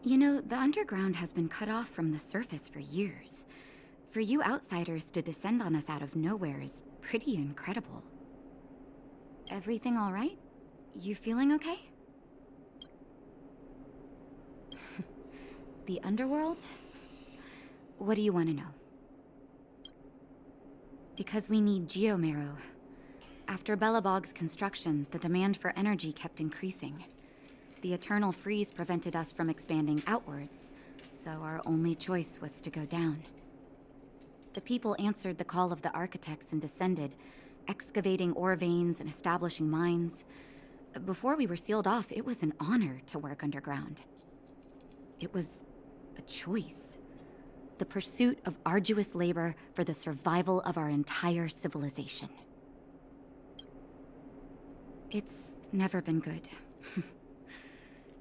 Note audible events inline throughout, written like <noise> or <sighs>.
You know, the underground has been cut off from the surface for years. For you outsiders to descend on us out of nowhere is pretty incredible. Everything all right? You feeling okay? The underworld? What do you want to know? Because we need geomarrow. After Belobog's construction, the demand for energy kept increasing. The eternal freeze prevented us from expanding outwards, so our only choice was to go down. The people answered the call of the architects and descended, excavating ore veins and establishing mines. Before we were sealed off, it was an honor to work underground. It was a choice. The pursuit of arduous labor for the survival of our entire civilization. It's never been good.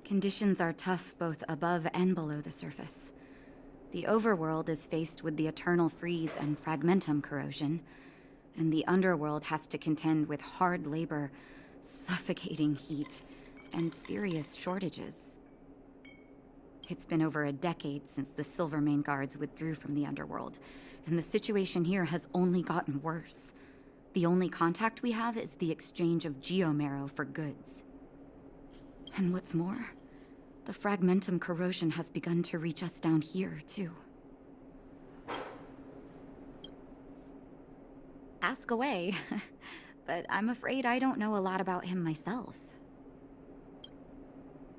Conditions are tough both above and below the surface. The overworld is faced with the eternal freeze and fragmentum corrosion, and the underworld has to contend with hard labor, suffocating heat, and serious shortages. It's been over a decade since the Silvermane guards withdrew from the underworld, and the situation here has only gotten worse. The only contact we have is the exchange of geomarrow for goods. And what's more, the fragmentum corrosion has begun to reach us down here, too. Ask away, but I'm afraid I don't know a lot about him myself.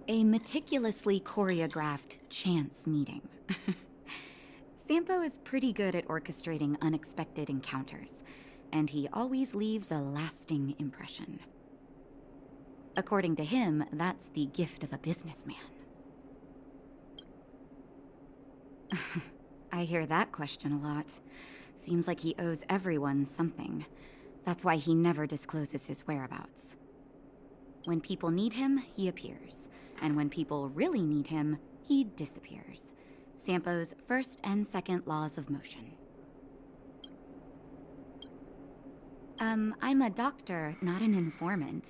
A meticulously choreographed chance meeting. Sampo is pretty good at orchestrating unexpected encounters, and he always leaves a lasting impression. According to him, that's the gift of a businessman. I hear that question a lot. Seems like he owes everyone something. That's why he never discloses his whereabouts. When people need him, he appears. And when people really need him, he disappears. Sampo's first and second laws of motion. I'm a doctor, not an informant.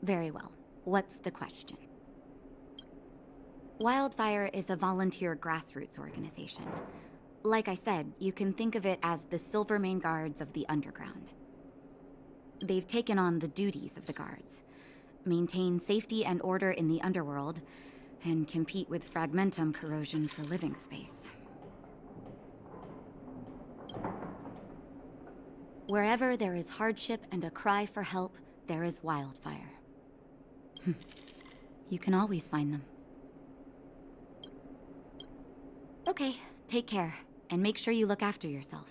Very well. What's the question? Wildfire is a volunteer grassroots organization. Like I said, you can think of it as the Silvermane Guards of the Underground. They've taken on the duties of the guards. Maintain safety and order in the underworld, and compete with fragmentum corrosion for living space. Wherever there is hardship and a cry for help, there is wildfire. You can always find them. Okay, take care, and make sure you look after yourself.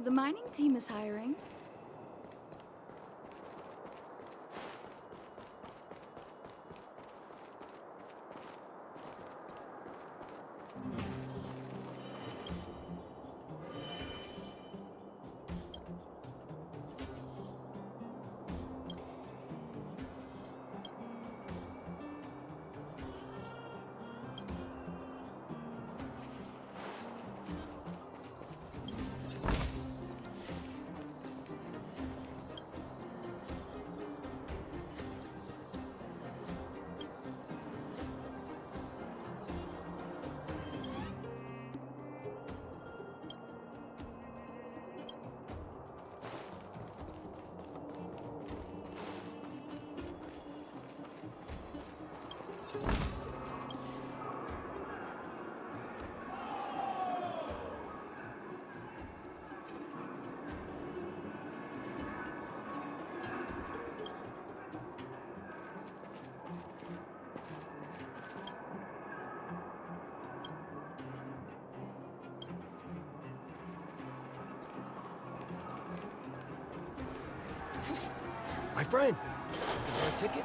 The mining team is hiring. My friend, looking for a ticket?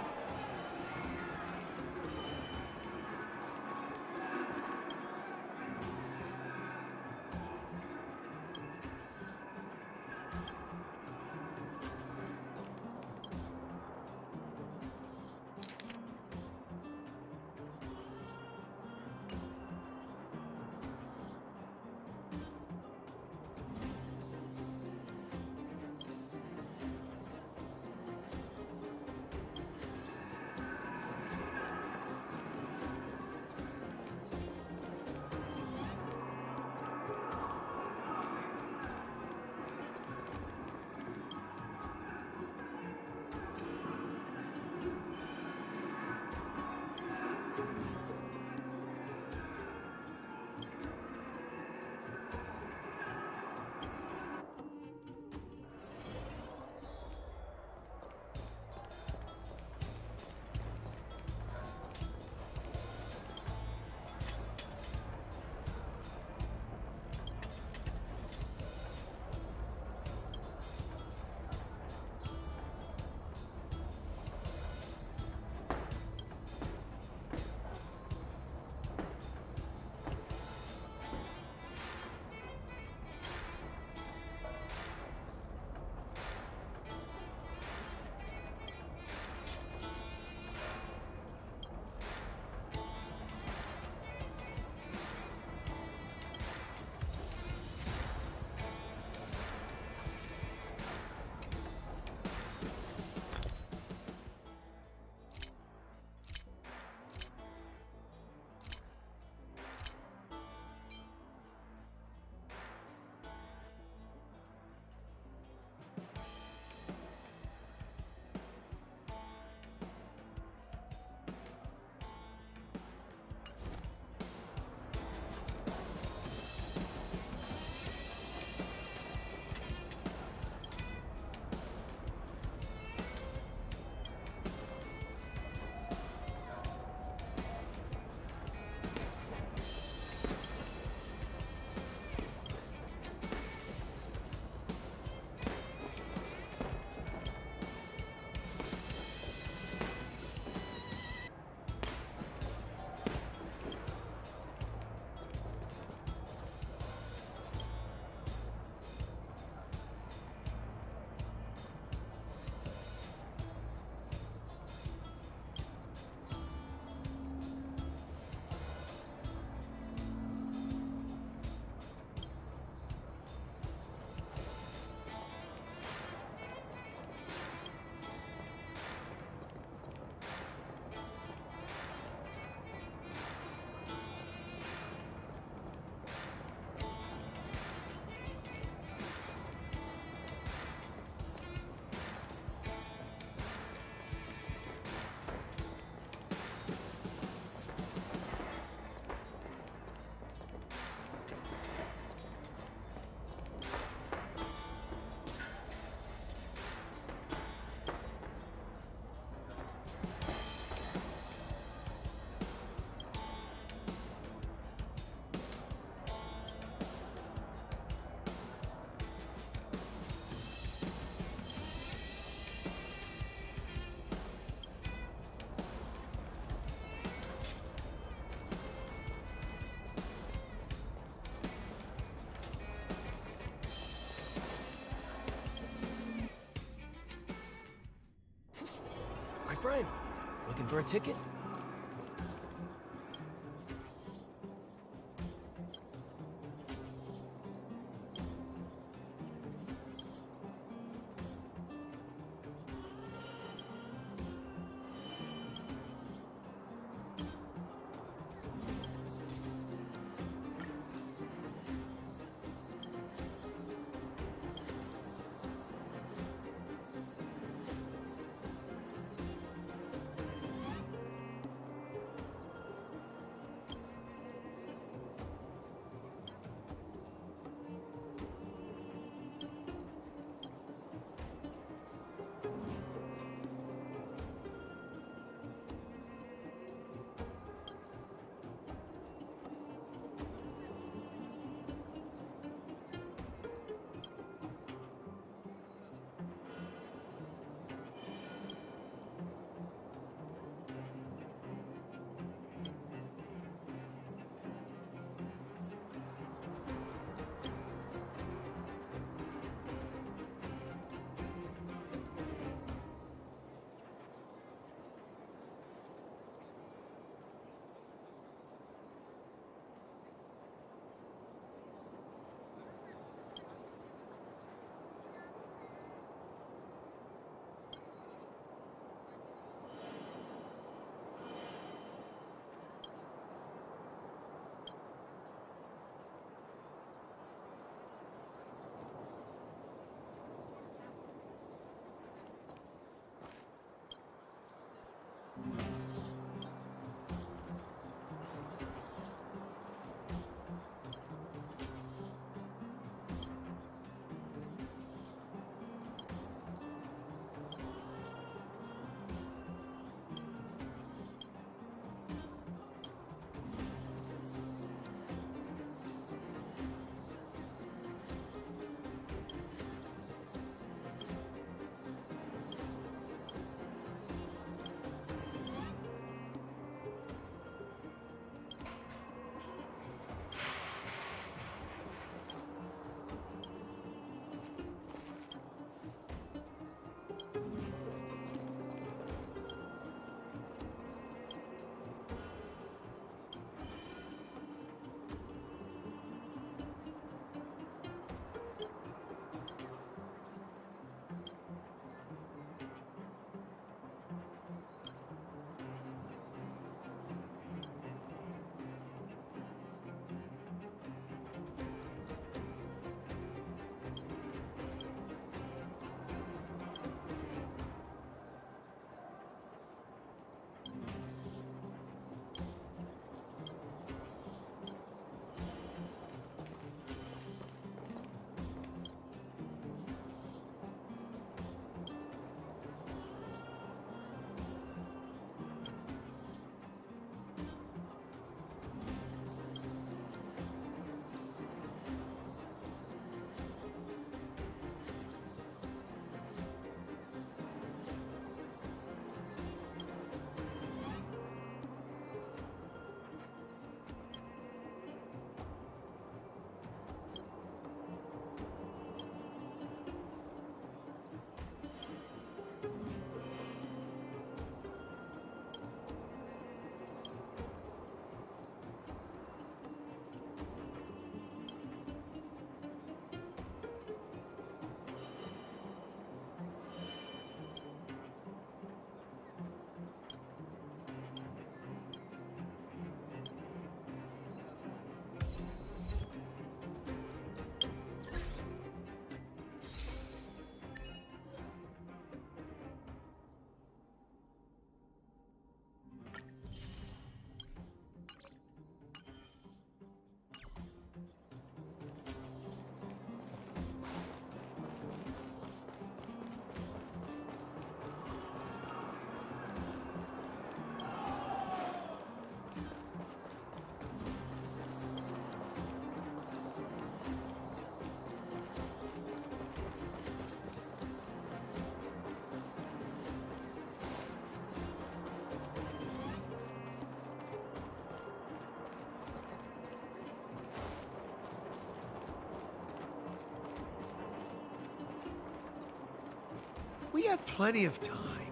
Looking for a ticket? We have plenty of time.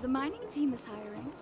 The mining team is hiring.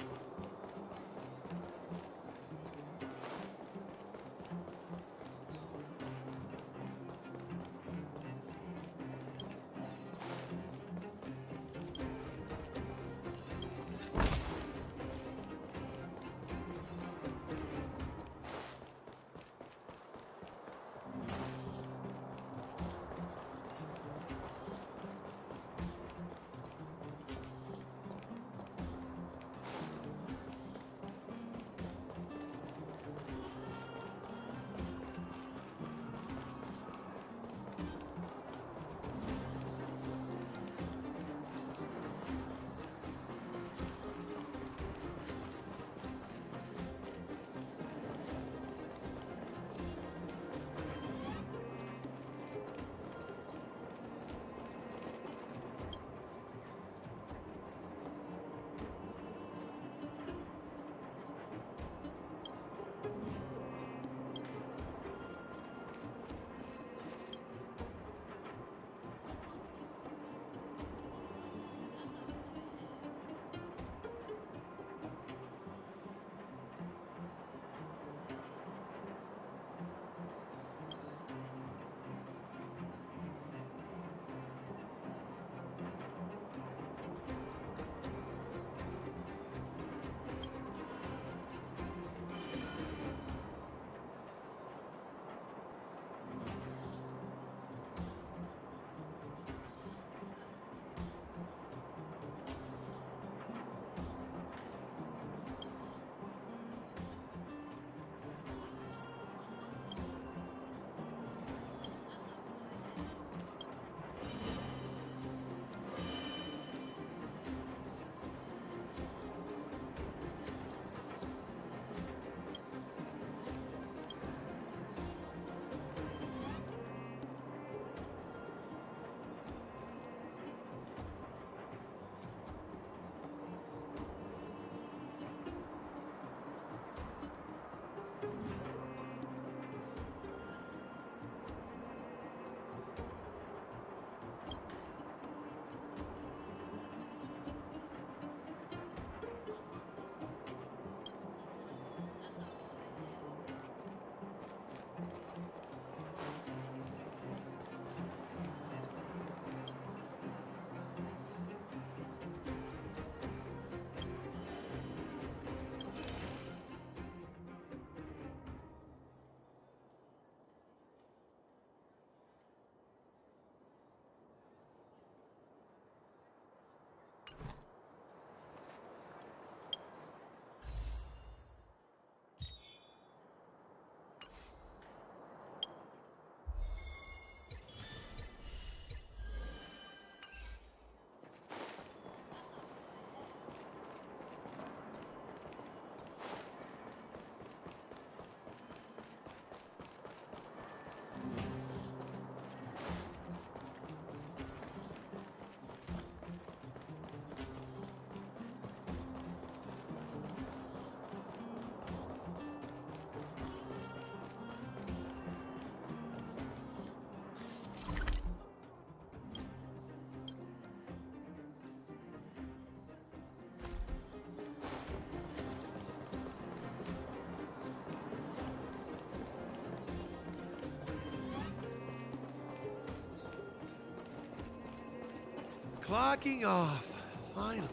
Clocking off, finally.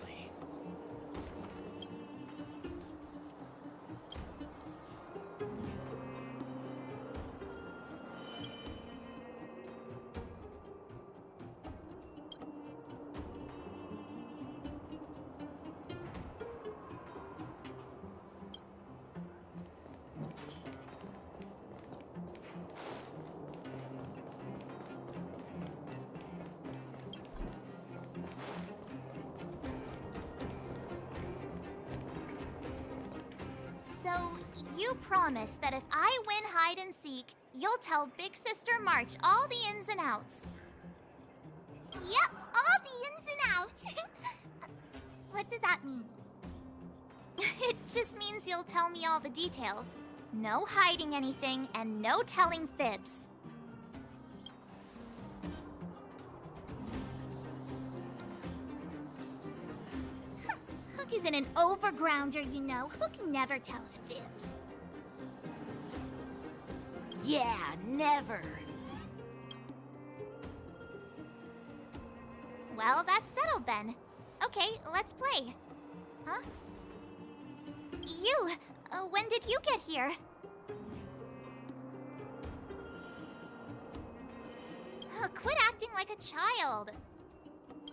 So, you promise that if I win hide and seek, you'll tell Big Sister March all the ins and outs. Yep, all the ins and outs. What does that mean? It just means you'll tell me all the details. No hiding anything and no telling fibs. isn't an overgrounder, you know. Hook never tells fibs. Yeah, never. Well, that's settled then. Okay, let's play. Huh? You! When did you get here? Quit acting like a child.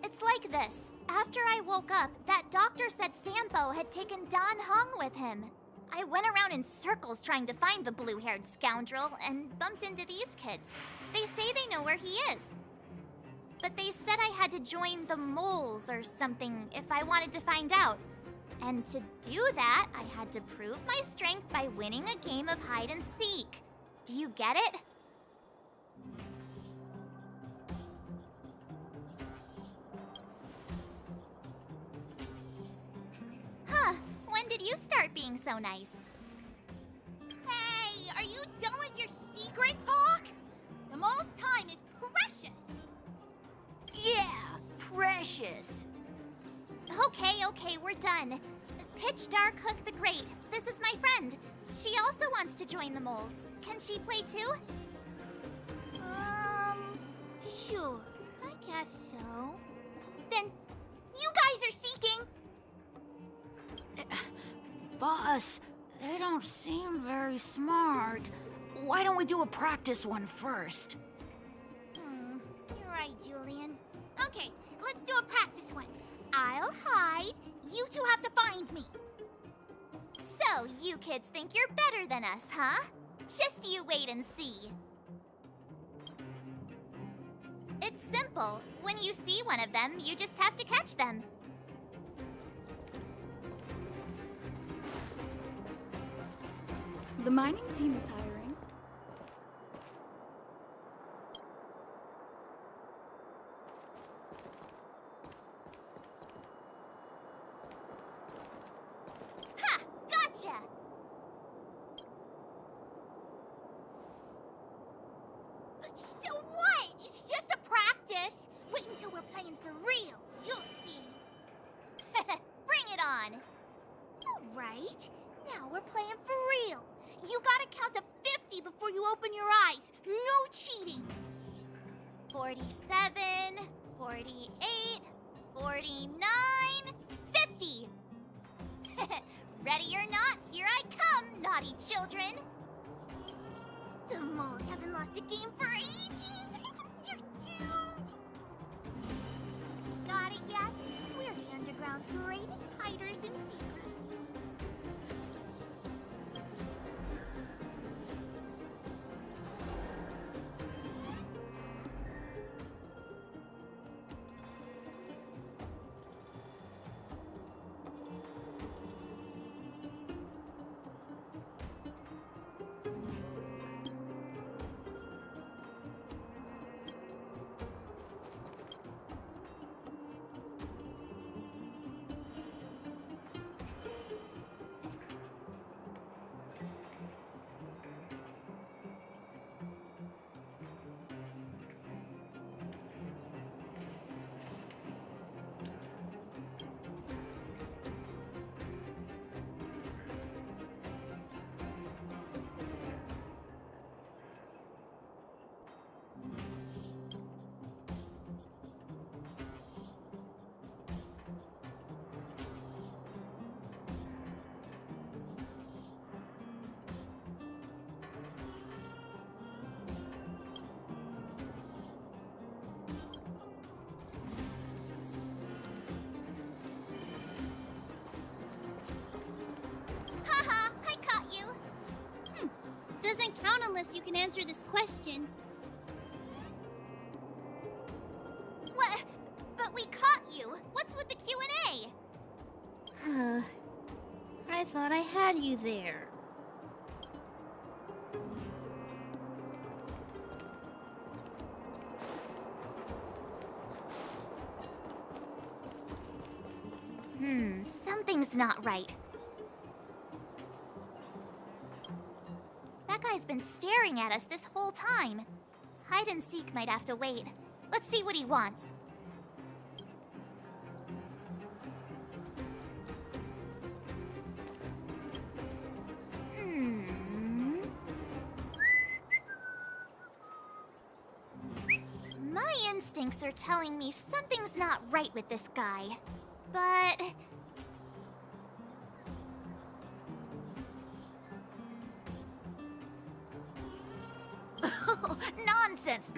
It's like this. After I woke up, that doctor said Sampo had taken Don Hung with him. I went around in circles trying to find the blue-haired scoundrel and bumped into these kids. They say they know where he is. But they said I had to join the moles or something if I wanted to find out. And to do that, I had to prove my strength by winning a game of hide and seek. Do you get it? Huh, when did you start being so nice? Hey, are you done with your secret talk? The most time is precious. Yeah, precious. Okay, we're done. Pitch Dark Hook the Great. This is my friend. She also wants to join the moles. Can she play too? Sure. I guess so. Then, you guys are seeking. Boss, they don't seem very smart. Why don't we do a practice one first? You're right, Julian. Okay, let's do a practice one. I'll hide. You two have to find me. So, you kids think you're better than us, huh? Just you wait and see. It's simple. When you see one of them, you just have to catch them. The mining team is hiring. Ha! Gotcha! So what? It's just a practice. Wait until we're playing for real. You'll see. Bring it on! All right. Now we're playing for real. You gotta count to 50 before you open your eyes. No cheating. 47, 48, 49, 50! Ready or not, here I come, naughty children! The moles haven't lost a game for ages. You're doomed. Got it yet? We're the underground's greatest hiders and seekers. Haha, I caught you! Doesn't count unless you can answer this question. What? But we caught you! What's with the Q&A? I thought I had you there. Something's not right. That guy's been staring at us this whole time. Hide and seek might have to wait. Let's see what he wants. instincts are telling me something's not right with this guy. But... Nonsense!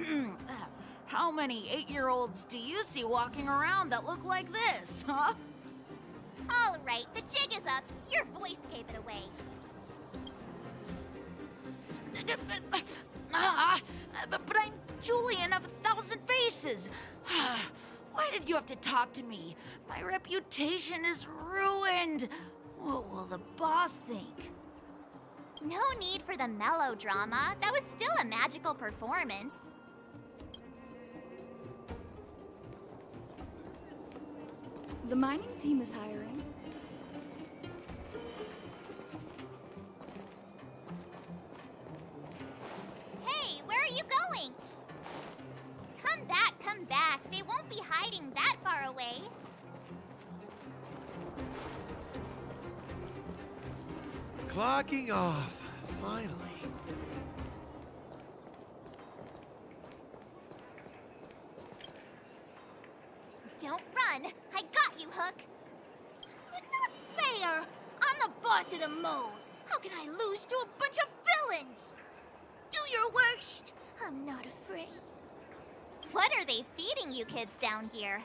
How many 8-year-olds do you see walking around that look like this, huh? all right, the jig is up. Your voice gave it away. But I'm Julian of 1,000 Faces. Why did you have to talk to me? My reputation is ruined. What will the boss think? No need for the melodrama. That was still a magical performance. The mining team is hiring. Hey, where are you going? Come back, come back. They won't be hiding that far away. Clocking off. Finally. Don't run. I got you, Hook. Not fair! I'm the boss of the moles. How can I lose to a bunch of villains? Do your worst. I'm not afraid. What are they feeding you kids down here?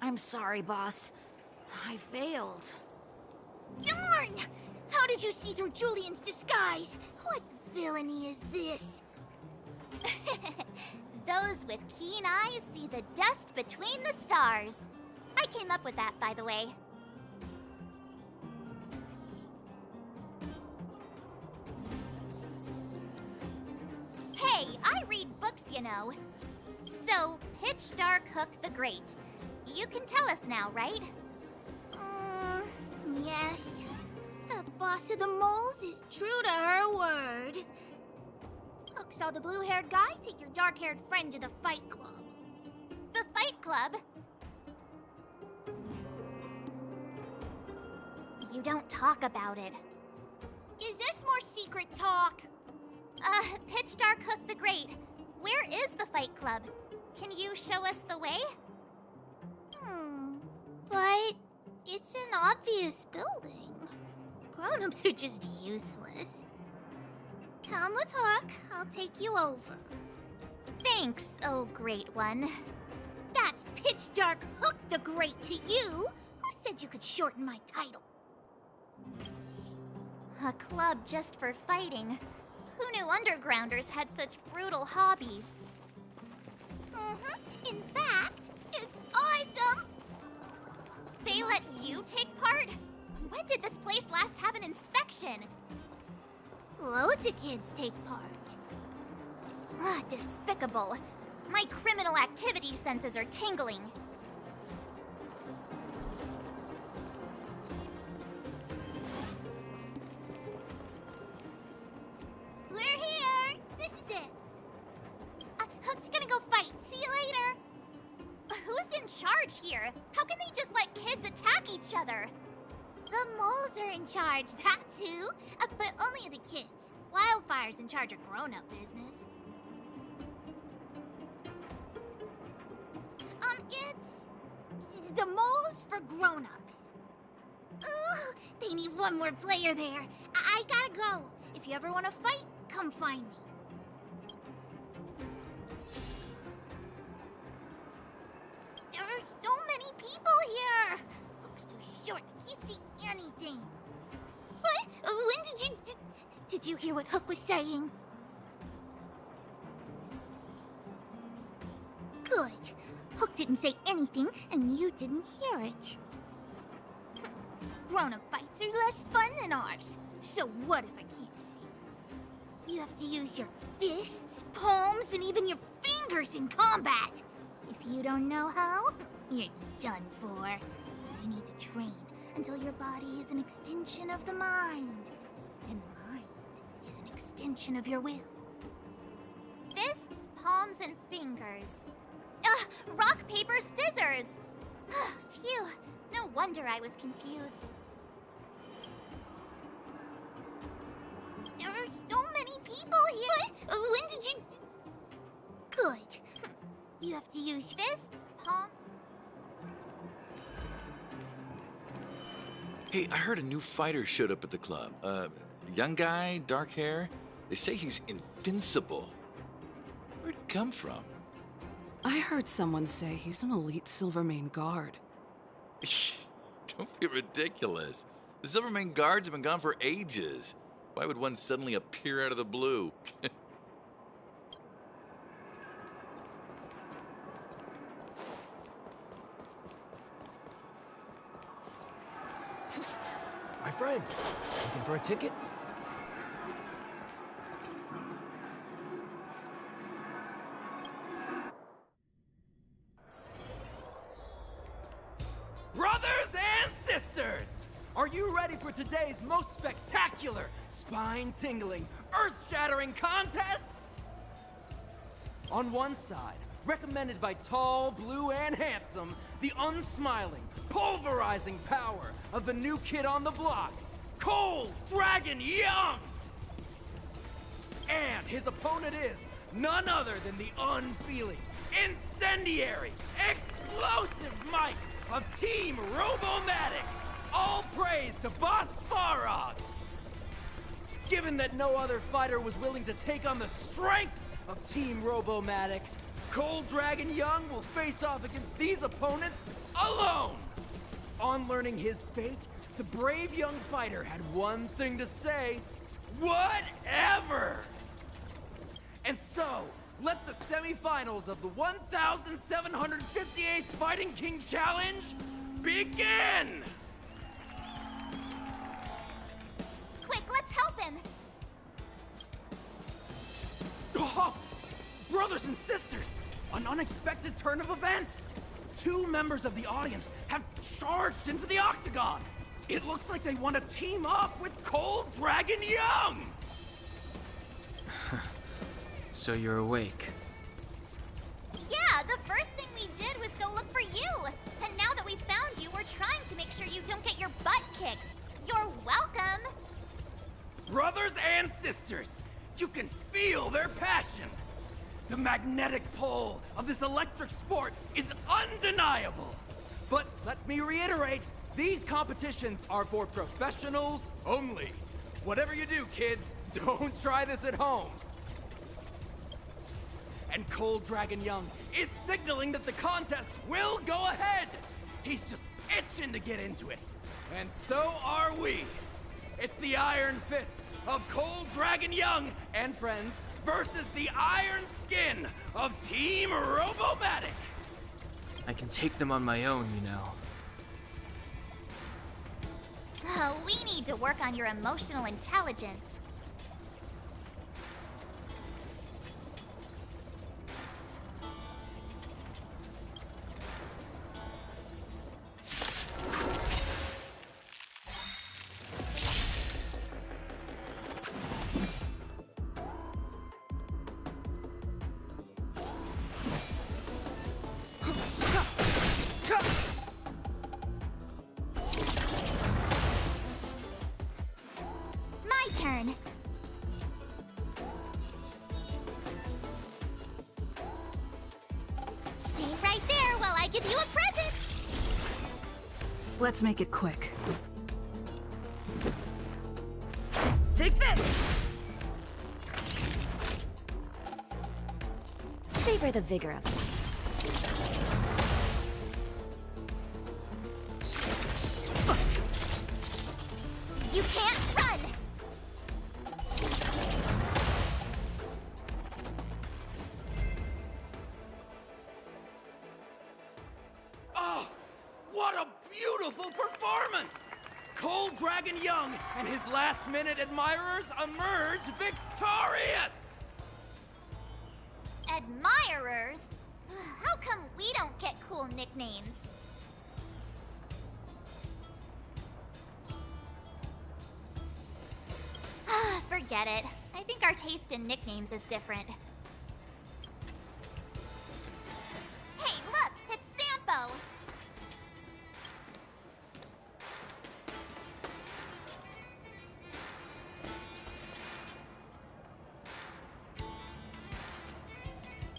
I'm sorry, boss. I failed. Darn! How did you see through Julian's disguise? What villainy is this? Those with keen eyes see the dust between the stars. I came up with that, by the way. Hey, I read books, you know. So, Pitch Dark Hook the Great. You can tell us now, right? Yes. The boss of the moles is true to her word. Hook saw the blue-haired guy take your dark-haired friend to the fight club. The Fight Club? You don't talk about it. Is this more secret talk? Pitch Dark Hook the Great. Where is the Fight Club? Can you show us the way? But it's an obvious building. Grown-ups are just useless. Come with Hook, I'll take you over. Thanks, oh great one. That's Pitch Dark Hook the Great to you. Who said you could shorten my title? A club just for fighting. Who knew undergrounders had such brutal hobbies? In fact, it's awesome! They let you take part? When did this place last have an inspection? Loads of kids take part. Ah, despicable. My criminal activity senses are tingling. We're here! This is it. Hook's gonna go fight. See you later! Who's in charge here? How can they just let kids attack each other? The moles are in charge, that's who. But only the kids. Wildfire's in charge of grown-up business. It's the moles for grown-ups. Ooh, they need one more player there. I gotta go. If you ever want to fight, come find me. There's so many people here. Looks too short. I can't see anything. What? When did you... Did you hear what Hook was saying? Good. Hook didn't say anything, and you didn't hear it. Grown-up fights are less fun than ours. So what if I can't see? You have to use your fists, palms, and even your fingers in combat. If you don't know how, you're done for. You need to train until your body is an extension of the mind. And the mind is an extension of your will. Fists, palms, and fingers. Rock, paper, scissors! Phew, no wonder I was confused. There's so many people here. What? When did you... Good. You have to use fists, palm... Hey, I heard a new fighter showed up at the club. Young guy, dark hair. They say he's invincible. Where'd he come from? I heard someone say he's an elite Silvermane guard. Don't be ridiculous. The Silvermane guards have been gone for ages. Why would one suddenly appear out of the blue? My friend, looking for a ticket? Brothers and sisters, are you ready for today's most spectacular, spine-tingling, earth-shattering contest? On one side, recommended by tall, blue, and handsome, the unsmiling, pulverizing power of the new kid on the block, Cold Dragon Young! And his opponent is none other than the unfeeling, incendiary, explosive might of Team Robomatic! All praise to Boss Svarog! Given that no other fighter was willing to take on the strength of Team Robomatic, Cold Dragon Young will face off against these opponents alone! On learning his fate, the brave young fighter had one thing to say: whatever! And so, let the semifinals of the 1,758th Fighting King Challenge begin! Quick, let's help him! Oh, brothers and sisters, an unexpected turn of events! Two members of the audience have charged into the octagon! It looks like they want to team up with Cold Dragon Young! So you're awake. Yeah, the first thing we did was go look for you. And now that we found you, we're trying to make sure you don't get your butt kicked. You're welcome. Brothers and sisters, you can feel their passion. The magnetic pull of this electric sport is undeniable. But let me reiterate, these competitions are for professionals only. Whatever you do, kids, don't try this at home. And Cold Dragon Young is signaling that the contest will go ahead. He's just itching to get into it. And so are we. It's the Iron Fists of Cold Dragon Young and friends versus the Iron Skin of Team Robomatic. I can take them on my own, you know. We need to work on your emotional intelligence. My turn. Stay right there while I give you a present. Let's make it quick. Take this! Savor the vigor of life. You can't run. Oh, what a beautiful performance! Cold Dragon Young and his last-minute admirers emerge victorious! Admirers? How come we don't get cool nicknames? Forget it. I think our taste in nicknames is different. Hey, look! It's Sampo!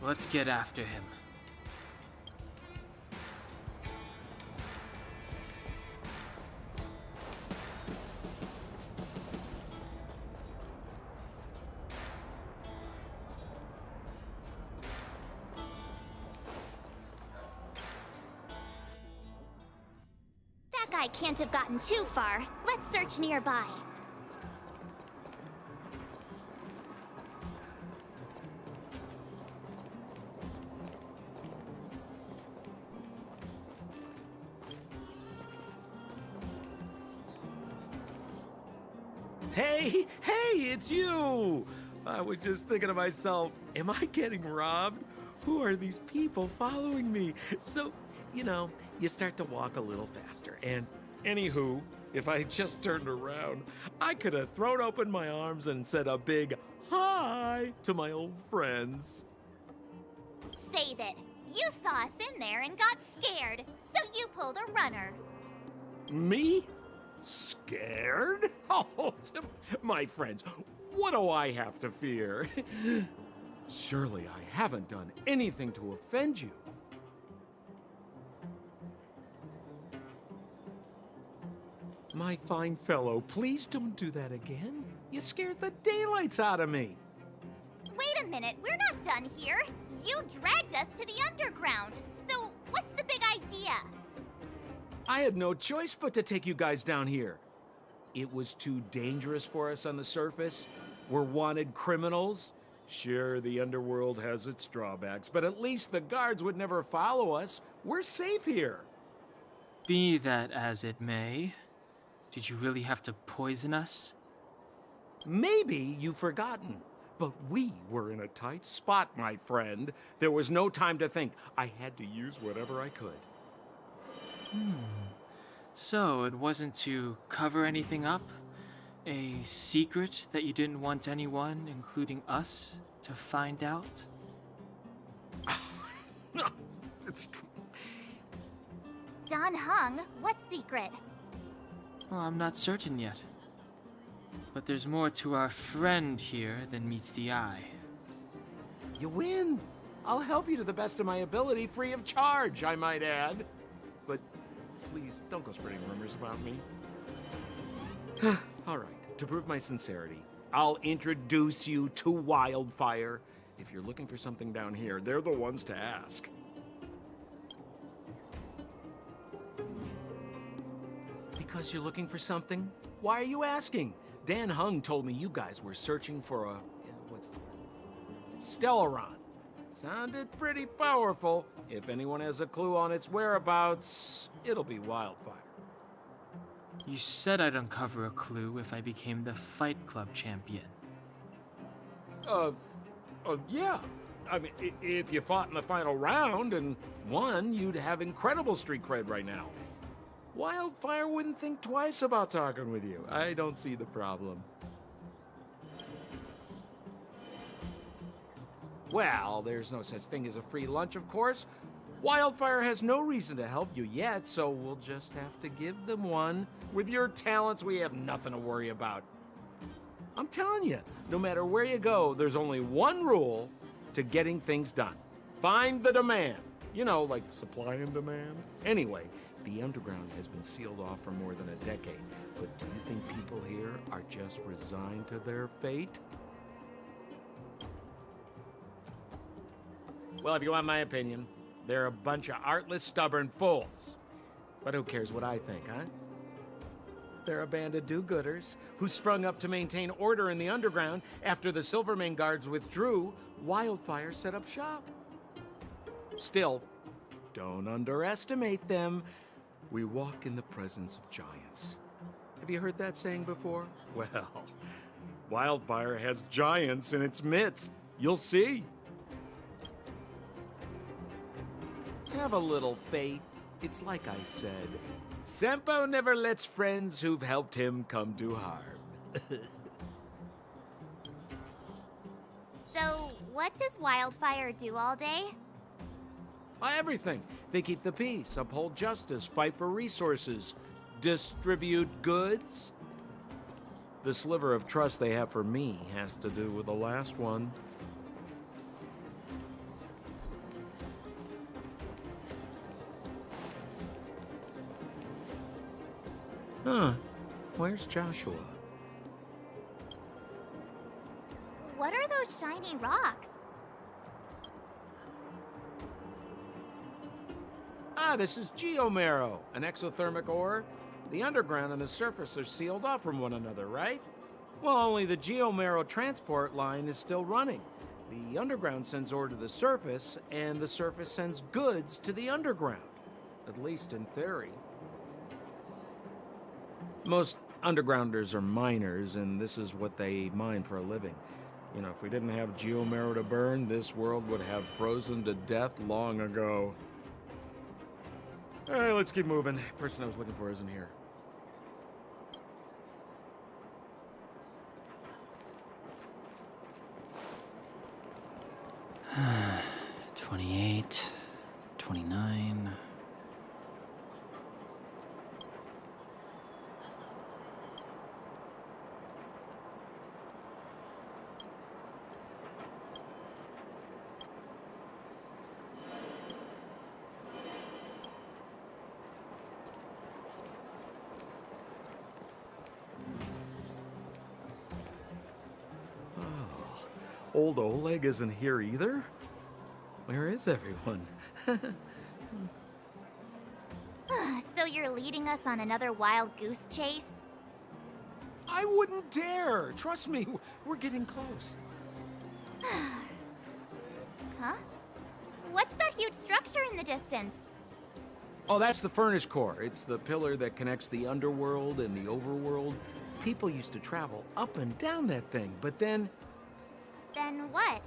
Let's get after him. That guy can't have gotten too far. Let's search nearby. Hey, it's you! I was just thinking to myself, am I getting robbed? Who are these people following me? So, you start to walk a little faster. And anywho, if I had just turned around, I could have thrown open my arms and said a big hi to my old friends. Save it. You saw us in there and got scared, so you pulled a runner. Me? Scared? Oh, my friends, what do I have to fear? Surely I haven't done anything to offend you. My fine fellow, please don't do that again. You scared the daylights out of me. Wait a minute, we're not done here. You dragged us to the underground. So, what's the big idea? I had no choice but to take you guys down here. It was too dangerous for us on the surface. We're wanted criminals. Sure, the underworld has its drawbacks, but at least the guards would never follow us. We're safe here. Be that as it may, did you really have to poison us? Maybe you've forgotten, but we were in a tight spot, my friend. There was no time to think. I had to use whatever I could. So it wasn't to cover anything up? A secret that you didn't want anyone, including us, to find out? No, it's... Don Hung, what secret? Well, I'm not certain yet. But there's more to our friend here than meets the eye. You win. I'll help you to the best of my ability, free of charge, I might add. But please, don't go spreading rumors about me. All right, to prove my sincerity, I'll introduce you to Wildfire. If you're looking for something down here, they're the ones to ask. Because you're looking for something? Why are you asking? Dan Hung told me you guys were searching for a... what's the word? Stellaron. Sounded pretty powerful. If anyone has a clue on its whereabouts, it'll be Wildfire. You said I'd uncover a clue if I became the Fight Club champion. Yeah. I mean, if you fought in the final round and won, you'd have incredible street cred right now. Wildfire wouldn't think twice about talking with you. I don't see the problem. Well, there's no such thing as a free lunch, of course. Wildfire has no reason to help you yet, so we'll just have to give them one. With your talents, we have nothing to worry about. I'm telling you, no matter where you go, there's only one rule to getting things done. Find the demand. You know, like supply and demand. Anyway, the underground has been sealed off for more than a decade. But do you think people here are just resigned to their fate? Well, if you want my opinion, they're a bunch of artless, stubborn fools. But who cares what I think, huh? They're a band of do-gooders who sprung up to maintain order in the underground after the Silvermane guards withdrew. Wildfire set up shop. Still, don't underestimate them. We walk in the presence of giants. Have you heard that saying before? Well, Wildfire has giants in its midst. You'll see. Have a little faith. It's like I said. Senpo never lets friends who've helped him come to harm. So, what does Wildfire do all day? Everything. They keep the peace, uphold justice, fight for resources, distribute goods. The sliver of trust they have for me has to do with the last one. Huh. Where's Joshua? What are those shiny rocks? Ah, this is geomarrow, an exothermic ore. The underground and the surface are sealed off from one another, right? Well, only the geomarrow transport line is still running. The underground sends ore to the surface, and the surface sends goods to the underground. At least in theory. Most undergrounders are miners, and this is what they mine for a living. You know, if we didn't have geomarrow to burn, this world would have frozen to death long ago. All right, let's keep moving. The person I was looking for isn't here. <sighs> 28, 29. Old Oleg isn't here either? Where is everyone? So you're leading us on another wild goose chase? I wouldn't dare! Trust me, we're getting close. Huh? What's that huge structure in the distance? Oh, that's the furnace core. It's the pillar that connects the underworld and the overworld. People used to travel up and down that thing, but then... Then what?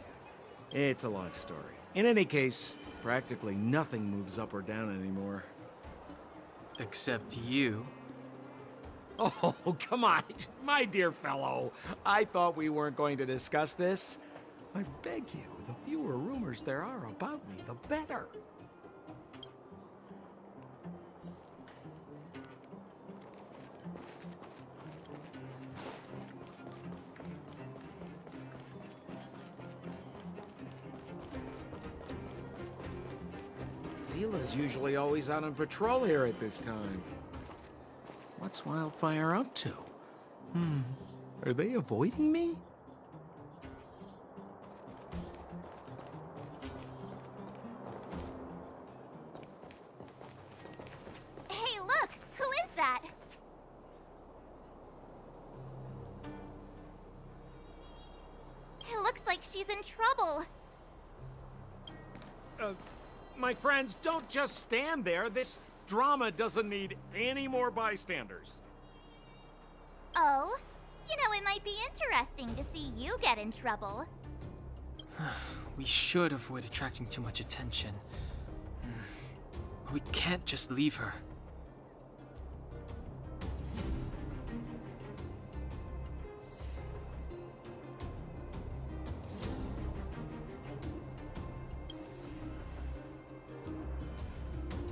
It's a long story. In any case, practically nothing moves up or down anymore. Except you. Oh, come on, my dear fellow. I thought we weren't going to discuss this. I beg you, the fewer rumors there are about me, the better. Zila's usually always out on patrol here at this time. What's Wildfire up to? Are they avoiding me? Hey, look! Who is that? It looks like she's in trouble. My friends, don't just stand there. This drama doesn't need any more bystanders. Oh? You know, it might be interesting to see you get in trouble. We should avoid attracting too much attention. We can't just leave her.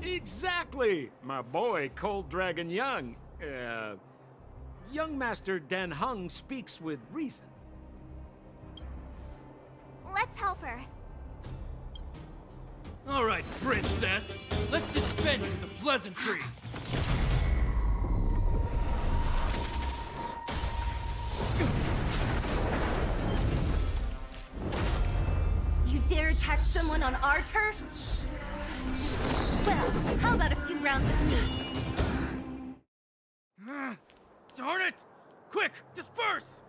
Exactly! My boy, Cold Dragon Young. Young Master Dan Hung speaks with reason. Let's help her. All right, princess. Let's dispense with the pleasantries. You dare attack someone on our turf? Well, how about a few rounds of me? Darn it! Quick, disperse!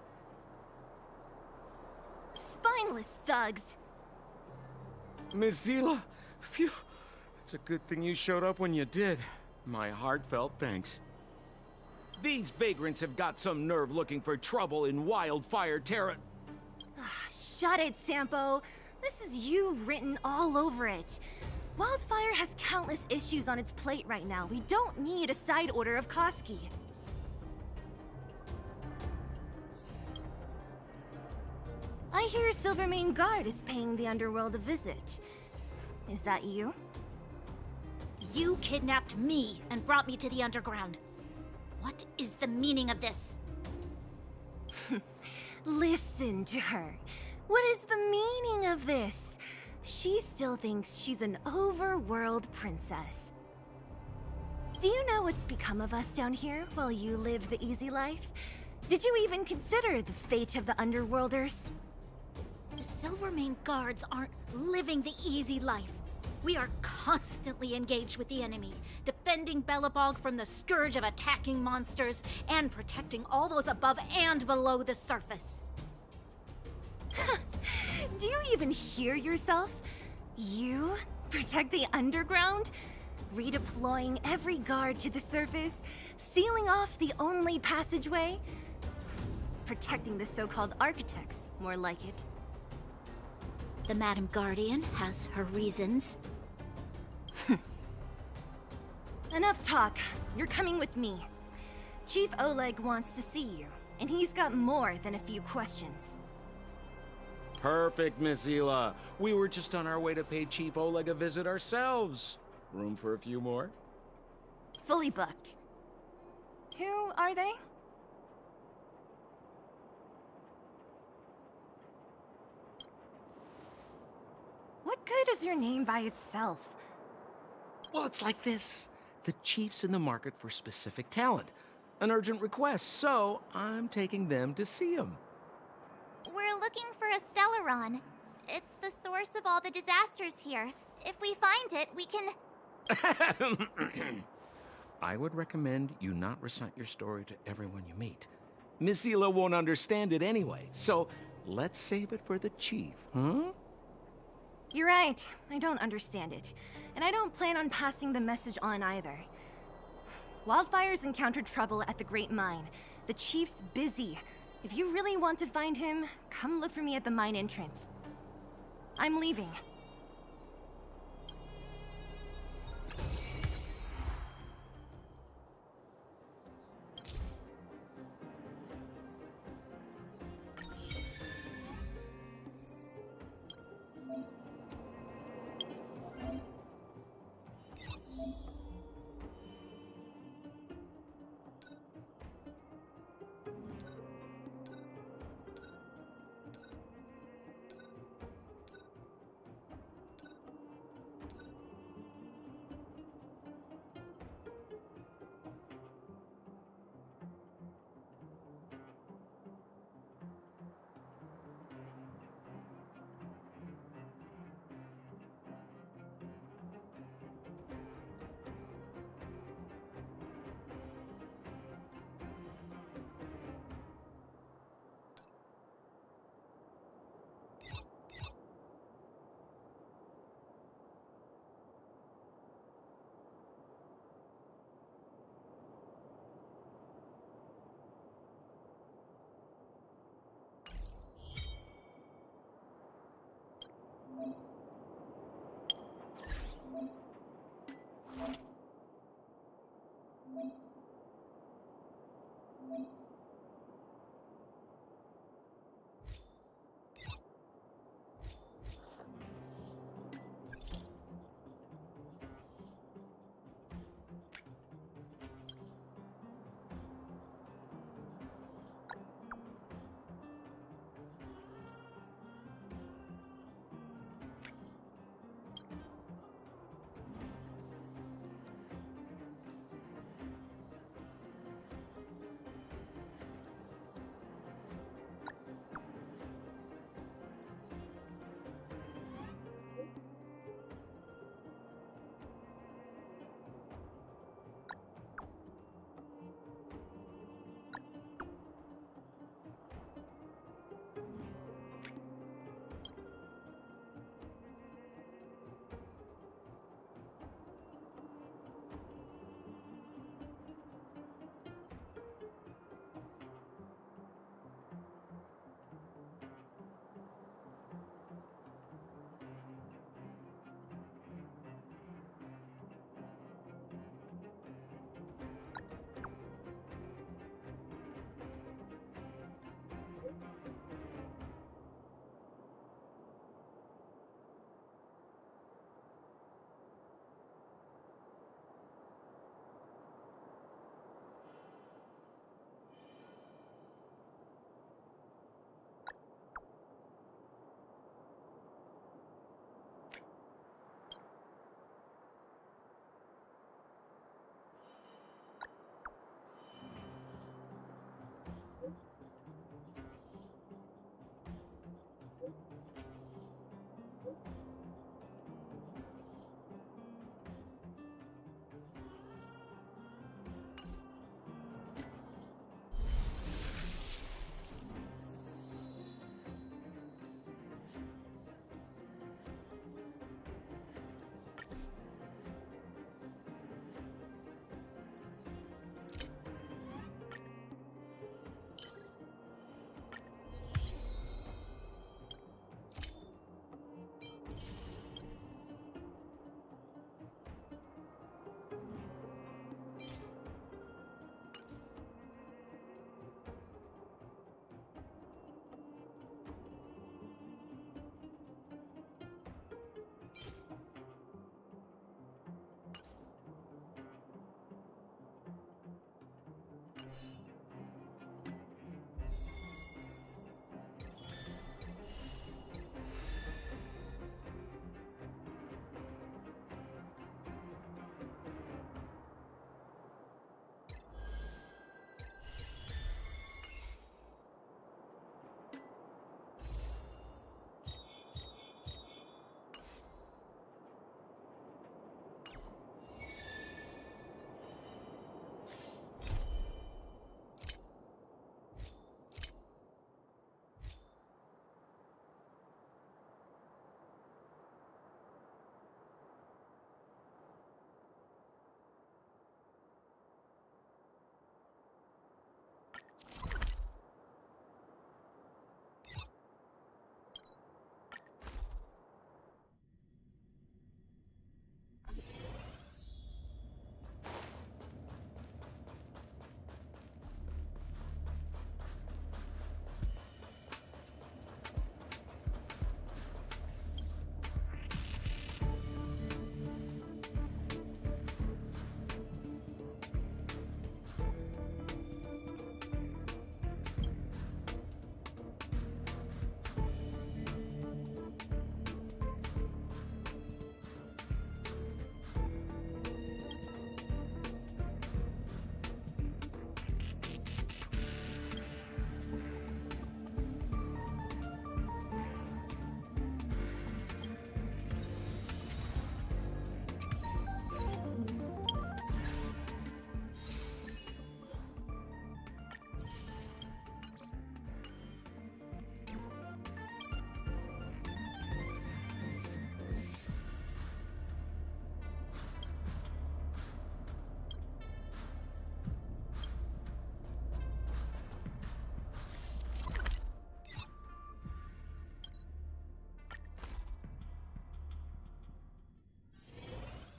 Spineless thugs. Miss Zila, phew. It's a good thing you showed up when you did. My heartfelt thanks. These vagrants have got some nerve looking for trouble in Wildfire Terra. Shut it, Sampo. This is you written all over it. Wildfire has countless issues on its plate right now. We don't need a side order of Koski. I hear Silvermane Guard is paying the underworld a visit. Is that you? You kidnapped me and brought me to the underground. What is the meaning of this? Listen to her. What is the meaning of this? She still thinks she's an overworld princess. Do you know what's become of us down here while you live the easy life? Did you even consider the fate of the Underworlders? The Silvermane guards aren't living the easy life. We are constantly engaged with the enemy, defending Belobog from the scourge of attacking monsters and protecting all those above and below the surface. Do you even hear yourself? You protect the underground? Redeploying every guard to the surface, sealing off the only passageway? Protecting the so-called architects, more like it. The Madam Guardian has her reasons. Enough talk. You're coming with me. Chief Oleg wants to see you, and he's got more than a few questions. Perfect, Miss Hila. We were just on our way to pay Chief Oleg a visit ourselves. Room for a few more? Fully booked. Who are they? What good is your name by itself? Well, it's like this. The chief's in the market for specific talent. An urgent request, so I'm taking them to see him. We're looking for a Stellaron. It's the source of all the disasters here. If we find it, we can... I would recommend you not recite your story to everyone you meet. Miss Hila won't understand it anyway, so let's save it for the chief, huh? You're right. I don't understand it. And I don't plan on passing the message on either. Wildfire's encountered trouble at the Great Mine. The chief's busy. If you really want to find him, come look for me at the mine entrance. I'm leaving.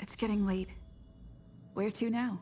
It's getting late. Where to now?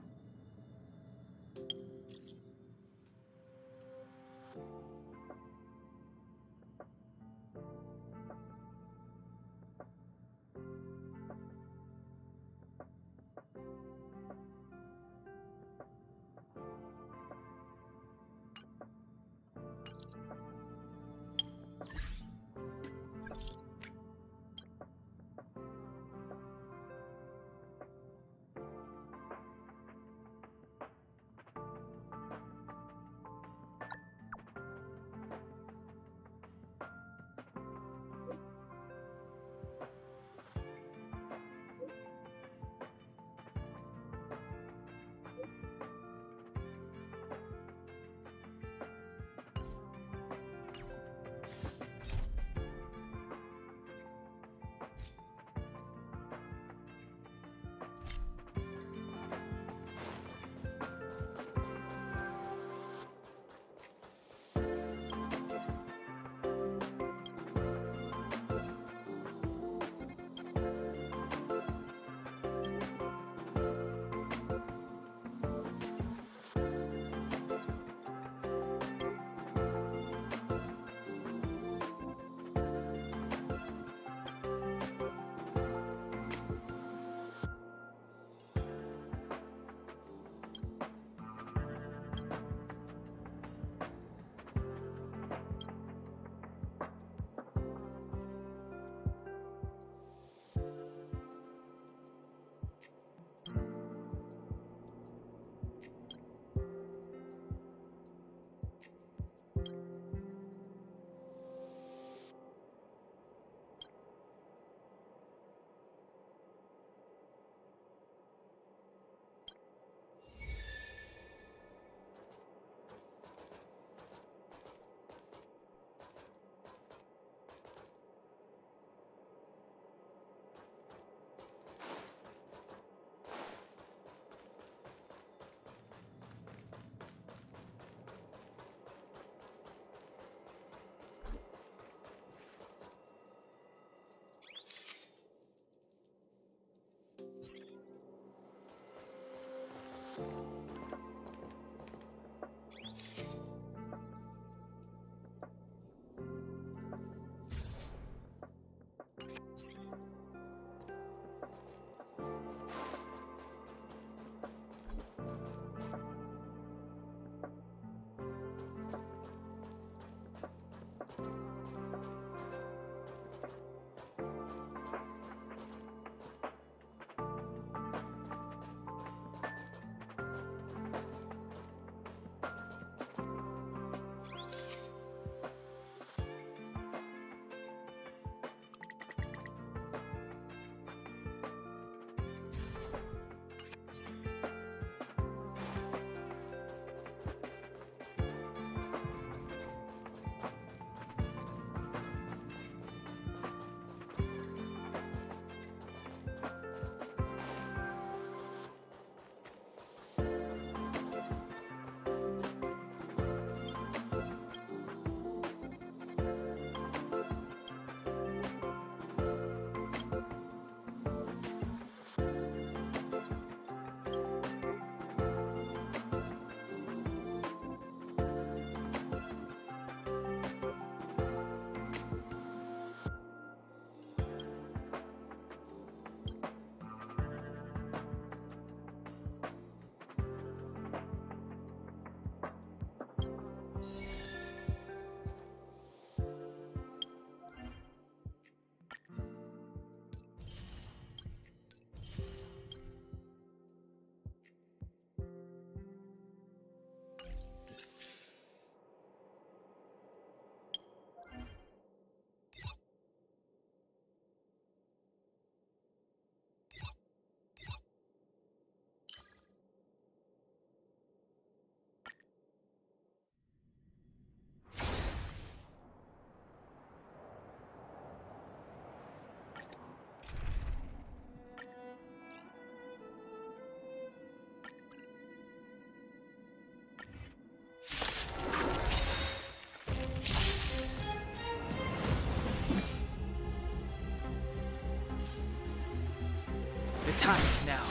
The time's now.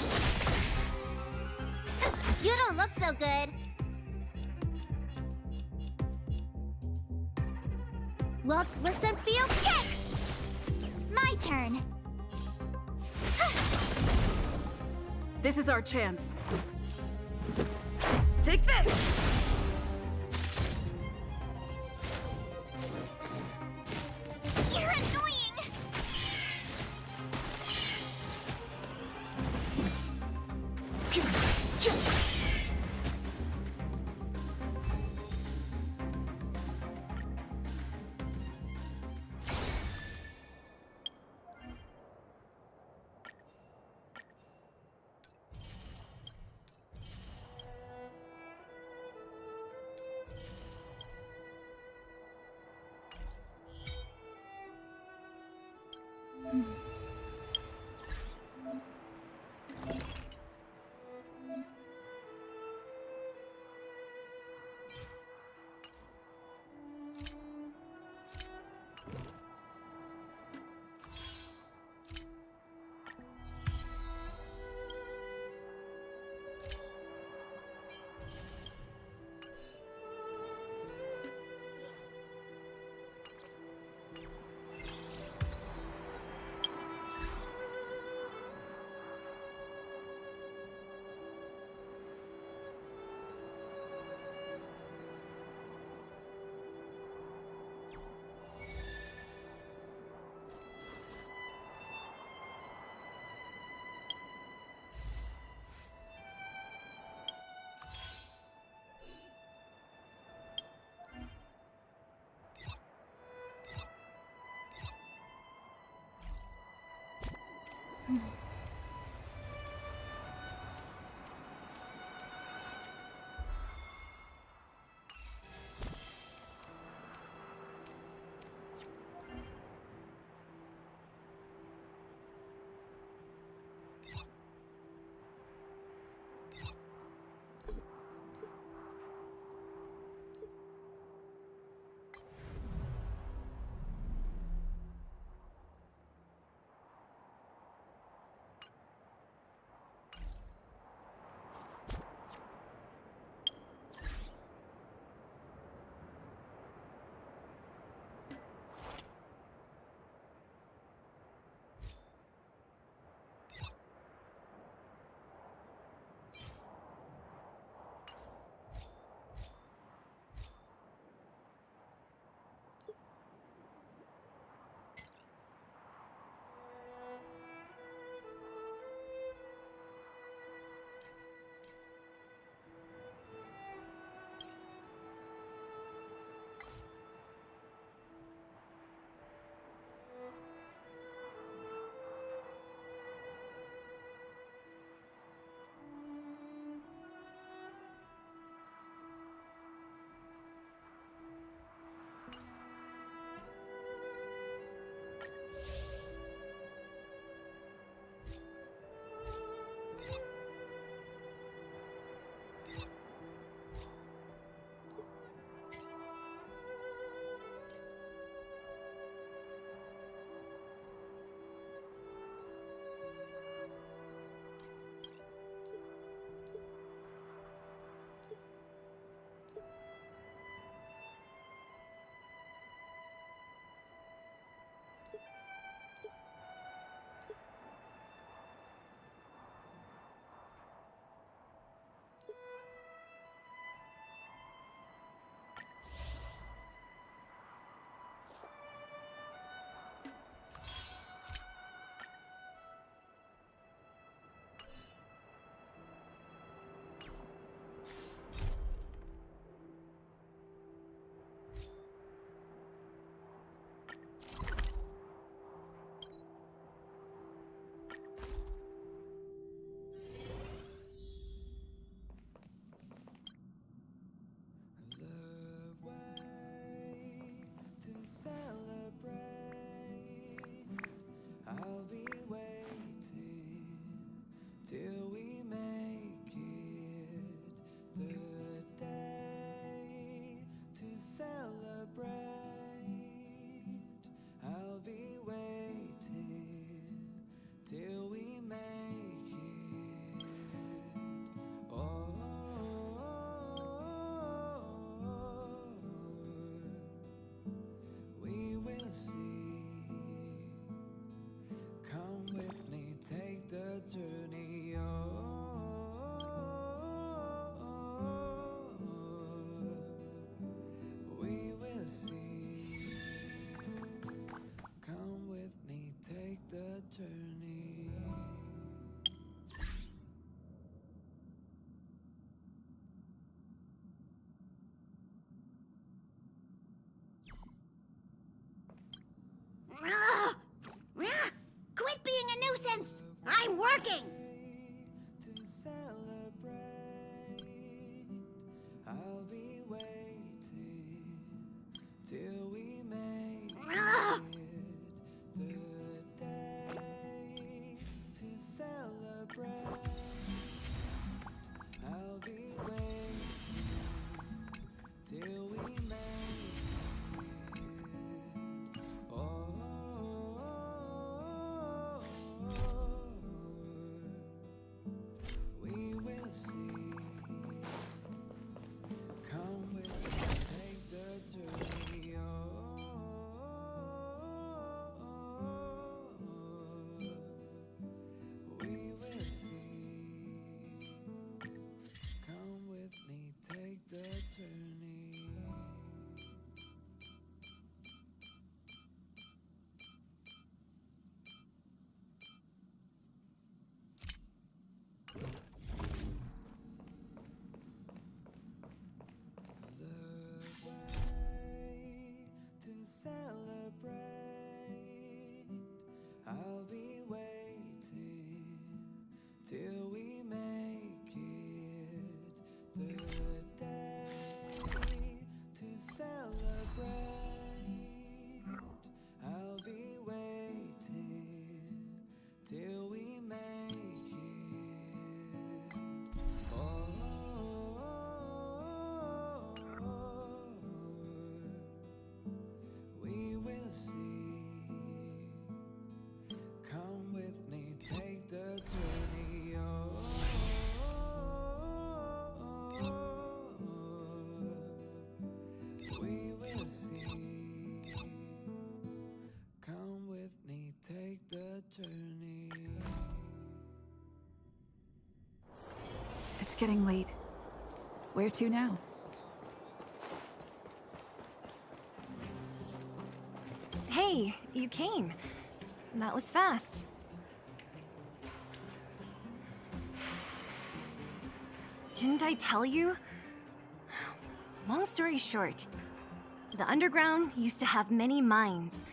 You don't look so good. Look, listen, feel, kick! My turn. This is our chance. Take this! You're annoying! journey. We will see. Come with me, take the journey. Quit being a nuisance! I'm working! To celebrate, I'll be waiting till we make it the day to celebrate. I'll be waiting till we make it. Oh. We will see. Come with me, take the journey. We will see. Come with me, take the journey. The way to celebrate. I'll be waiting till we make it the day to celebrate. I'll be waiting till we make it. Oh. We will see. Come with me, take the journey. We will see. Come with me, take the journey. It's getting late. Where to now? Hey, you came. That was fast. Didn't I tell you? Long story short, the underground used to have many mines.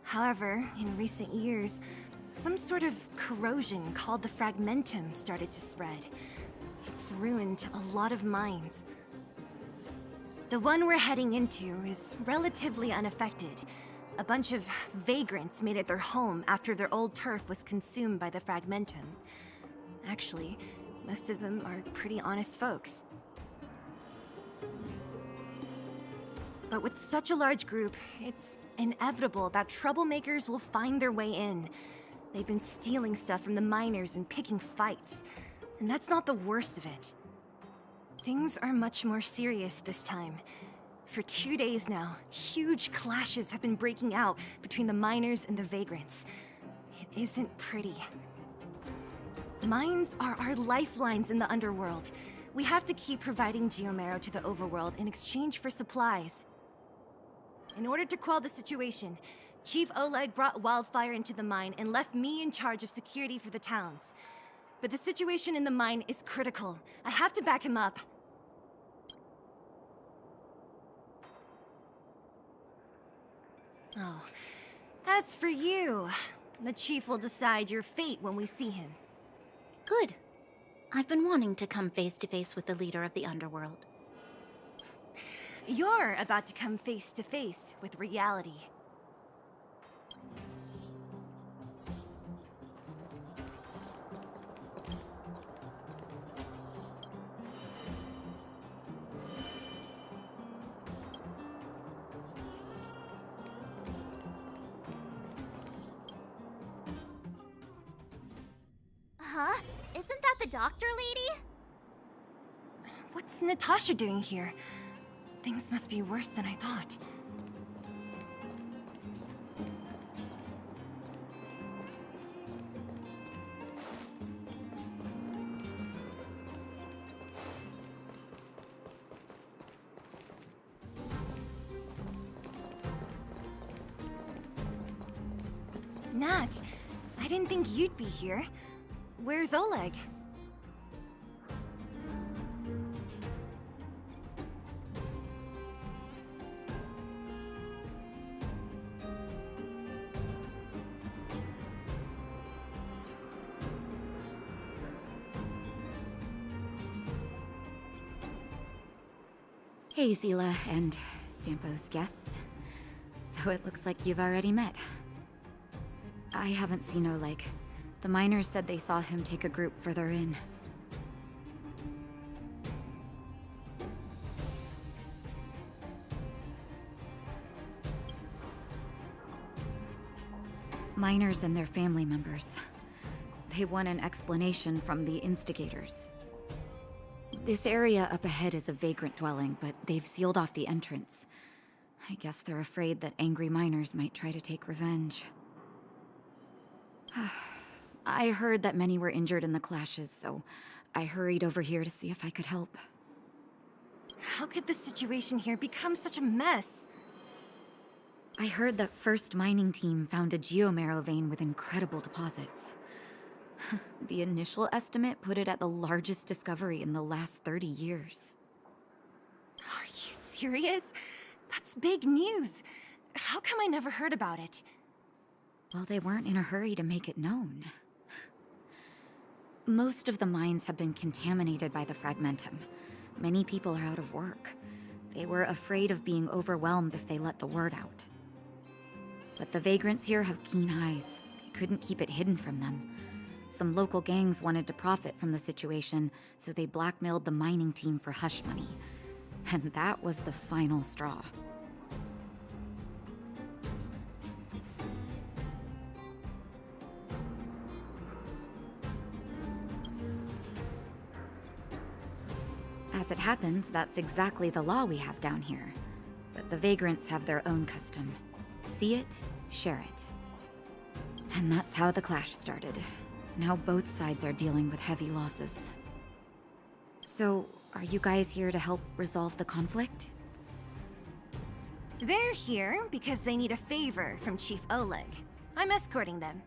However, in recent years, some sort of corrosion called the fragmentum started to spread. It's ruined a lot of mines. The one we're heading into is relatively unaffected. A bunch of vagrants made it their home after their old turf was consumed by the fragmentum. Actually, most of them are pretty honest folks. But with such a large group, it's inevitable that troublemakers will find their way in. They've been stealing stuff from the miners and picking fights. And that's not the worst of it. Things are much more serious this time. For 2 days now, huge clashes have been breaking out between the miners and the vagrants. It isn't pretty. Mines are our lifelines in the underworld. We have to keep providing geomarrow to the overworld in exchange for supplies. In order to quell the situation, Chief Oleg brought Wildfire into the mine and left me in charge of security for the towns. But the situation in the mine is critical. I have to back him up. Oh, as for you, the Chief will decide your fate when we see him. Good. I've been wanting to come face to face with the leader of the underworld. You're about to come face to face with reality. Huh? Isn't that the doctor lady? What's Natasha doing here? Things must be worse than I thought. Nat, I didn't think you'd be here. Where's Oleg? Hey, Zila and Sampo's guests. So it looks like you've already met. I haven't seen Oleg. The miners said they saw him take a group further in. Miners and their family members. They want an explanation from the instigators. This area up ahead is a vagrant dwelling, but they've sealed off the entrance. I guess they're afraid that angry miners might try to take revenge. I heard that many were injured in the clashes, so I hurried over here to see if I could help. How could the situation here become such a mess? I heard that First Mining Team found a geomarrow vein with incredible deposits. The initial estimate put it at the largest discovery in the last 30 years. Are you serious? That's big news. How come I never heard about it? Well, they weren't in a hurry to make it known. Most of the mines have been contaminated by the fragmentum. Many people are out of work. They were afraid of being overwhelmed if they let the word out. But the vagrants here have keen eyes. They couldn't keep it hidden from them. Some local gangs wanted to profit from the situation, so they blackmailed the mining team for hush money. And that was the final straw. As it happens, that's exactly the law we have down here. But the vagrants have their own custom. See it, share it. And that's how the clash started. Now both sides are dealing with heavy losses. So, are you guys here to help resolve the conflict? They're here because they need a favor from Chief Oleg. I'm escorting them.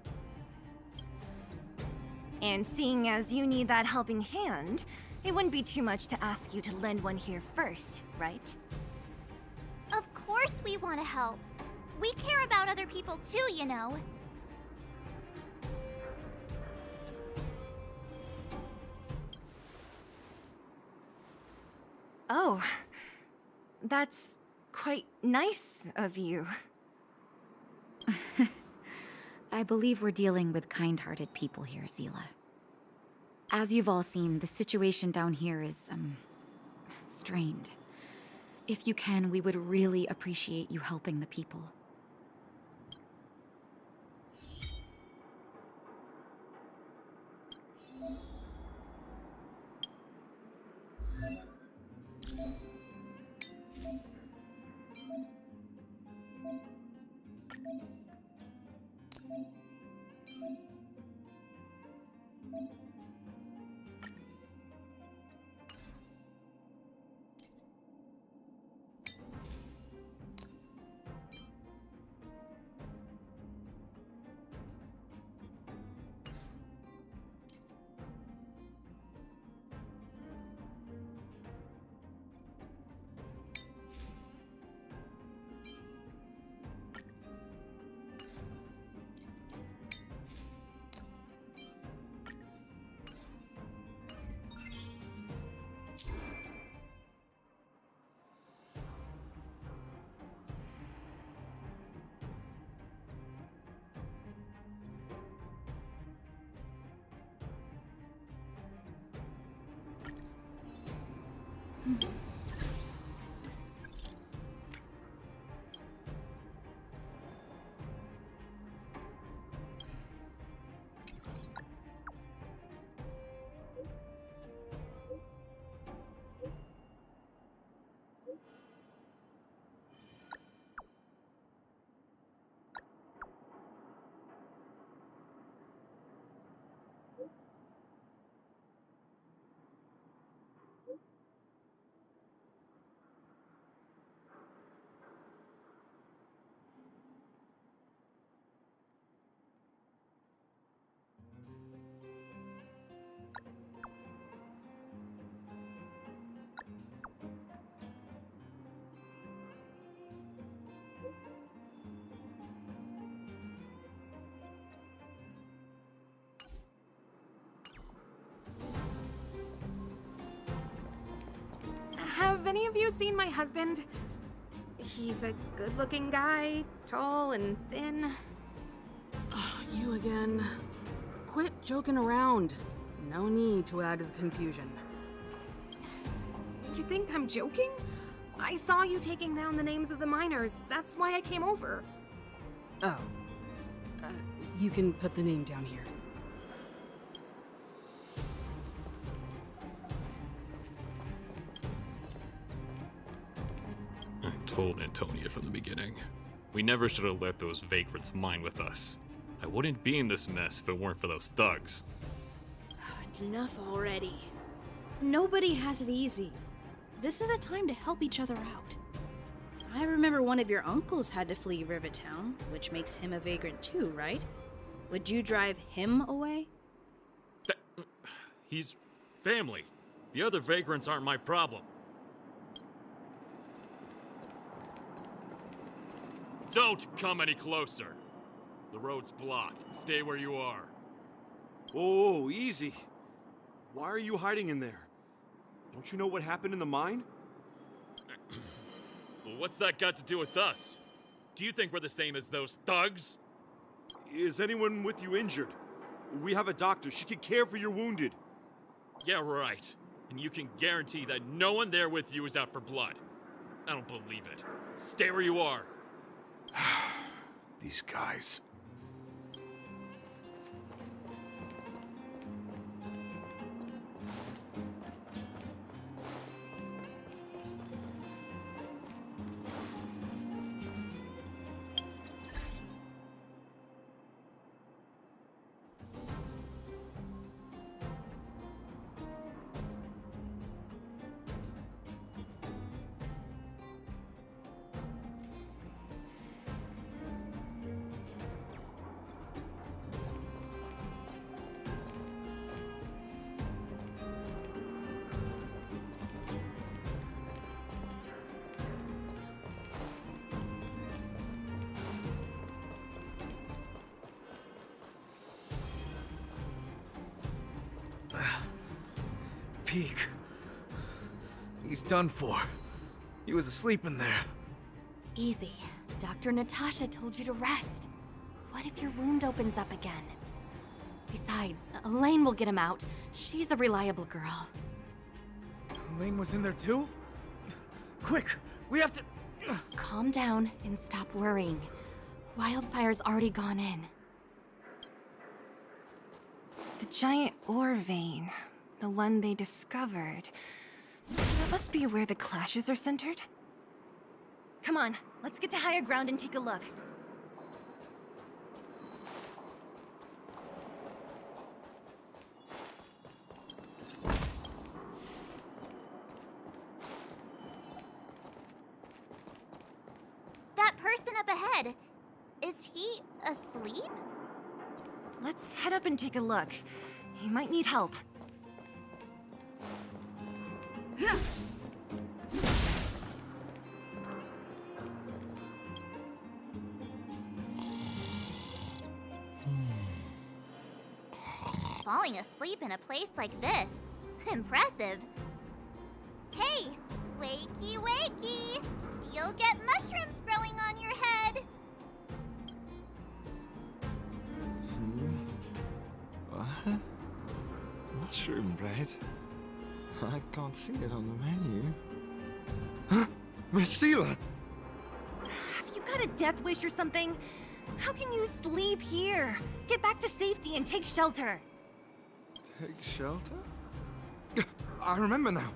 And seeing as you need that helping hand, it wouldn't be too much to ask you to lend one here first, right? Of course we want to help. We care about other people too, you know. Oh, that's quite nice of you. I believe we're dealing with kind-hearted people here, Zila. As you've all seen, the situation down here is, strained. If you can, we would really appreciate you helping the people. any of you seen my husband? He's a good-looking guy, tall and thin. You again. Quit joking around. No need to add to the confusion. You think I'm joking? I saw you taking down the names of the miners. That's why I came over. Oh. You can put the name down here. I told Antonia from the beginning. We never should have let those vagrants mine with us. I wouldn't be in this mess if it weren't for those thugs. Enough already. Nobody has it easy. This is a time to help each other out. I remember one of your uncles had to flee Rivertown, which makes him a vagrant too, right? Would you drive him away? He's family. The other vagrants aren't my problem. Don't come any closer. The road's blocked. Stay where you are. Oh, easy. Why are you hiding in there? Don't you know what happened in the mine? Well, what's that got to do with us? Do you think we're the same as those thugs? Is anyone with you injured? We have a doctor. She could care for your wounded. Yeah, right. And you can guarantee that no one there with you is out for blood. I don't believe it. Stay where you are. These guys. Peak. He's done for. He was asleep in there. Easy. Dr. Natasha told you to rest. What if your wound opens up again? Besides, Elaine will get him out. She's a reliable girl. Elaine was in there too? Quick, we have to... Calm down and stop worrying. Wildfire's already gone in. The giant ore vein. The one they discovered. That must be where the clashes are centered. Come on, let's get to higher ground and take a look. That person up ahead, is he asleep? Let's head up and take a look. He might need help. Falling asleep in a place like this. Impressive. Hey, wakey wakey! You'll get mushrooms growing on your head! What? Mushroom bread? I can't see it on the menu. Huh? Marcela! Have you got a death wish or something? How can you sleep here? Get back to safety and take shelter. Take shelter? I remember now.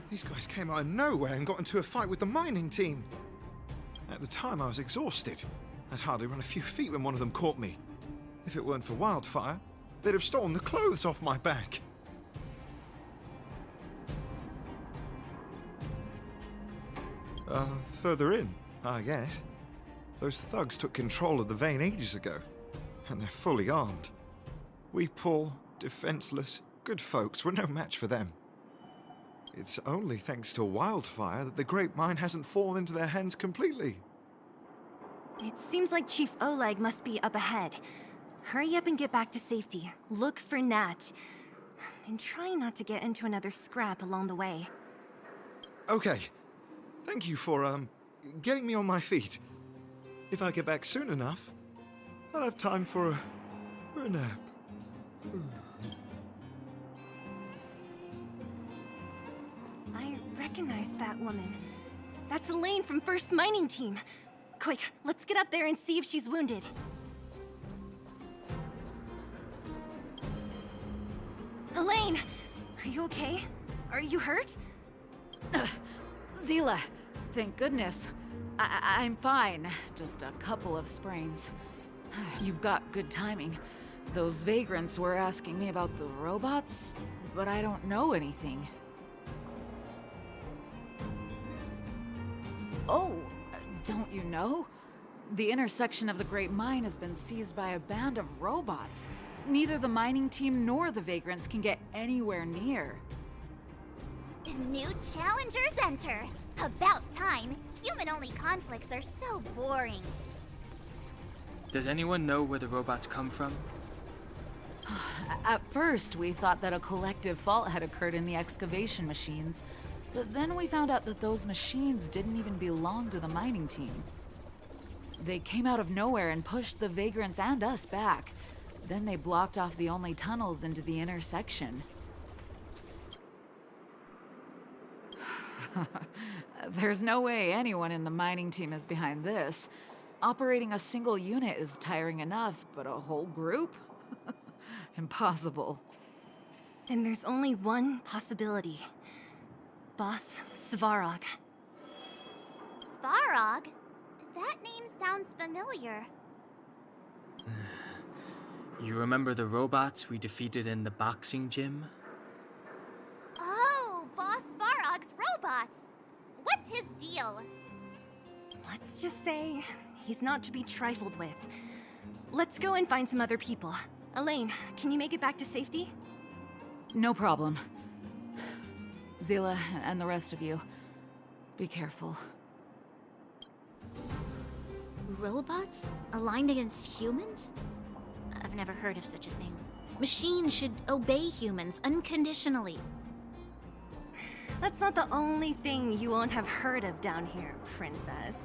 These guys came out of nowhere and got into a fight with the mining team. At the time, I was exhausted. I'd hardly run a few feet when one of them caught me. If it weren't for Wildfire, they'd have stolen the clothes off my back. Further in, I guess. Those thugs took control of the vein ages ago, and they're fully armed. We poor, defenseless, good folks were no match for them. It's only thanks to Wildfire that the Great Mine hasn't fallen into their hands completely. It seems like Chief Oleg must be up ahead. Hurry up and get back to safety. Look for Nat. And try not to get into another scrap along the way. Okay. Thank you for, getting me on my feet. If I get back soon enough, I'll have time for a nap. I recognize that woman. That's Elaine from First Mining Team. Quick, let's get up there and see if she's wounded. Elaine! Are you okay? Are you hurt? Zila, thank goodness. I'm fine. Just a couple of sprains. You've got good timing. Those vagrants were asking me about the robots, but I don't know anything. Oh, don't you know? The intersection of the Great Mine has been seized by a band of robots. Neither the mining team nor the vagrants can get anywhere near. New challengers enter. About time. Human-only conflicts are so boring. Does anyone know where the robots come from? At first, we thought that a collective fault had occurred in the excavation machines, but then we found out that those machines didn't even belong to the mining team. They came out of nowhere and pushed the vagrants and us back. Then they blocked off the only tunnels into the intersection. There's no way anyone in the mining team is behind this. Operating a single unit is tiring enough, but a whole group? Impossible. Then there's only one possibility. Boss Svarog. Svarog? That name sounds familiar. You remember the robots we defeated in the boxing gym? Oh, Boss Svarog's robots. What's his deal? Let's just say he's not to be trifled with. Let's go and find some other people. Elaine, can you make it back to safety? No problem. Zila and the rest of you, be careful. Robots? Aligned against humans? I've never heard of such a thing. Machines should obey humans unconditionally. That's not the only thing you won't have heard of down here, princess.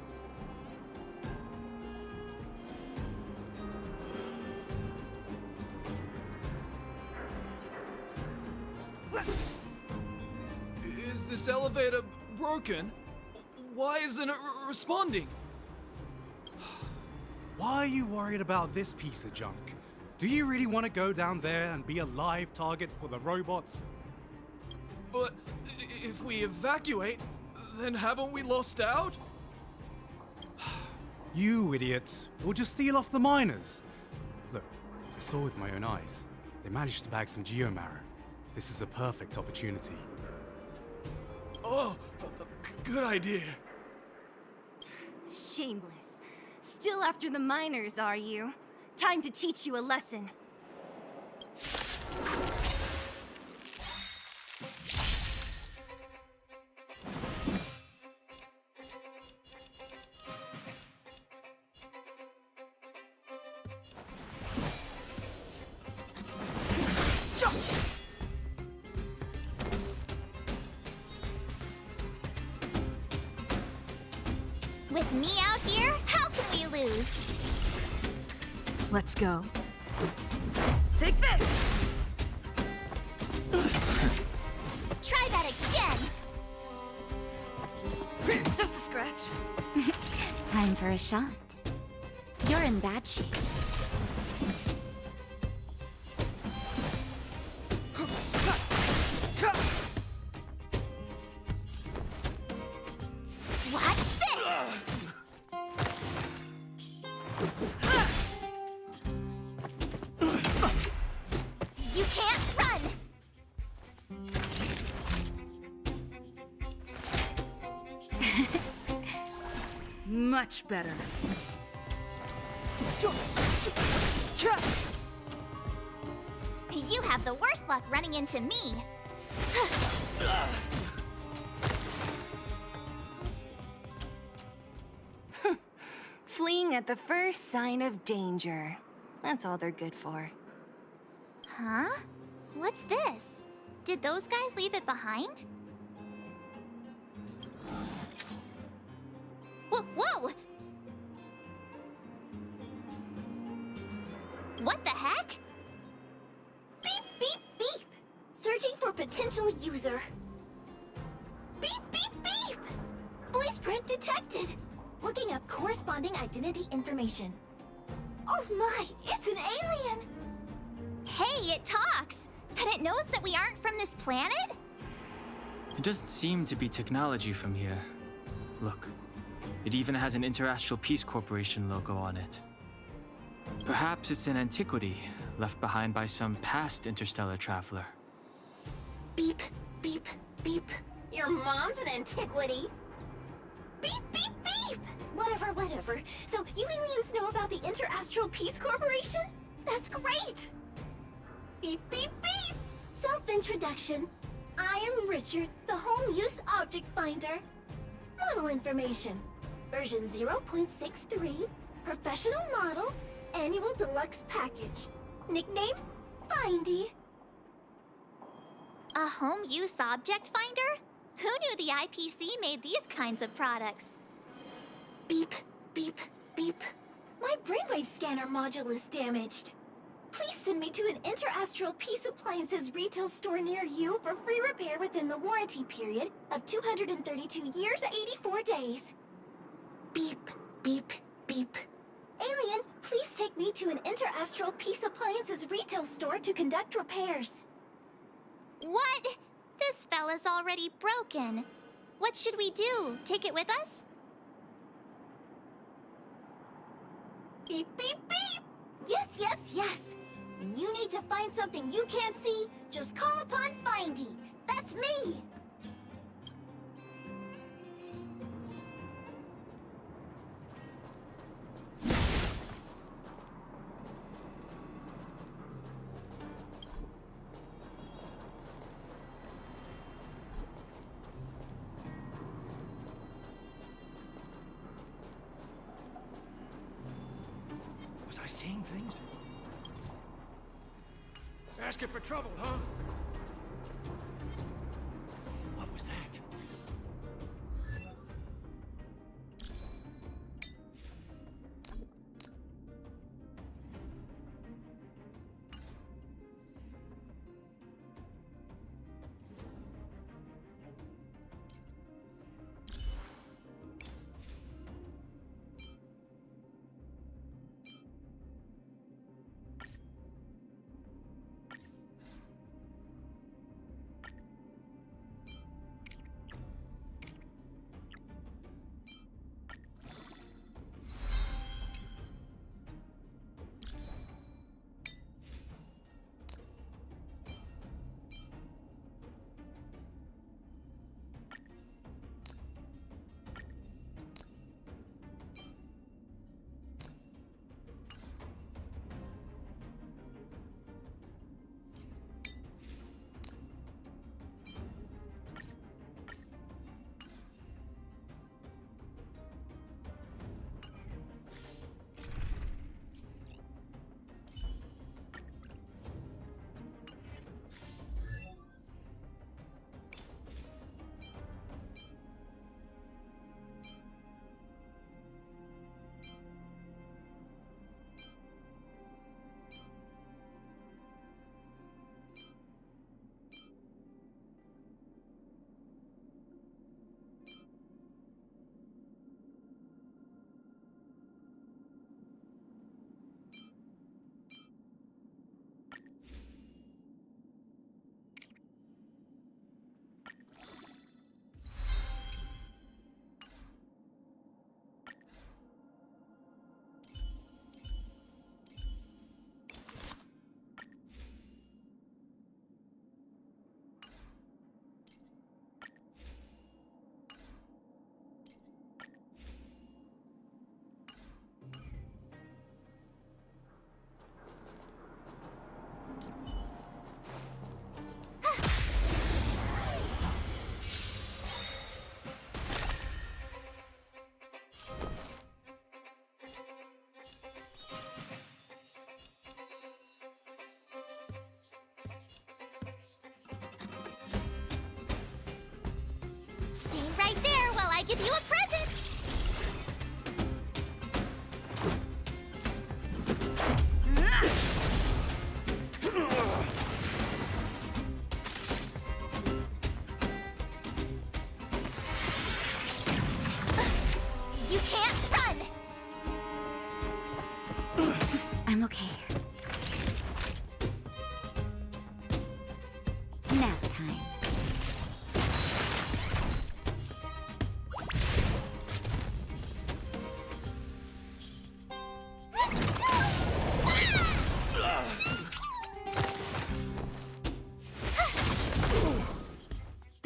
Is this elevator broken? Why isn't it responding? Why are you worried about this piece of junk? Do you really want to go down there and be a live target for the robots? But if we evacuate, then haven't we lost out? You idiot. We'll just steal off the miners. Look, I saw with my own eyes. They managed to bag some geomarrow. This is a perfect opportunity. Oh, good idea. Shameless. Still after the miners, are you? Time to teach you a lesson. With me out here, how can we lose? Let's go. Take this! Try that again! Just a scratch. Time for a shot. You're in bad shape. Watch this! You can't run! Much better. You have the worst luck running into me. Fleeing at the first sign of danger. That's all they're good for. Huh? What's this? Did those guys leave it behind? Whoa! What the heck? Beep, beep, beep! Searching for potential user. Beep, beep, beep! Voice print detected. Looking up corresponding identity information. Oh my, it's an alien! Hey, it talks! And it knows that we aren't from this planet? It doesn't seem to be technology from here. Look, it even has an Interastral Peace Corporation logo on it. Perhaps it's an antiquity left behind by some past interstellar traveler. Beep, beep, beep. Your mom's an antiquity. Beep, beep, beep! Whatever, whatever. So you aliens know about the Interastral Peace Corporation? That's great! Beep, beep, beep! Self-introduction. I am Richard, the Home Use Object Finder. Model information. Version 0.63, professional model, annual deluxe package. Nickname, Findy. A home use object finder? Who knew the IPC made these kinds of products? Beep, beep, beep. My brainwave scanner module is damaged. Please send me to an Interastral Peace Appliances retail store near you for free repair within the warranty period of 232 years, 84 days. Beep, beep, beep. Alien, please take me to an Interastral Peace Appliances retail store to conduct repairs. What? This fella's already broken. What should we do? Take it with us? Beep, beep, beep! Yes, yes, yes! When you need to find something you can't see, just call upon Findy. That's me! Was I seeing things? Asking for trouble, huh? What was that?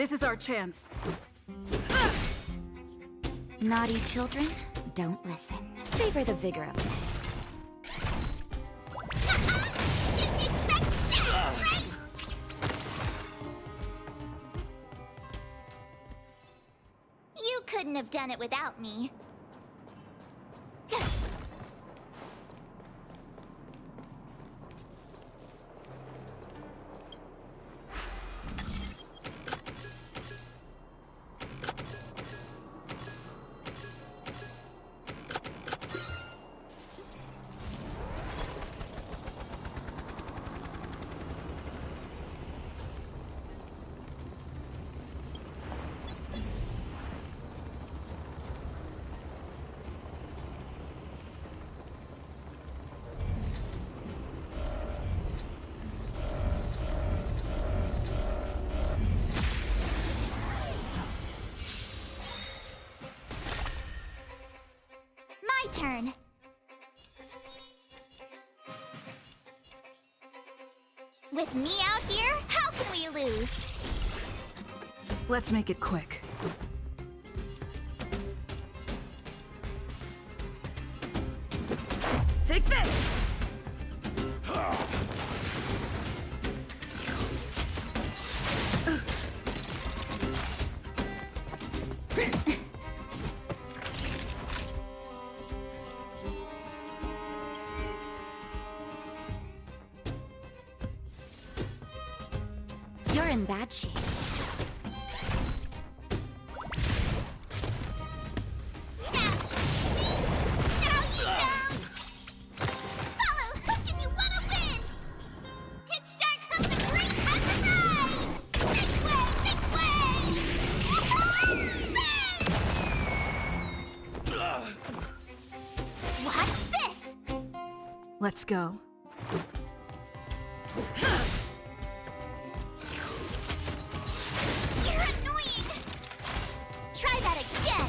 This is our chance. Naughty children, don't listen. Savor the vigor of life. You couldn't have done it without me. My turn. With me out here, how can we lose? Let's make it quick. Take this! You're in bad shape. Let's go. You're annoying! Try that again!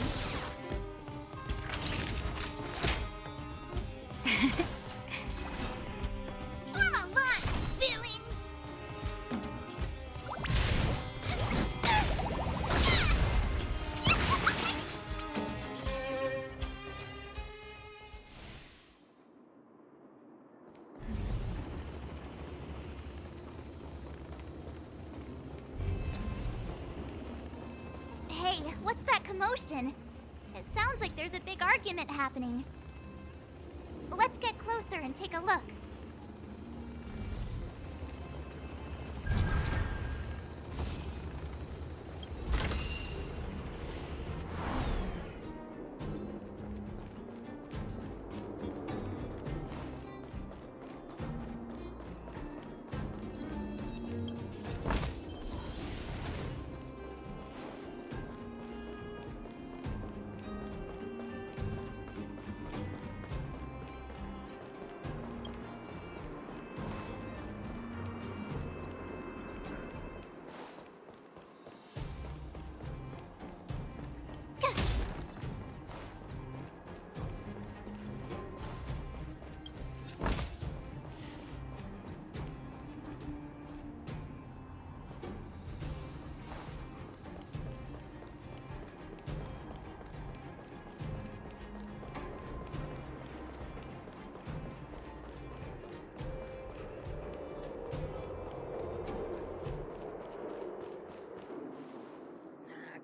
Form a line, villains! Hey, what's that commotion? It sounds like there's a big argument happening. Let's get closer and take a look.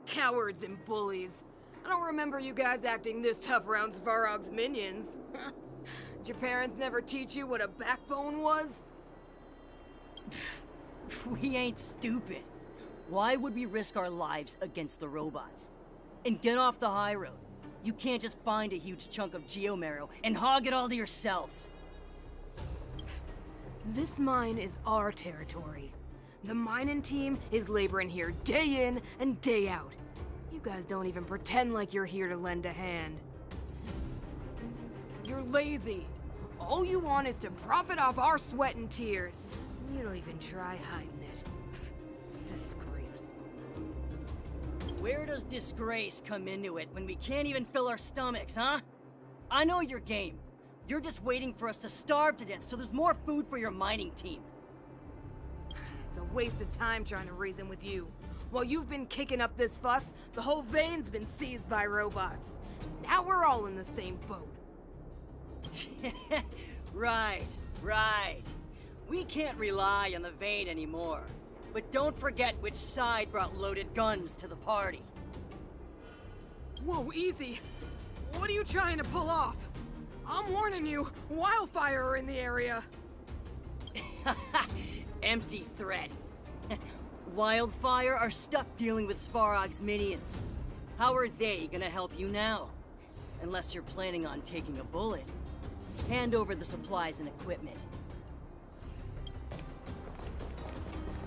Cowards and bullies. I don't remember you guys acting this tough around Svarog's minions. Did your parents never teach you what a backbone was? We ain't stupid. Why would we risk our lives against the robots? And get off the high road. You can't just find a huge chunk of geomarrow and hog it all to yourselves. This mine is our territory. The mining team is laboring here day in and day out. You guys don't even pretend like you're here to lend a hand. You're lazy. All you want is to profit off our sweat and tears. You don't even try hiding it. It's disgraceful. Where does disgrace come into it when we can't even fill our stomachs, huh? I know your game. You're just waiting for us to starve to death so there's more food for your mining team. It's a waste of time trying to reason with you. While you've been kicking up this fuss, the whole vein's been seized by robots. Now we're all in the same boat. Right. We can't rely on the vein anymore. But don't forget which side brought loaded guns to the party. Whoa, easy. What are you trying to pull off? I'm warning you, wildfire are in the area. Empty threat. Wildfire are stuck dealing with Svarog's minions. How are they gonna help you now? Unless you're planning on taking a bullet. Hand over the supplies and equipment.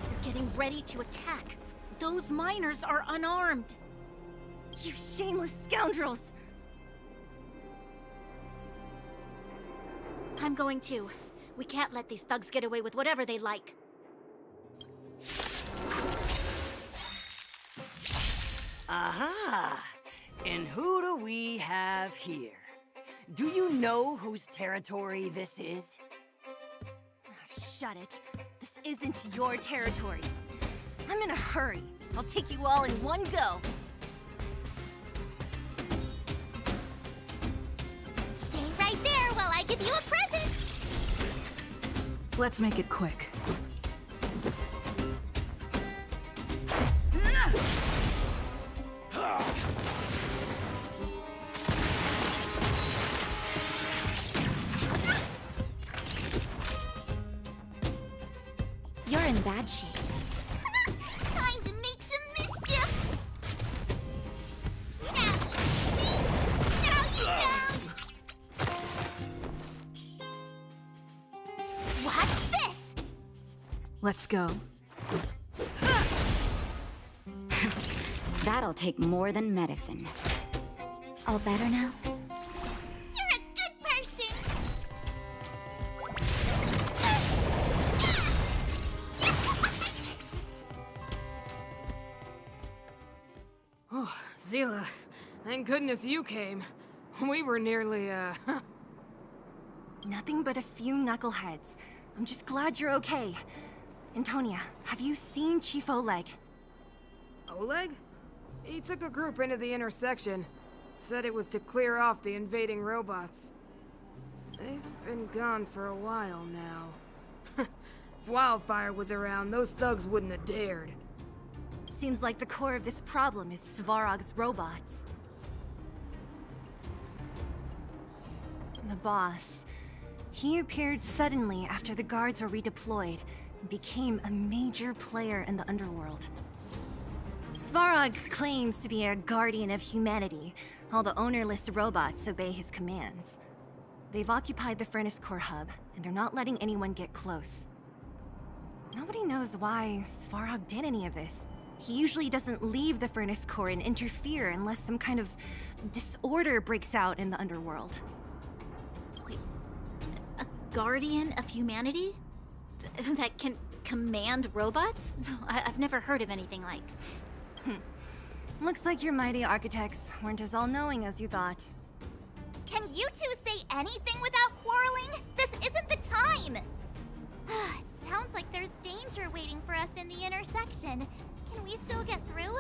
They're getting ready to attack. Those miners are unarmed. You shameless scoundrels! I'm going too. We can't let these thugs get away with whatever they like. Aha! And who do we have here? Do you know whose territory this is? Shut it. This isn't your territory. I'm in a hurry. I'll take you all in one go. Stay right there while I give you a present! Let's make it quick. You're in bad shape. Time to make some mischief! Now you don't! Watch this! Let's go. That'll take more than medicine. All better now? You're a good person! Oh, Zila, thank goodness you came. We were nearly, Nothing but a few knuckleheads. I'm just glad you're okay. Antonia, have you seen Chief Oleg? Oleg? He took a group into the intersection. Said it was to clear off the invading robots. They've been gone for a while now. If Wildfire was around, those thugs wouldn't have dared. Seems like the core of this problem is Svarog's robots. The boss. He appeared suddenly after the guards were redeployed and became a major player in the underworld. Svarog claims to be a guardian of humanity, while the ownerless robots obey his commands. They've occupied the Furnace Core hub, and they're not letting anyone get close. Nobody knows why Svarog did any of this. He usually doesn't leave the Furnace Core and interfere unless some kind of disorder breaks out in the underworld. Wait, a guardian of humanity? That can command robots? I've never heard of anything like. Looks like your mighty architects weren't as all-knowing as you thought. Can you two say anything without quarreling? This isn't the time! It sounds like there's danger waiting for us in the intersection. Can we still get through?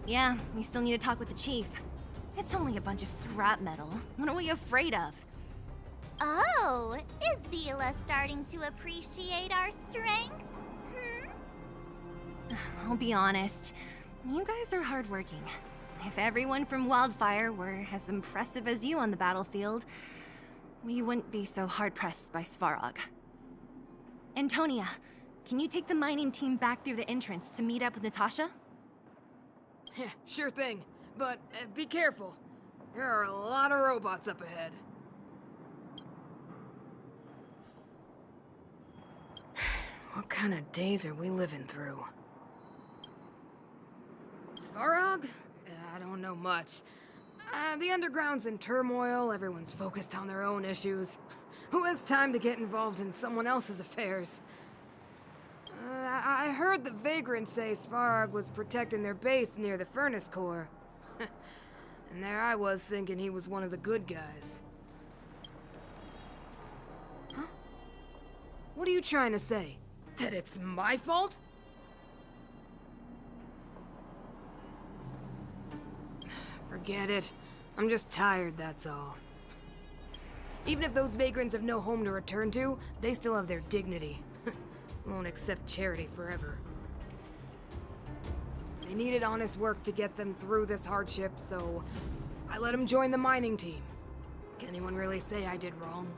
Yeah, you still need to talk with the chief. It's only a bunch of scrap metal. What are we afraid of? Oh, is Zila starting to appreciate our strength? I'll be honest. You guys are hardworking. If everyone from Wildfire were as impressive as you on the battlefield, we wouldn't be so hard-pressed by Svarog. Antonia, can you take the mining team back through the entrance to meet up with Natasha? Yeah, sure thing. But be careful. There are a lot of robots up ahead. What kind of days are we living through? Svarog? I don't know much. The underground's in turmoil, everyone's focused on their own issues. Who has time to get involved in someone else's affairs? I heard the vagrants say Svarog was protecting their base near the Furnace Core. And there I was thinking he was one of the good guys. What are you trying to say? That it's my fault? Forget it. I'm just tired, that's all. Even if those vagrants have no home to return to, they still have their dignity. Won't accept charity forever. They needed honest work to get them through this hardship, so I let them join the mining team. Can anyone really say I did wrong?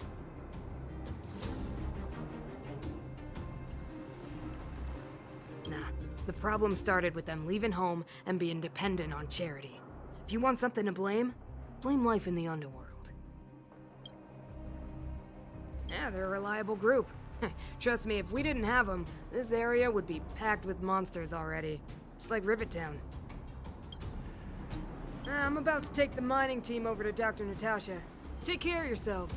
Nah, the problem started with them leaving home and being dependent on charity. If you want something to blame, blame life in the underworld. Yeah, they're a reliable group. Trust me, if we didn't have them, this area would be packed with monsters already. Just like Rivet Town. I'm about to take the mining team over to Dr. Natasha. Take care of yourselves.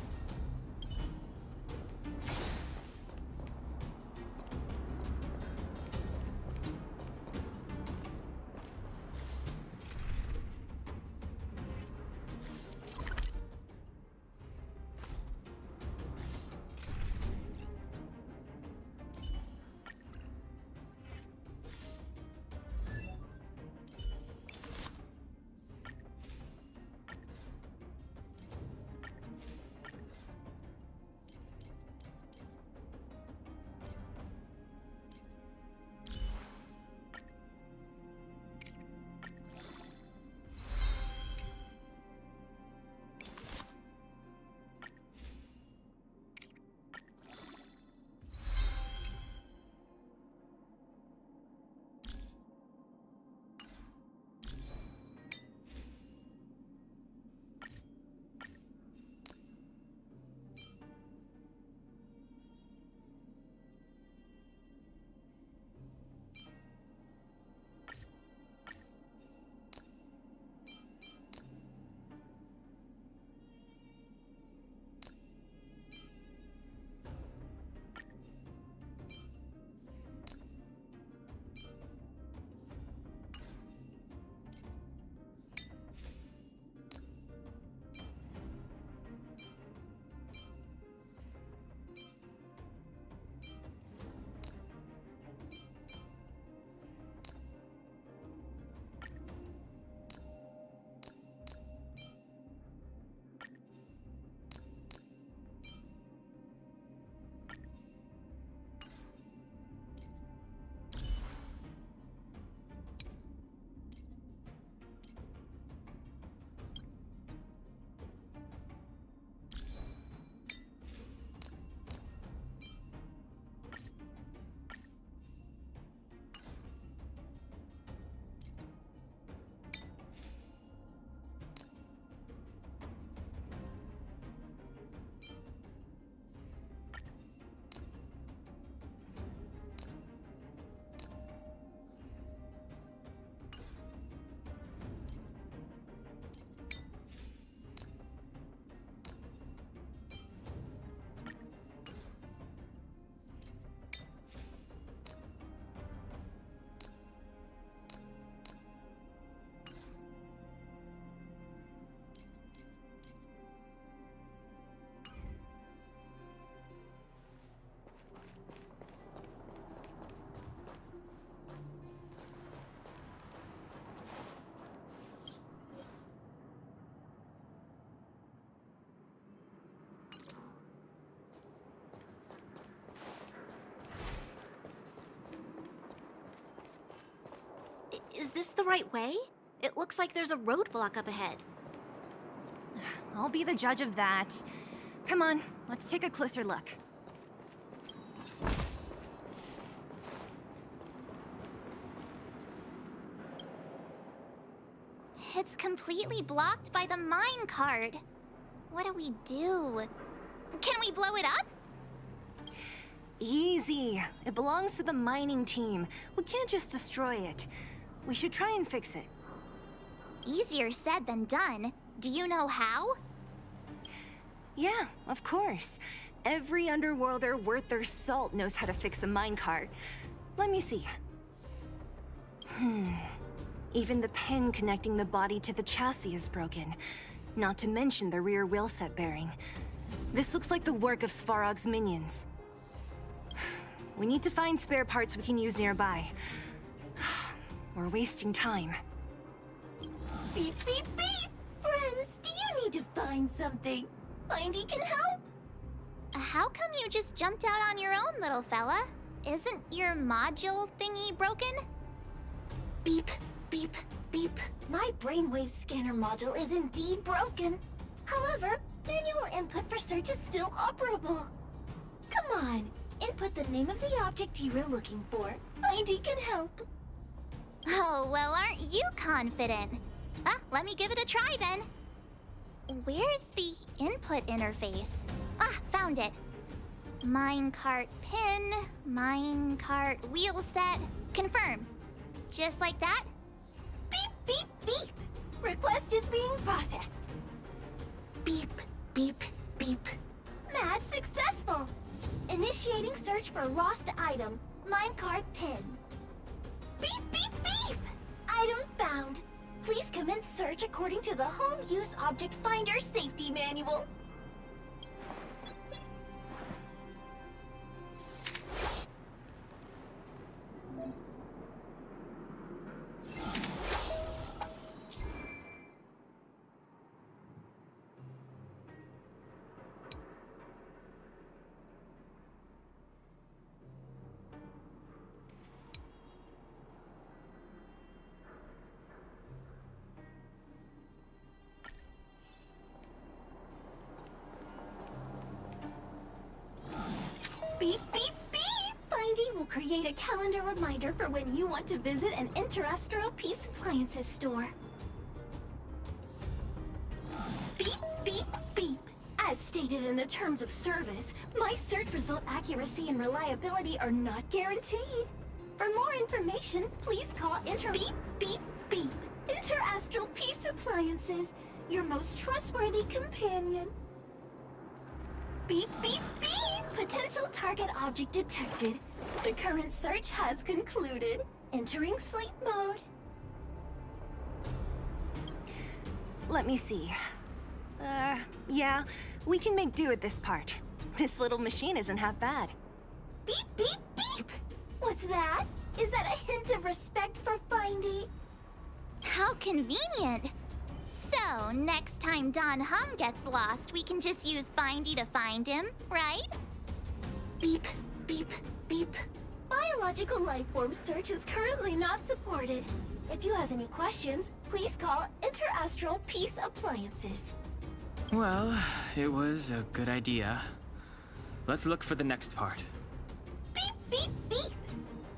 Is this the right way? It looks like there's a roadblock up ahead. I'll be the judge of that. Come on, let's take a closer look. It's completely blocked by the mine cart. What do we do? Can we blow it up? Easy. It belongs to the mining team. We can't just destroy it. We should try and fix it. Easier said than done. Do you know how? Yeah, of course. Every underworlder worth their salt knows how to fix a minecart. Let me see. Even the pin connecting the body to the chassis is broken. Not to mention the rear wheel set bearing. This looks like the work of Svarog's minions. We need to find spare parts we can use nearby. We're wasting time. Beep, beep, beep! Friends, do you need to find something? Findy can help? How come you just jumped out on your own, little fella? Isn't your module thingy broken? Beep, beep, beep. My brainwave scanner module is indeed broken. However, manual input for search is still operable. Come on, input the name of the object you were looking for. Findy can help. Oh, well, aren't you confident? Let me give it a try then. Where's the input interface? Found it. Minecart pin, minecart wheel set, confirm. Just like that? Beep, beep, beep. Request is being processed. Beep, beep, beep. Match successful. Initiating search for lost item, minecart pin. Beep, beep, beep. Item found. Please commence search according to the Home Use Object Finder Safety Manual. Beep, beep, beep! Findy will create a calendar reminder for when you want to visit an Interastral Peace Appliances store. Beep, beep, beep! As stated in the terms of service, my search result accuracy and reliability are not guaranteed. For more information, please call Beep, beep, beep! Interastral Peace Appliances, your most trustworthy companion. Beep, beep, beep! Potential target object detected. The current search has concluded. Entering sleep mode. Let me see. Yeah, we can make do with this part. This little machine isn't half bad. Beep, beep, beep! What's that? Is that a hint of respect for Findy? How convenient! So, next time Don Hum gets lost, we can just use Findy to find him, right? Beep, beep, beep. Biological life form search is currently not supported. If you have any questions, please call Interastral Peace Appliances. Well, it was a good idea. Let's look for the next part. Beep, beep, beep!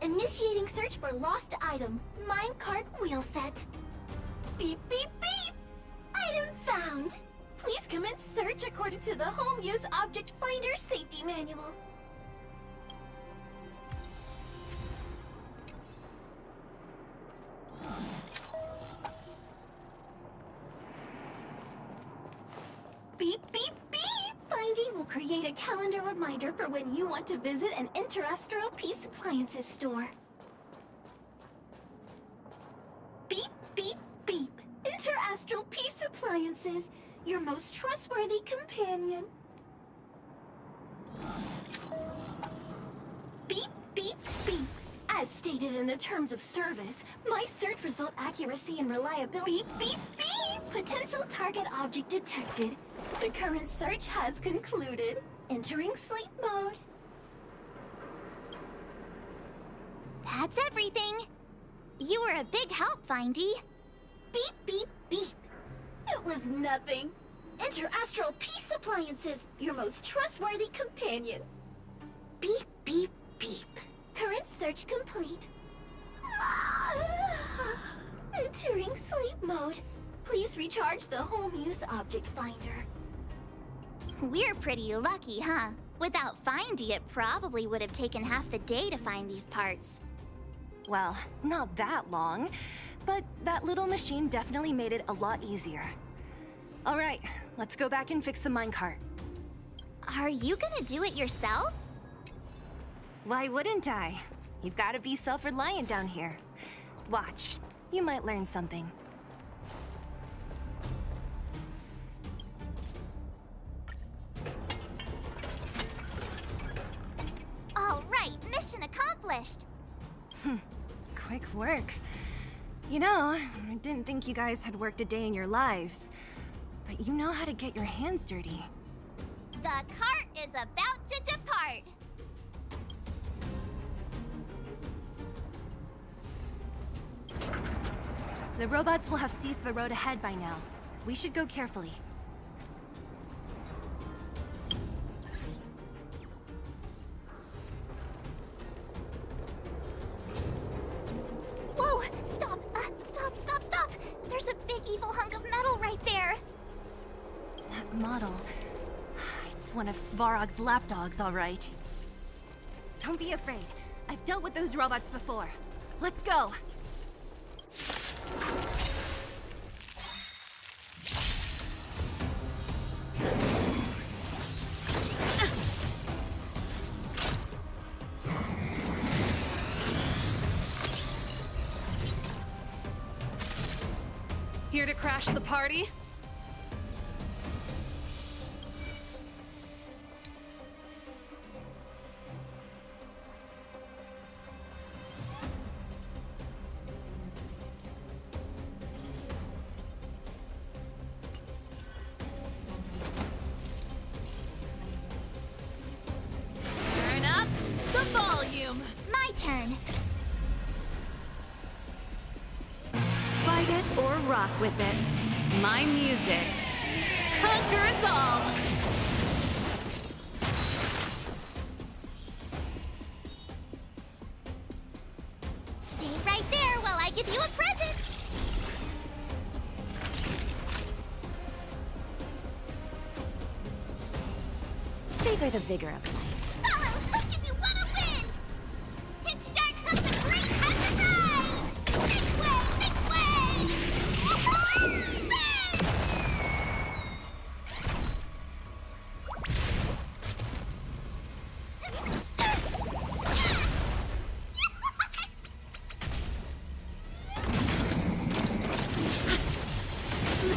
Initiating search for lost item, minecart wheel set. Beep, beep, beep! Item found! Please commence search according to the Home Use Object Finder Safety Manual. Beep, beep, beep! Findy will create a calendar reminder for when you want to visit an Interastral Peace Appliances store. Beep, beep, beep! Interastral Peace Appliances, your most trustworthy companion. Beep, beep, beep! As stated in the terms of service, my search result accuracy and reliability. Beep, beep, beep! Potential target object detected. The current search has concluded. Entering sleep mode. That's everything. You were a big help, Findy. Beep, beep, beep. It was nothing. Interastral Peace Appliances, your most trustworthy companion. Beep, beep, beep. Current search complete. Entering sleep mode. Please recharge the Home Use Object Finder. We're pretty lucky, huh? Without Findy, it probably would have taken half the day to find these parts. Well, not that long, but that little machine definitely made it a lot easier. All right, let's go back and fix the minecart. Are you gonna do it yourself? Why wouldn't I? You've got to be self-reliant down here. Watch, you might learn something. All right, mission Quick work. You know, I didn't think you guys had worked a day in your lives, but you know how to get your hands dirty. The cart is about to depart. The robots will have seized the road ahead by now. We should go carefully. Whoa! Stop! Stop! There's a big evil hunk of metal right there. That model... It's one of Svarog's lapdogs, all right. Don't be afraid. I've dealt with those robots before. Let's go! Here to crash the party? Turn up the volume. My turn. Fight it or rock with it. My music. Conquer us all! Stay right there while I give you a present. Savor the vigor of life. Fellows, look if you want to win! Pitch Dark Hook the Great has arrived! Make way! Make way! Woohoo!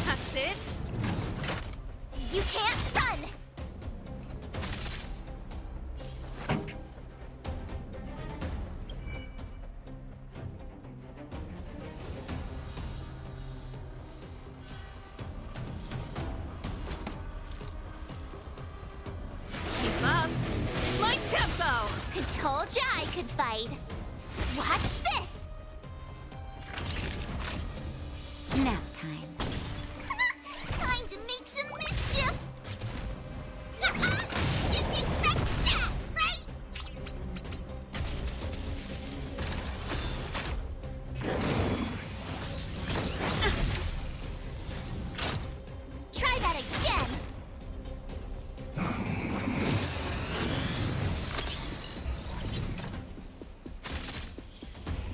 That's it? You can't run! Keep up. My tempo! I told ya I could fight. Watch this! Nap time. Time to make some mischief! Didn't expect that, right? Try that again!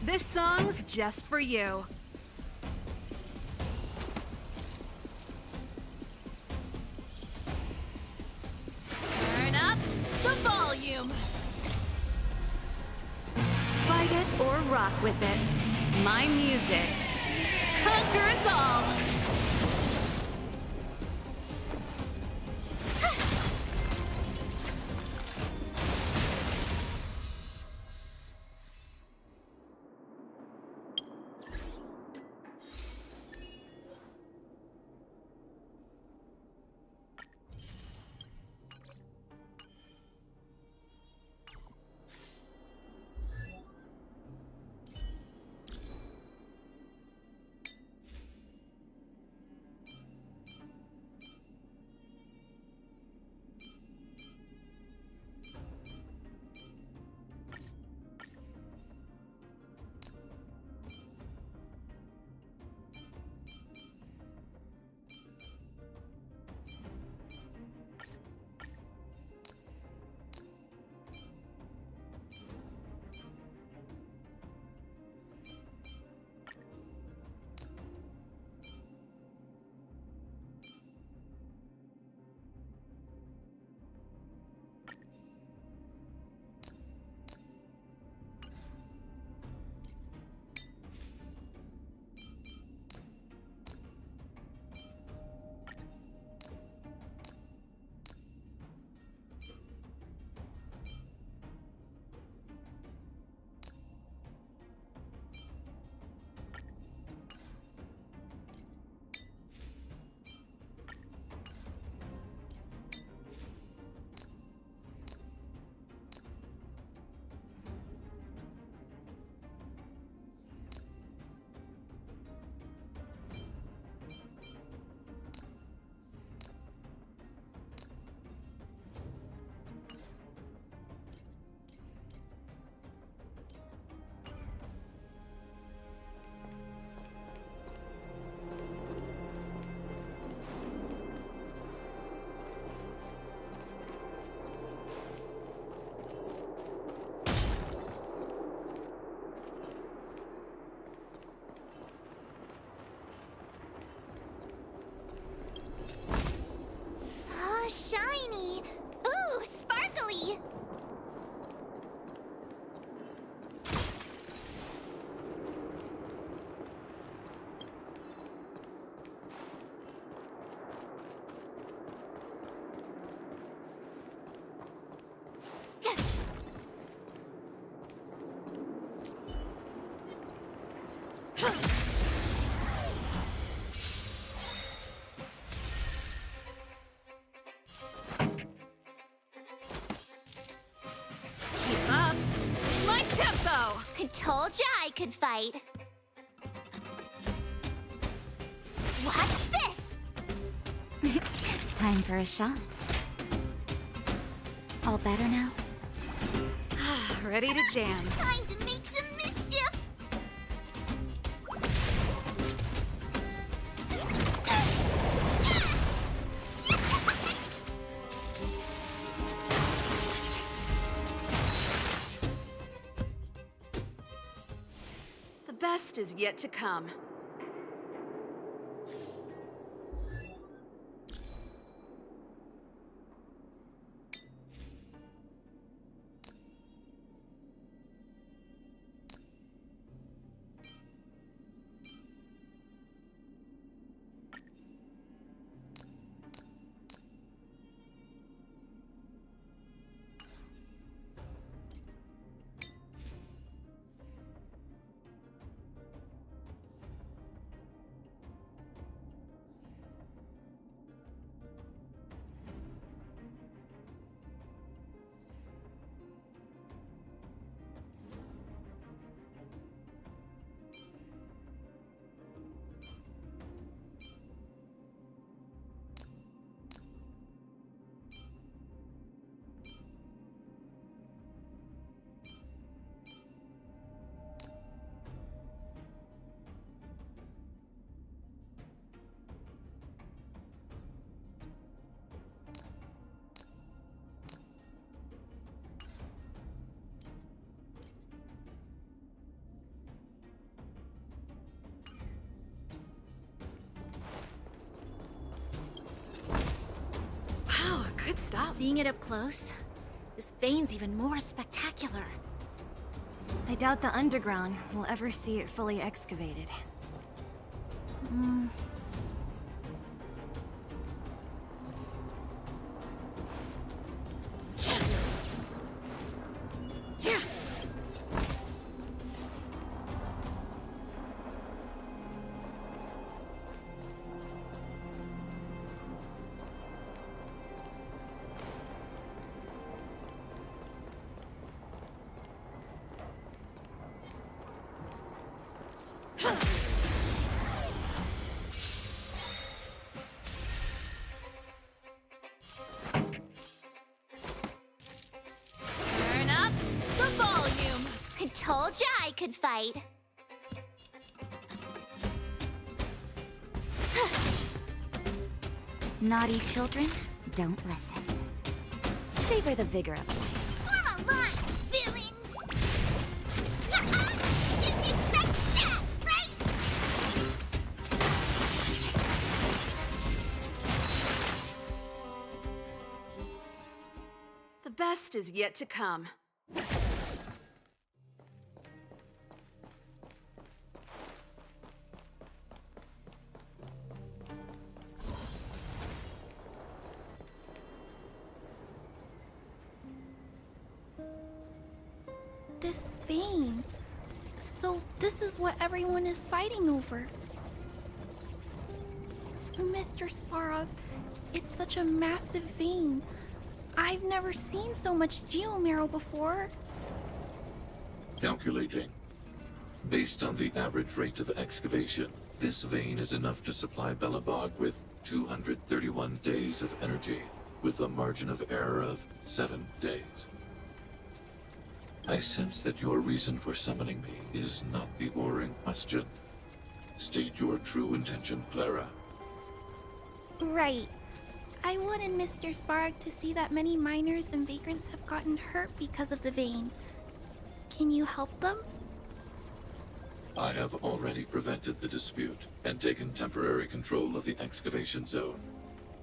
This song's just for you. Turn up the volume. Fight it or rock with it. My music. Conquer us all! see. Keep up! My tempo! I told ya I could fight. Watch this! Time for a shot. All better now? Ready to jam. Time to make some mischief! The best is yet to come. Wow, good stuff. Seeing it up close, this vein's even more spectacular. I doubt the underground will ever see it fully excavated. Yeah. Turn up the volume. I told ya I could fight. Naughty children, don't listen. Savor the vigor of life. Form a line, villains! Didn't expect that, right? The best is yet to come. This vein. So this is what everyone is fighting over. Mr. Sparrow, it's such a massive vein. I've never seen so much geomarrow before. Calculating. Based on the average rate of excavation, this vein is enough to supply Belobog with 231 days of energy, with a margin of error of 7 days. I sense that your reason for summoning me is not the ore in question. State your true intention, Clara. Right. I wanted Mr. Sparrow to see that many miners and vagrants have gotten hurt because of the vein. Can you help them? I have already prevented the dispute and taken temporary control of the excavation zone.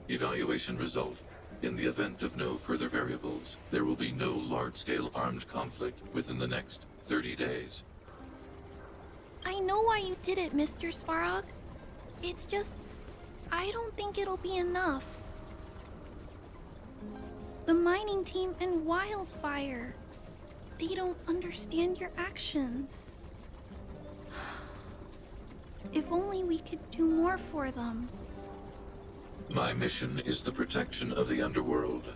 Evaluation result, In the event of no further variables, there will be no large-scale armed conflict within the next 30 days. I know why you did it, Mr. Svarog. It's just, I don't think it'll be enough. The mining team and Wildfire, they don't understand your actions. If only we could do more for them. My mission is the protection of the underworld.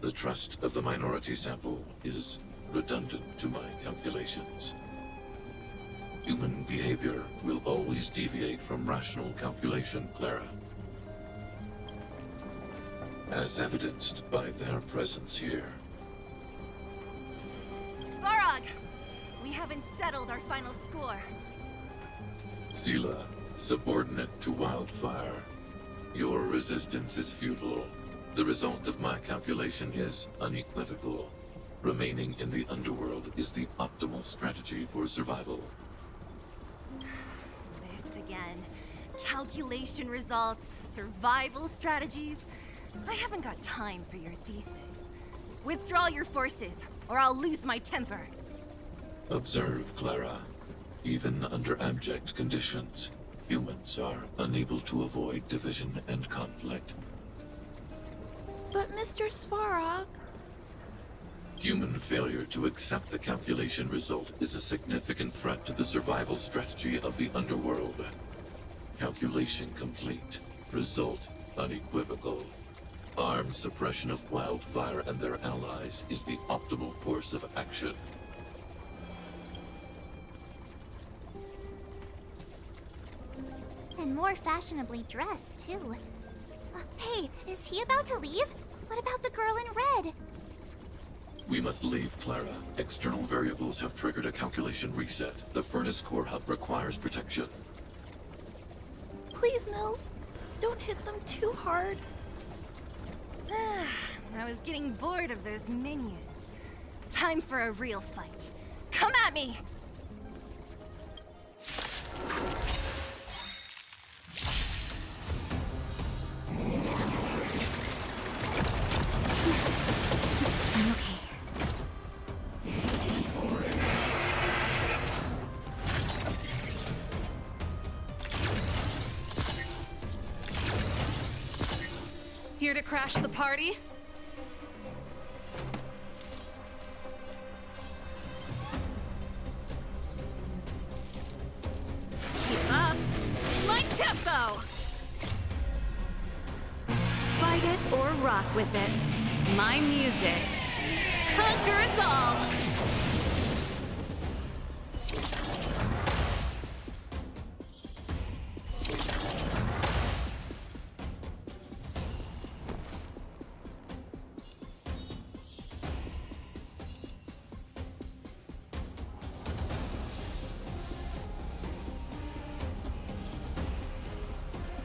The trust of the minority sample is redundant to my calculations. Human behavior will always deviate from rational calculation, Clara. As evidenced by their presence here. Svarog! We haven't settled our final score. Sela, subordinate to Wildfire. Your resistance is futile. The result of my calculation is unequivocal. Remaining in the underworld is the optimal strategy for survival. This again. Calculation results, survival strategies. I haven't got time for your thesis. Withdraw your forces, or I'll lose my temper. Observe, Clara. Even under abject conditions, humans are unable to avoid division and conflict. But Mr. Svarog... Human failure to accept the calculation result is a significant threat to the survival strategy of the underworld. Calculation complete. Result unequivocal. Armed suppression of Wildfire and their allies is the optimal course of action. And more fashionably dressed, too. Hey, is he about to leave? What about the girl in red? We must leave, Clara. External variables have triggered a calculation reset. The furnace core hub requires protection. Please, Mills. Don't hit them too hard. I was getting bored of those minions. Time for a real fight. Come at me! Here to crash the party? Keep up! My tempo! Fight it or rock with it. My music conquers all!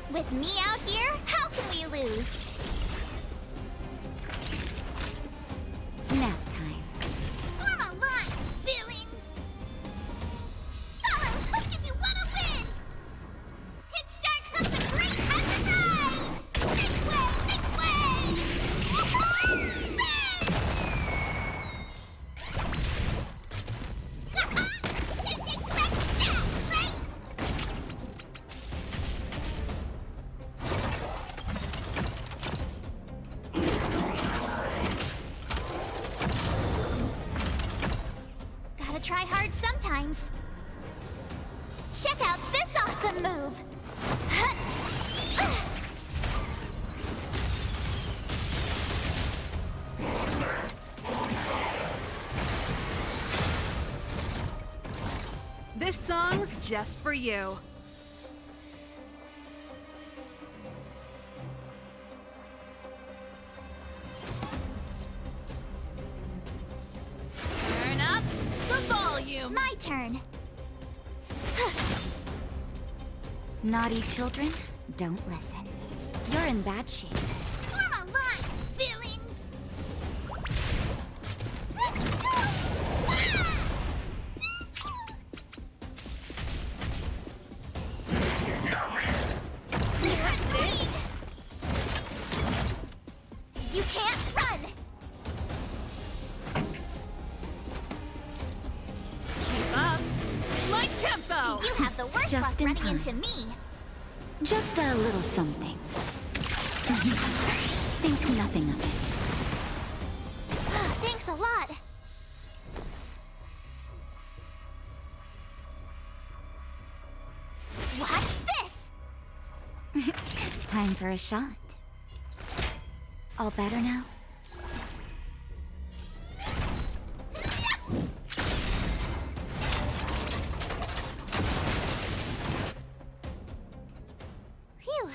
With me out here, how can we lose? Nap time. Form a line, villains! Fellows, look if you want to win! Hit start comes the great has arrived! This way, this way! Woohoo! Didn't expect that, right? Gotta try hard sometimes. Check out this awesome move! This song's just for you. Turn up the volume. My turn. Naughty children, don't listen. You're in bad shape. Form a line, villains! You Just luck in running time. into me. Just a little something. Think nothing of it. Thanks a lot. Watch this! Time for a shot. All better now? Phew.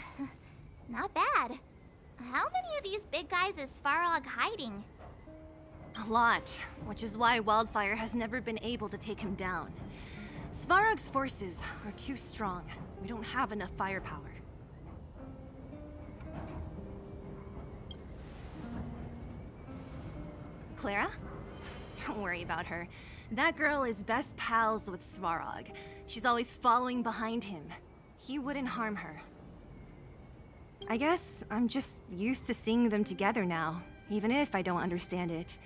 Not bad. How many of these big guys is Svarog hiding? A lot, which is why Wildfire has never been able to take him down. Svarog's forces are too strong. We don't have enough firepower. Clara? Don't worry about her. That girl is best pals with Svarog. She's always following behind him. He wouldn't harm her. I guess I'm just used to seeing them together now, even if I don't understand it.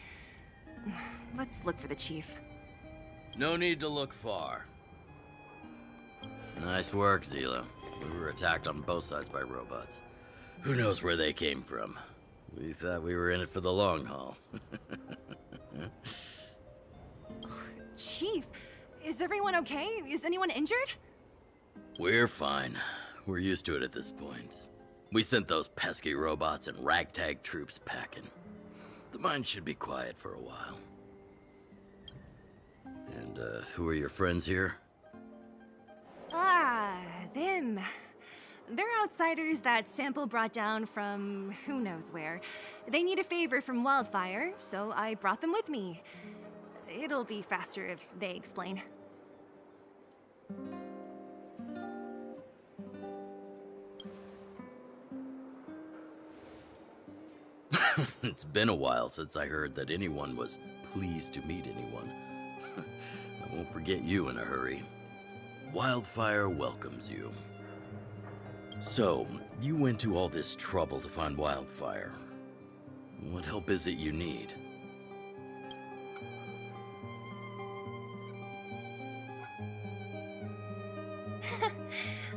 Let's look for the chief. No need to look far. Nice work, Zila. We were attacked on both sides by robots. Who knows where they came from? We thought we were in it for the long haul. Chief, is everyone okay? Is anyone injured? We're fine. We're used to it at this point. We sent those pesky robots and ragtag troops packing. The mine should be quiet for a while. And, who are your friends here? Ah, them. They're outsiders that Sample brought down from who knows where. They need a favor from Wildfire, so I brought them with me. It'll be faster if they explain. It's been a while since I heard that anyone was pleased to meet anyone. I won't forget you in a hurry. Wildfire welcomes you. So, you went to all this trouble to find Wildfire. What help is it you need?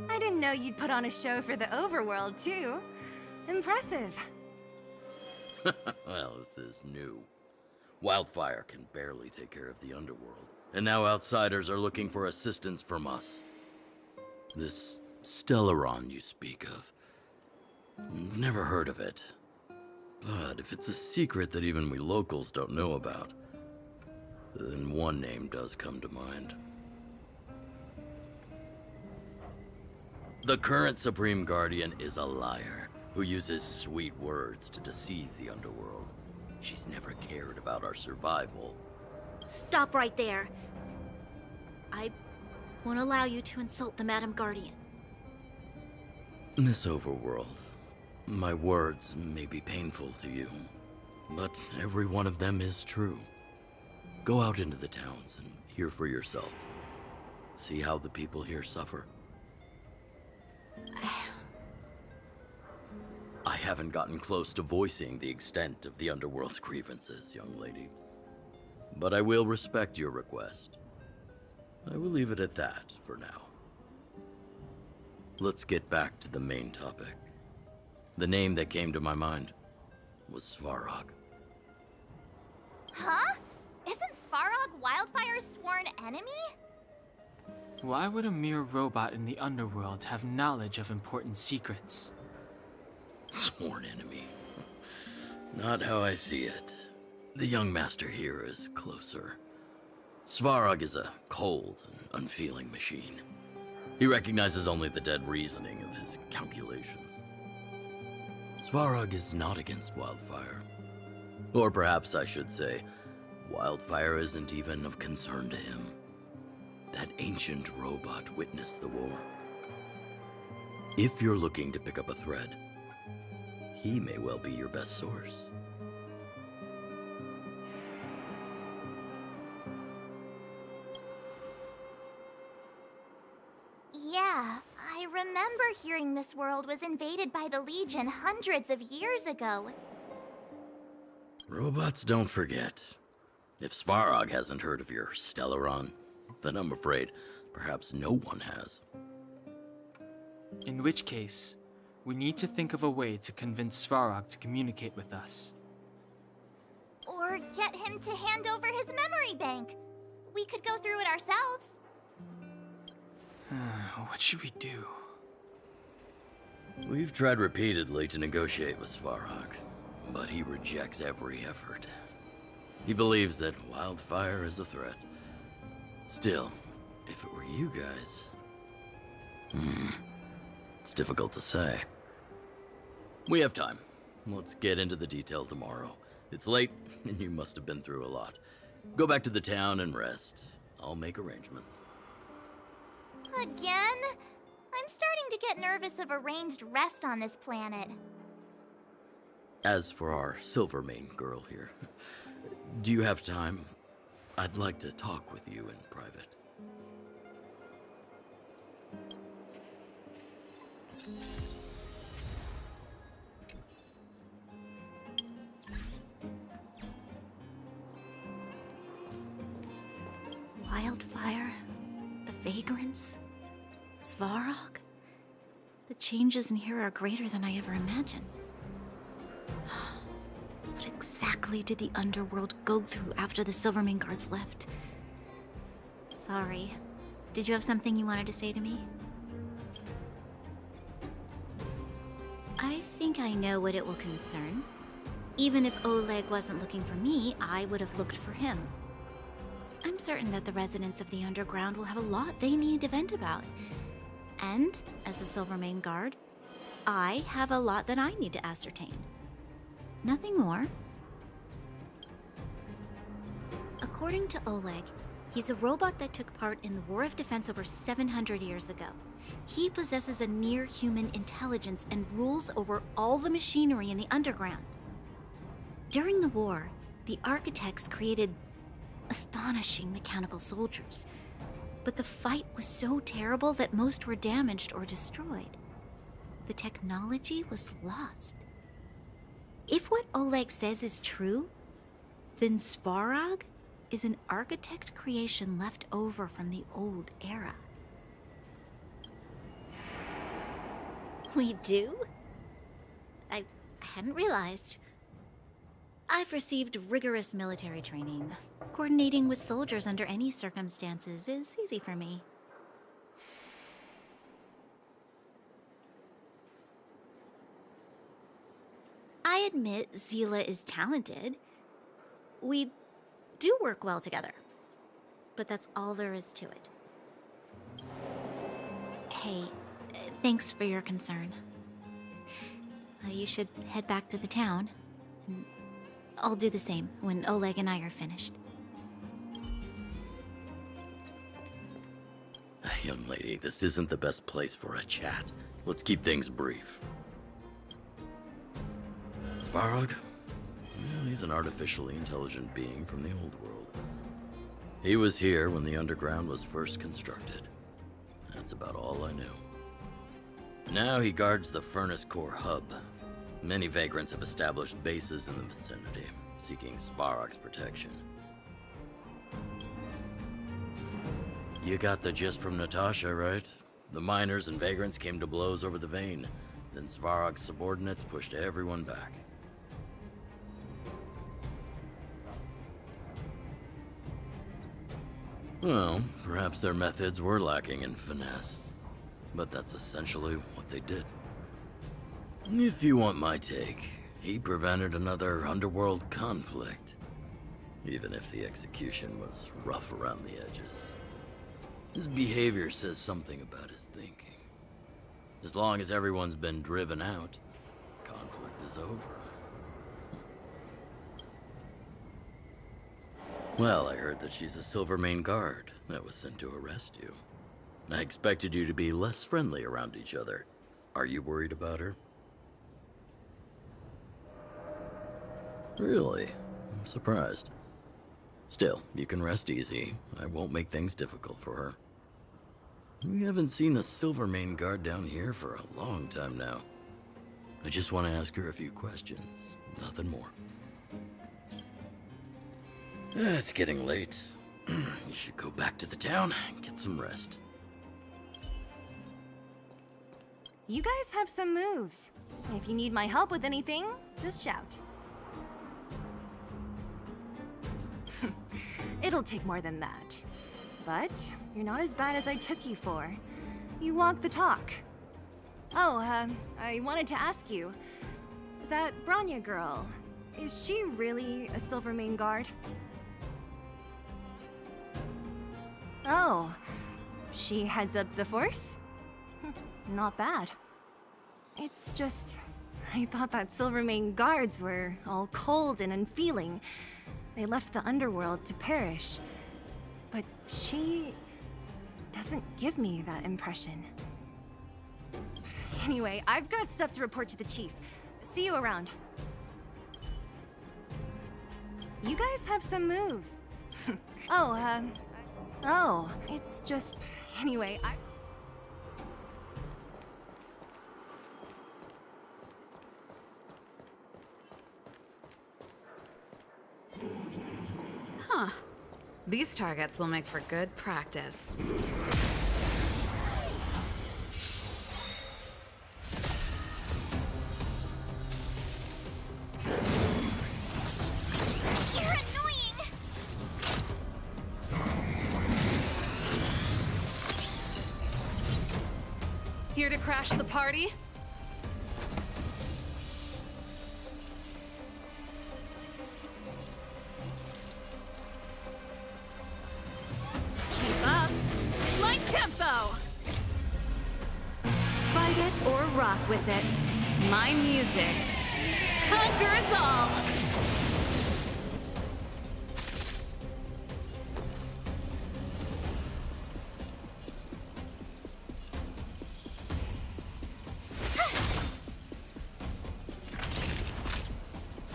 I didn't know you'd put on a show for the overworld, too. Impressive. Well, this is new. Wildfire can barely take care of the underworld, and now outsiders are looking for assistance from us. This Stellaron you speak of, I've never heard of it. But if it's a secret that even we locals don't know about, then one name does come to mind. The current Supreme Guardian is a liar who uses sweet words to deceive the underworld. She's never cared about our survival. Stop right there. I won't allow you to insult the Madam Guardian. Miss Overworld, my words may be painful to you, but every one of them is true. Go out into the towns and hear for yourself. See how the people here suffer. I haven't gotten close to voicing the extent of the underworld's grievances, young lady. But I will respect your request. I will leave it at that for now. Let's get back to the main topic. The name that came to my mind was Svarog. Huh? Isn't Svarog Wildfire's sworn enemy? Why would a mere robot in the underworld have knowledge of important secrets? Sworn enemy. Not how I see it. The young master here is closer. Svarog is a cold and unfeeling machine. He recognizes only the dead reasoning of his calculations. Svarog is not against Wildfire. Or perhaps I should say, Wildfire isn't even of concern to him. That ancient robot witnessed the war. If you're looking to pick up a thread, he may well be your best source. Yeah, I remember hearing this world was invaded by the Legion hundreds of years ago. Robots don't forget. If Svarog hasn't heard of your Stellaron, then I'm afraid perhaps no one has. In which case, we need to think of a way to convince Svarog to communicate with us. Or get him to hand over his memory bank. We could go through it ourselves. What should we do? We've tried repeatedly to negotiate with Svarog, but he rejects every effort. He believes that wildfire is a threat. Still, if it were you guys... it's difficult to say. We have time. Let's get into the details tomorrow. It's late, and you must have been through a lot. Go back to the town and rest. I'll make arrangements. Again? I'm starting to get nervous of arranged rest on this planet. As for our Silvermane girl here, do you have time? I'd like to talk with you in private. Wildfire, the vagrants, Svarog. The changes in here are greater than I ever imagined. What exactly did the underworld go through after the Silvermane guards left? Sorry. Did you have something you wanted to say to me? I think I know what it will concern. Even if Oleg wasn't looking for me, I would have looked for him. I'm certain that the residents of the underground will have a lot they need to vent about. And, as a Silvermane guard, I have a lot that I need to ascertain. Nothing more. According to Oleg, he's a robot that took part in the War of Defense over 700 years ago. He possesses a near-human intelligence and rules over all the machinery in the underground. During the war, the architects created astonishing mechanical soldiers. But the fight was so terrible that most were damaged or destroyed. The technology was lost. If what Oleg says is true, then Svarog is an architect creation left over from the old era. We do? I hadn't realized. I've received rigorous military training. Coordinating with soldiers under any circumstances is easy for me. I admit Zila is talented. We do work well together. But that's all there is to it. Hey, thanks for your concern. You should head back to the town. And I'll do the same when Oleg and I are finished. Young lady, this isn't the best place for a chat. Let's keep things brief. Svarog? Well, he's an artificially intelligent being from the old world. He was here when the underground was first constructed. That's about all I knew. Now he guards the Furnace Core hub. Many vagrants have established bases in the vicinity, seeking Svarog's protection. You got the gist from Natasha, right? The miners and vagrants came to blows over the vein. Then Svarog's subordinates pushed everyone back. Well, perhaps their methods were lacking in finesse. But that's essentially what they did. If you want my take, he prevented another underworld conflict. Even if the execution was rough around the edges. His behavior says something about his thinking. As long as everyone's been driven out, the conflict is over. Well, I heard that she's a Silvermane guard that was sent to arrest you. I expected you to be less friendly around each other. Are you worried about her? Really? I'm surprised. Still, you can rest easy. I won't make things difficult for her. We haven't seen a Silvermane guard down here for a long time now. I just want to ask her a few questions. Nothing more. It's getting late. You should go back to the town and get some rest. You guys have some moves. If you need my help with anything, just shout. It'll take more than that. But you're not as bad as I took you for. You walk the talk. Oh, I wanted to ask you. That Branya girl, is she really a Silvermane guard? Oh, she heads up the force? Not bad. It's just, I thought that Silvermane guards were all cold and unfeeling. They left the underworld to perish. But she doesn't give me that impression. Anyway, I've got stuff to report to the chief. See you around. You guys have some moves. Oh, it's just... Anyway, Huh. These targets will make for good practice. You're annoying! Here to crash the party? Keep up my tempo! Fight it or rock with it. My music conquers all!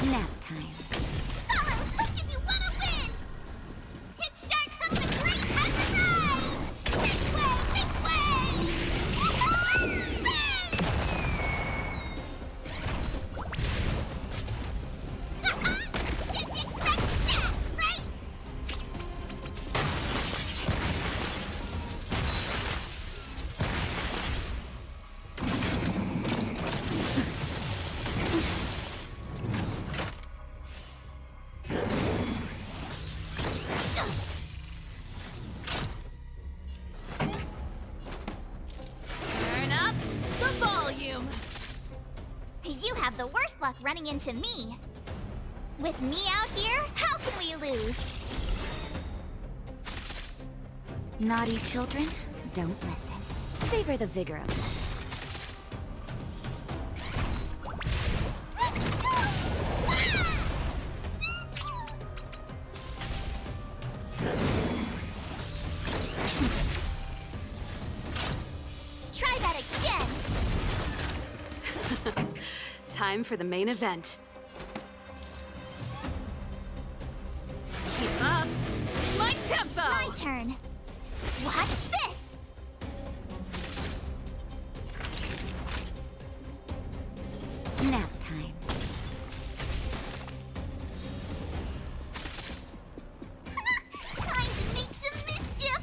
Nap time. Follow hook if you wanna win! Hit start hook the great has arrived! This way! This way! Didn't expect that, right? Turn up the volume! You have the worst luck running into me. With me out here, how can we lose? Naughty children, don't listen. Savor the vigor of life. Try that again! Time for the main event. Keep up my tempo! My turn. Watch this! Nap time. Time to make some mischief!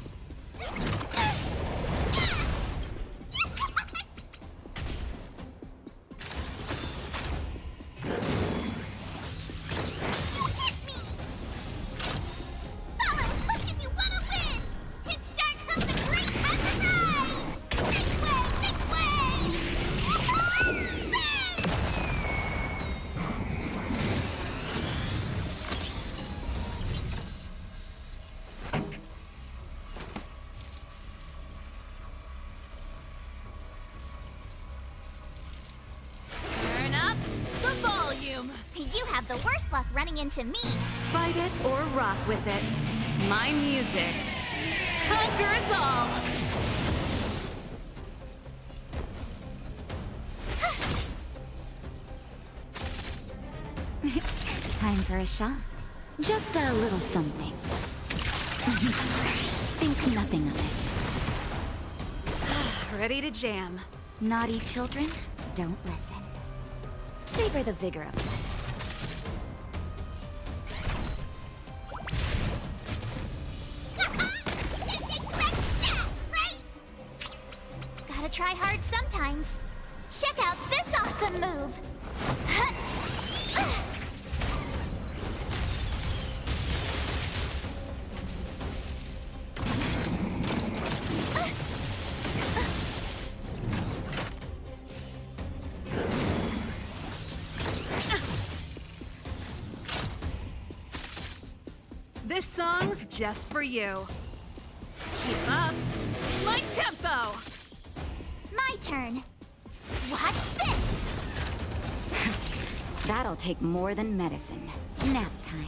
Follow hook if you wanna win! Hit start hook the great has arrived! This way! This way! Turn up the volume! You have the worst luck running into me. Fight it or rock with it. My music conquers all! Time for a shot. Just a little something. Think nothing of it. Ready to jam. Naughty children, don't listen. Savor the vigor of life. This song's just for you. Keep up. My tempo! My turn. Watch this! That'll take more than medicine. Nap time.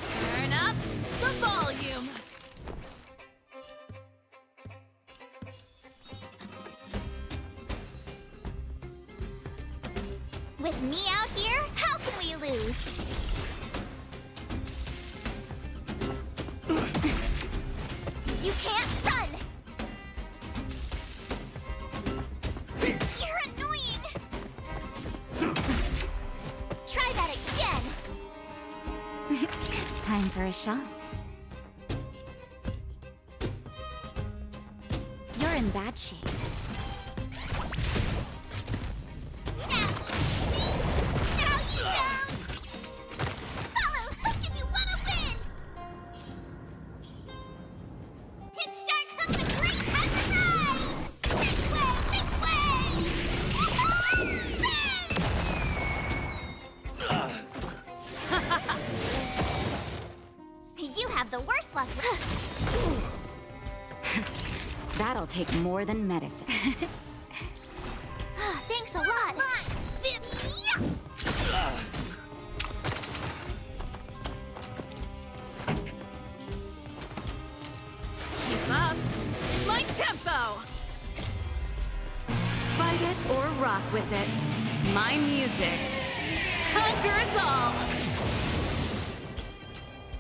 Turn up the volume. With me out here, how can we lose? You can't run! You're annoying! Try that again! Time for a shot. You're in bad shape. You have the worst luck. That'll take more than medicine. Thanks a lot. Keep up. My tempo. Fight it or rock with it. My music conquers all.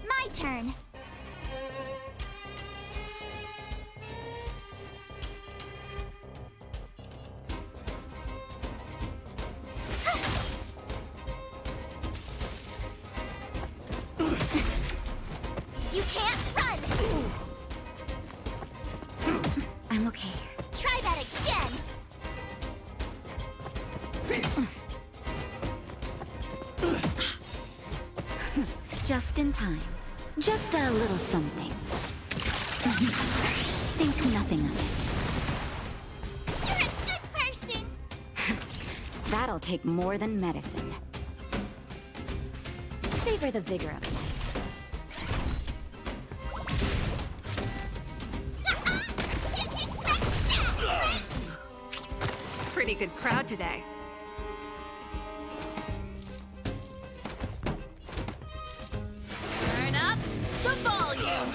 My turn. You can't run! I'm okay. Try that again! Just in time. Just a little something. Think nothing of it. You're a good person! That'll take more than medicine. Savor the vigor of life. Pretty good crowd today. Turn up the volume.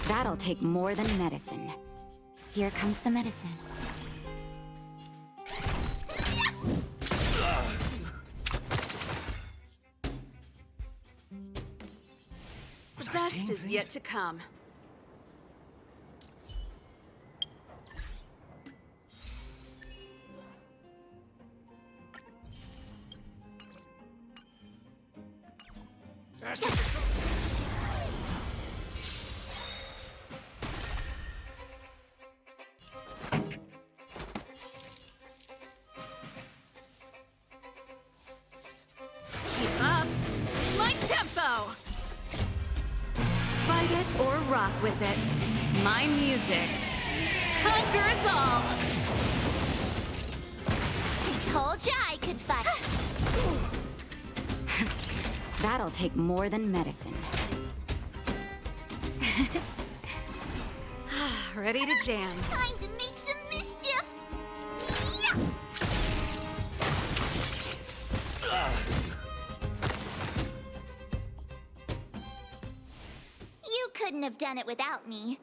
That'll take more than medicine. Here comes the medicine. The best is yet to come. Keep up. My tempo. Fight it or rock with it. My music conquers all. could fight. That'll take more than medicine. Ready to jam. Time to make some mischief. You couldn't have done it without me.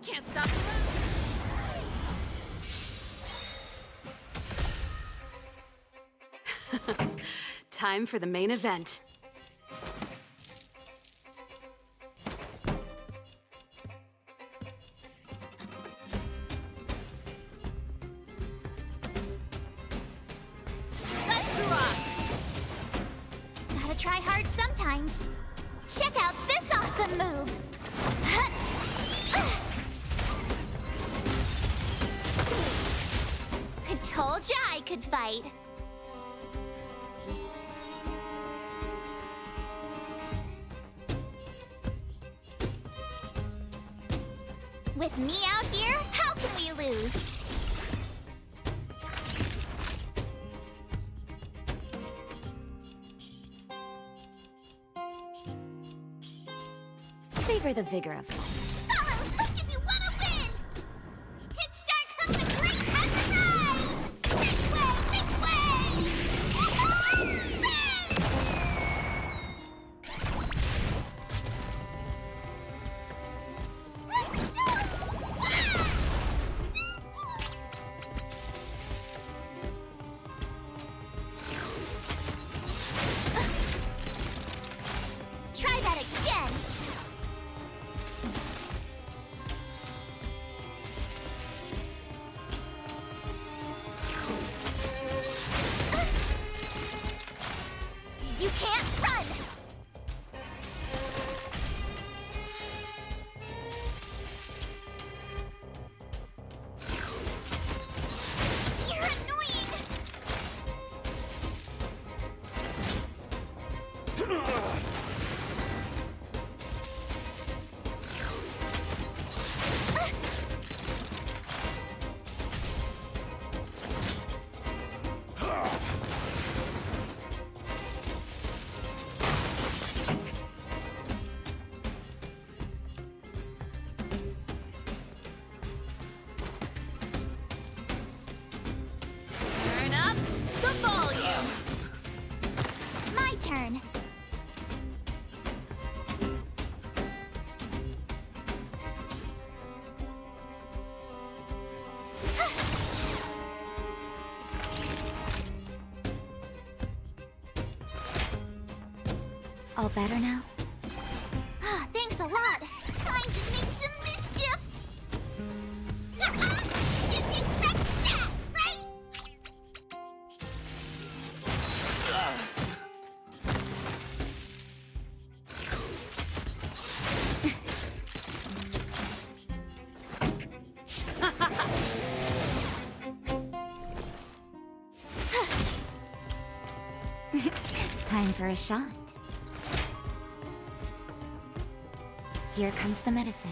Can't stop the move. Time for the main event. Let's rock! Gotta try hard sometimes. Check out this awesome move! I told ya I could fight. With me out here, how can we lose? Savor the vigor of life. Follow hook if you want to win. Hit start hook the great has arrived. This way, this way. Try that again! You can't run! You're annoying! Turn up the volume. My turn. All better now? Ah, thanks a lot. Time to make some mischief. Didn't expect that, right? Time for a shot. Here comes the medicine.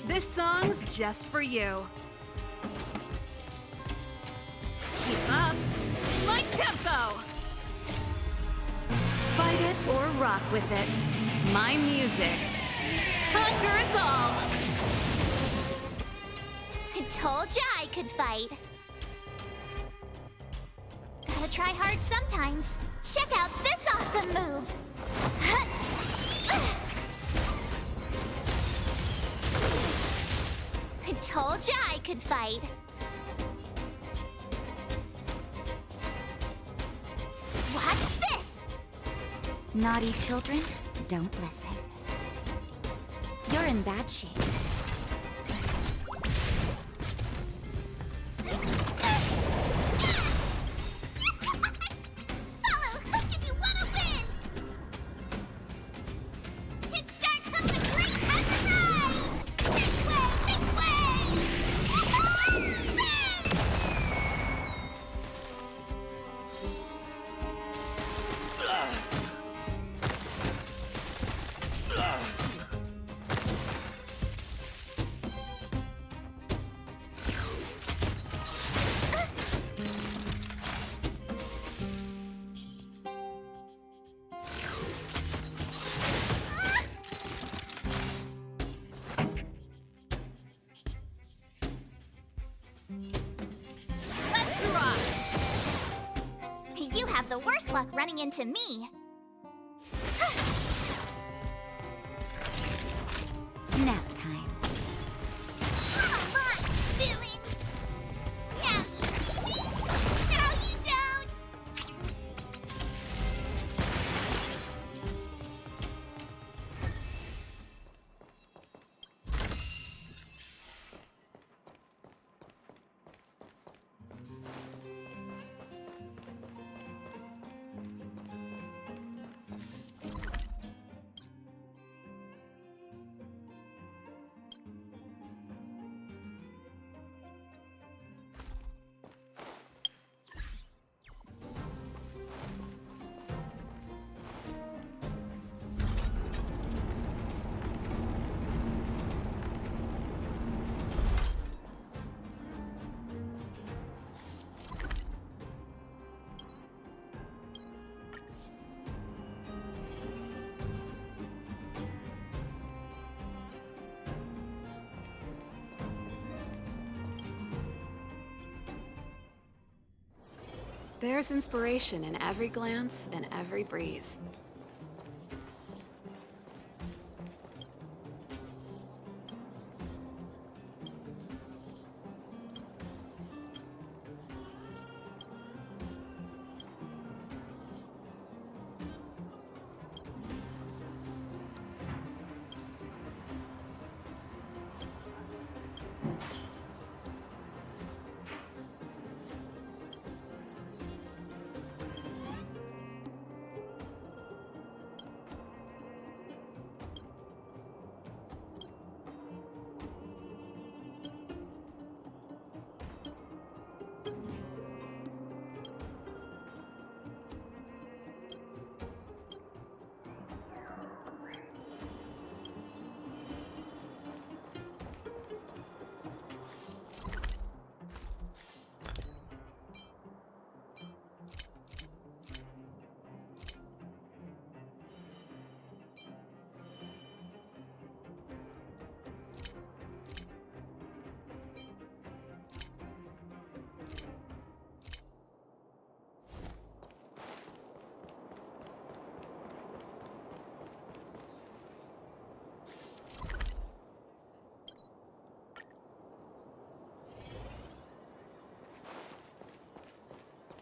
This song's just for you. Keep up my tempo. Fight it or rock with it. My music conquers all. I told ya I could fight. Gotta try hard sometimes. Check out this awesome move! I told ya I could fight. Watch this! Naughty children, don't listen. You're in bad shape. Follow Hook if you want to win! Hit Shark Hook the Great has arrived! This way! This way! Let's rock! You have the worst luck running into me. Nap time. Come on, villains! Now you see me, now you don't! There's inspiration in every glance and every breeze.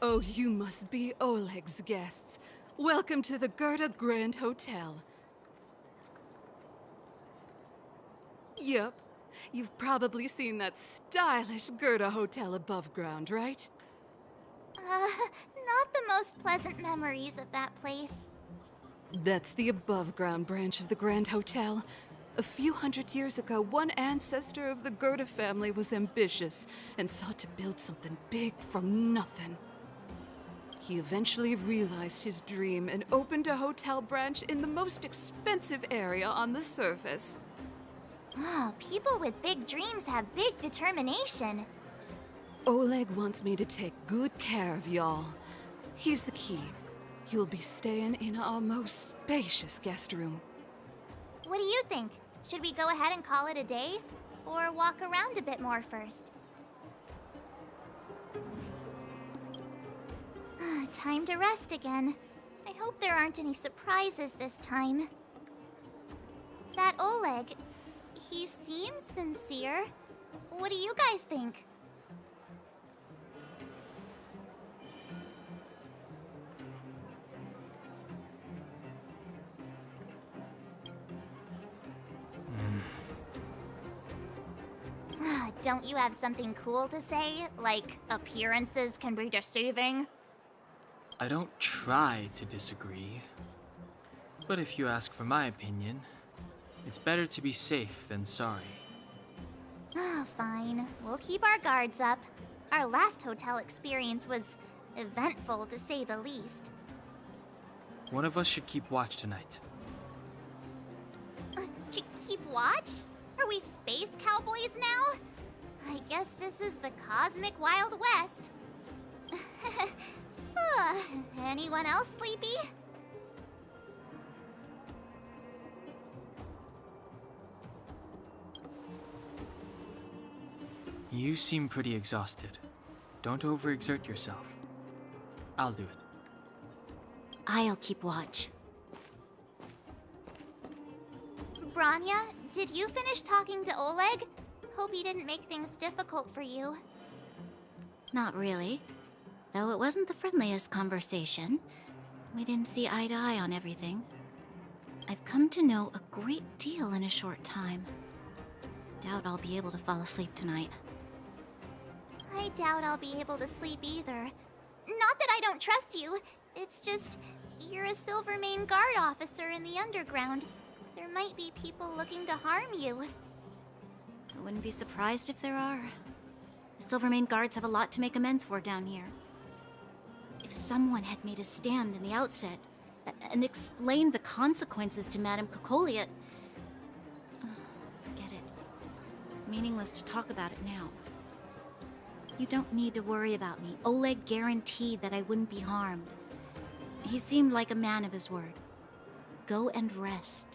Oh, you must be Oleg's guests. Welcome to the Gerda Grand Hotel. Yep, you've probably seen that stylish Gerda Hotel above ground, right? Not the most pleasant memories of that place. That's the above ground branch of the Grand Hotel. A few hundred years ago, one ancestor of the Gerda family was ambitious and sought to build something big from nothing. He eventually realized his dream and opened a hotel branch in the most expensive area on the surface. Oh, people with big dreams have big determination. Oleg wants me to take good care of y'all. Here's the key. You'll be staying in our most spacious guest room. What do you think? Should we go ahead and call it a day? Or walk around a bit more first? Time to rest again. I hope there aren't any surprises this time. That Oleg, he seems sincere. What do you guys think? Don't you have something cool to say? Like, appearances can be deceiving? I don't try to disagree. But if you ask for my opinion, it's better to be safe than sorry. Fine. We'll keep our guards up. Our last hotel experience was eventful, to say the least. One of us should keep watch tonight. Keep watch? Are we space cowboys now? I guess this is the cosmic Wild West. Anyone else sleepy? You seem pretty exhausted. Don't overexert yourself. I'll do it. I'll keep watch. Branya, did you finish talking to Oleg? Hope he didn't make things difficult for you. Not really. Though it wasn't the friendliest conversation. We didn't see eye to eye on everything. I've come to know a great deal in a short time. Doubt I'll be able to fall asleep tonight. I doubt I'll be able to sleep either. Not that I don't trust you. It's just, you're a Silvermane Guard officer in the underground. There might be people looking to harm you. I wouldn't be surprised if there are. The Silvermane Guards have a lot to make amends for down here. If someone had made a stand in the outset and explained the consequences to Madame Kokolia... Forget it. It's meaningless to talk about it now. You don't need to worry about me. Oleg guaranteed that I wouldn't be harmed. He seemed like a man of his word. Go and rest.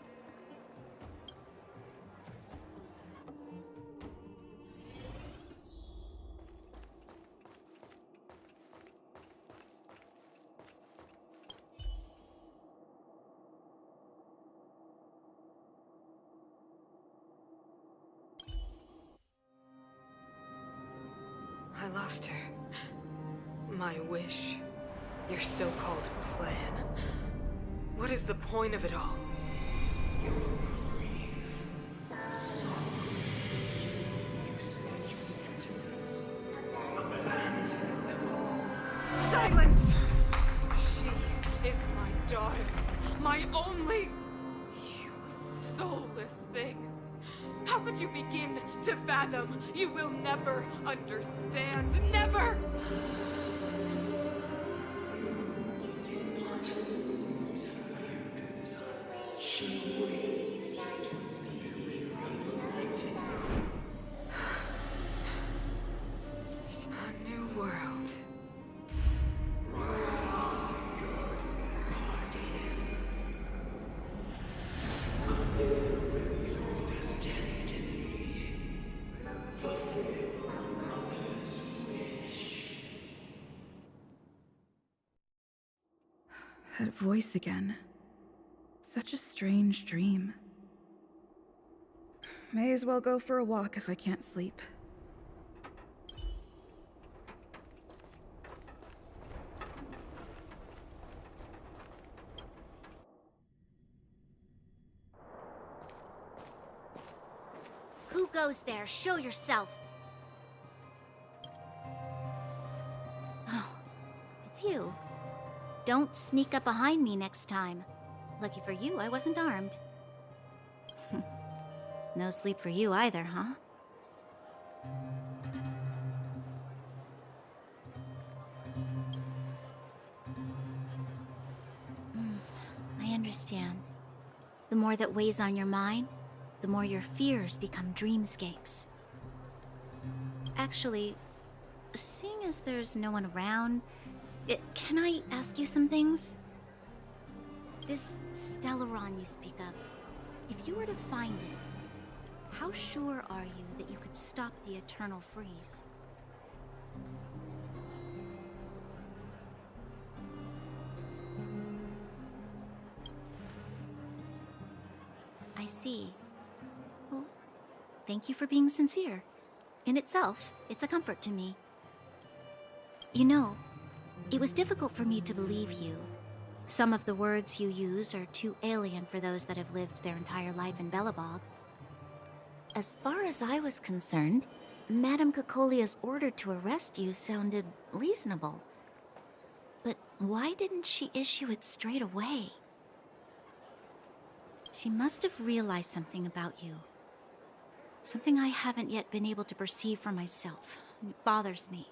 I lost her. My wish. Your so-called plan. What is the point of it all? Silence! She is my daughter. My only... You soulless thing. How could you begin to fathom? You will never understand. Never! A new world. That voice again. Such a strange dream. May as well go for a walk if I can't sleep. Who goes there? Show yourself! Oh, it's you. Don't sneak up behind me next time. Lucky for you, I wasn't armed. No sleep for you either, huh? I understand. The more that weighs on your mind, the more your fears become dreamscapes. Actually, seeing as there's no one around, can I ask you some things? This Stellaron you speak of, if you were to find it, how sure are you that you could stop the eternal freeze? see. Well, thank you for being sincere. In itself, it's a comfort to me. You know, it was difficult for me to believe you. Some of the words you use are too alien for those that have lived their entire life in Belobog. As far as I was concerned, Madame Cocolia's order to arrest you sounded reasonable. But why didn't she issue it straight away? She must have realized something about you. Something I haven't yet been able to perceive for myself. It bothers me.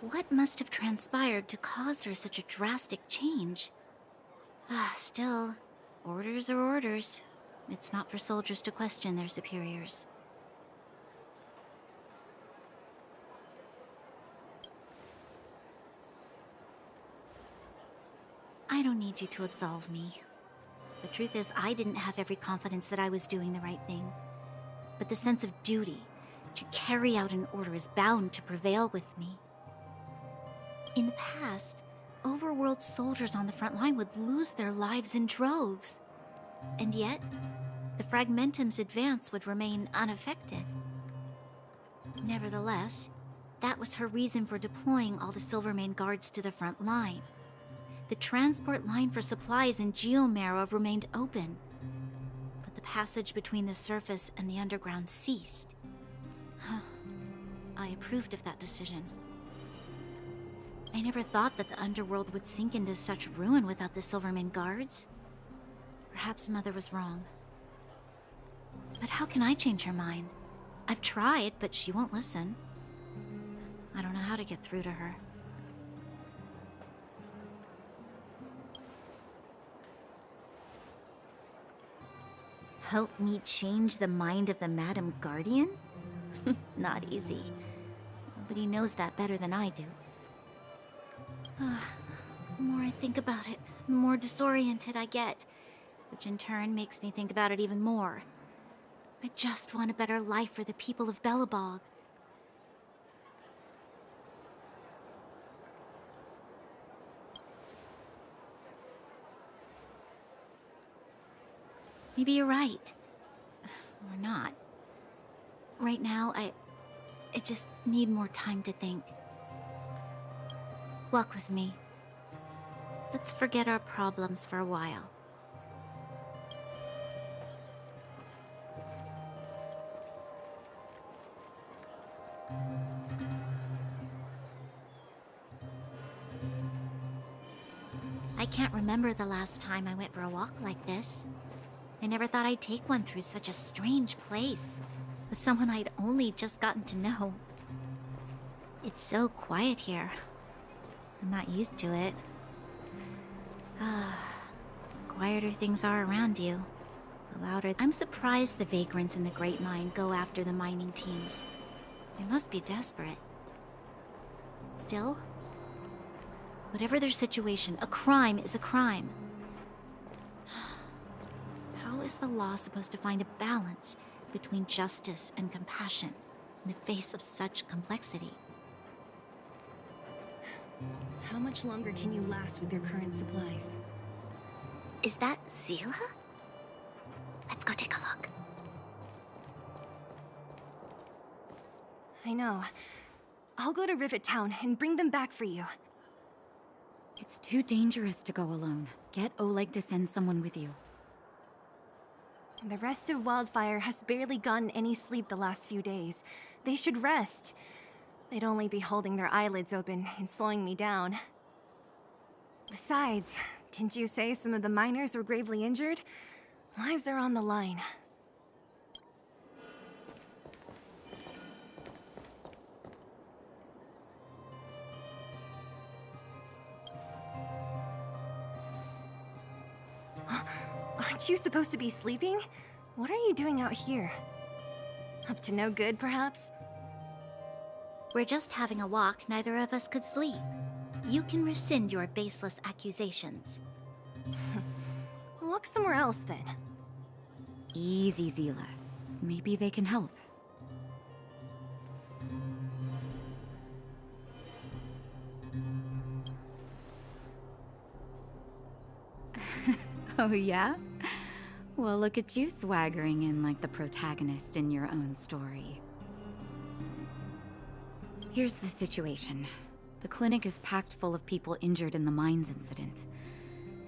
What must have transpired to cause her such a drastic change? Still, orders are orders. It's not for soldiers to question their superiors. I don't need you to absolve me. The truth is, I didn't have every confidence that I was doing the right thing. But the sense of duty to carry out an order is bound to prevail with me. In the past, overworld soldiers on the front line would lose their lives in droves. And yet, the Fragmentum's advance would remain unaffected. Nevertheless, that was her reason for deploying all the Silvermane guards to the front line. The transport line for supplies in Geomera remained open, but the passage between the surface and the underground ceased. I approved of that decision. I never thought that the underworld would sink into such ruin without the Silvermane guards. Perhaps Mother was wrong. But how can I change her mind? I've tried, but she won't listen. I don't know how to get through to her. Help me change the mind of the Madam Guardian? Not easy. Nobody knows that better than I do. The more I think about it, the more disoriented I get, which in turn makes me think about it even more. I just want a better life for the people of Belobog. Maybe you're right. Or not. Right now, I just need more time to think. Walk with me. Let's forget our problems for a while. I can't remember the last time I went for a walk like this. I never thought I'd take one through such a strange place, with someone I'd only just gotten to know. It's so quiet here. I'm not used to it. Quieter things are around you, the louder. I'm surprised the vagrants in the Great Mine go after the mining teams. They must be desperate. Still, whatever their situation, a crime is a crime. How is the law supposed to find a balance between justice and compassion in the face of such complexity? How much longer can you last with your current supplies? Is that Zila? Let's go take a look. I know. I'll go to Rivet Town and bring them back for you. It's too dangerous to go alone. Get Oleg to send someone with you. The rest of Wildfire has barely gotten any sleep the last few days. They should rest. They'd only be holding their eyelids open and slowing me down. Besides, didn't you say some of the miners were gravely injured? Lives are on the line. Aren't you supposed to be sleeping? What are you doing out here? Up to no good, perhaps? We're just having a walk. Neither of us could sleep. You can rescind your baseless accusations. Look somewhere else, then. Easy, Zila. Maybe they can help. Oh, yeah? Well, look at you swaggering in like the protagonist in your own story. Here's the situation. The clinic is packed full of people injured in the mines incident.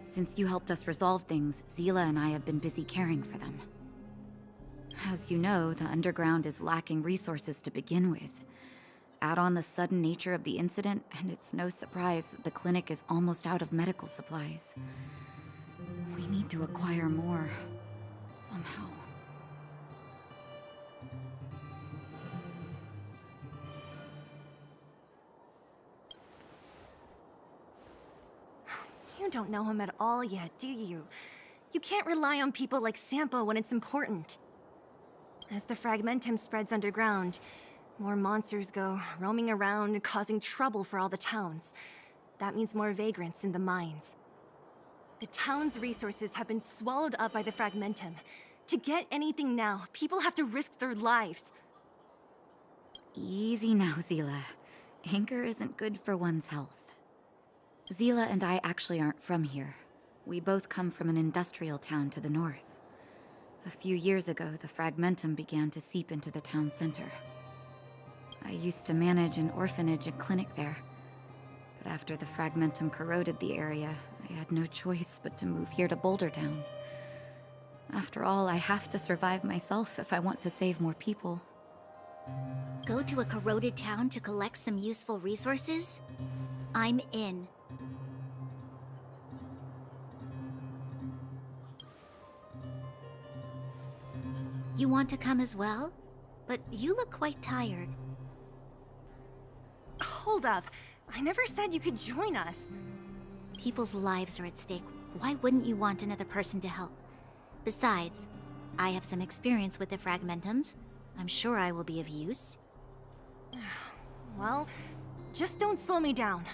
Since you helped us resolve things, Zila and I have been busy caring for them. As you know, the underground is lacking resources to begin with. Add on the sudden nature of the incident, and it's no surprise that the clinic is almost out of medical supplies. We need to acquire more, somehow. You don't know him at all yet, do you? You can't rely on people like Sampo when it's important. As the Fragmentum spreads underground, more monsters go roaming around, causing trouble for all the towns. That means more vagrants in the mines. The town's resources have been swallowed up by the Fragmentum. To get anything now, people have to risk their lives. Easy now, Zila. Anger isn't good for one's health. Zila and I actually aren't from here. We both come from an industrial town to the north. A few years ago, the Fragmentum began to seep into the town center. I used to manage an orphanage and clinic there. But after the Fragmentum corroded the area, I had no choice but to move here to Boulder Town. After all, I have to survive myself if I want to save more people. Go to a corroded town to collect some useful resources? I'm in. You want to come as well? But you look quite tired. Hold up. I never said you could join us. People's lives are at stake. Why wouldn't you want another person to help? Besides, I have some experience with the Fragmentums. I'm sure I will be of use. Well, just don't slow me down.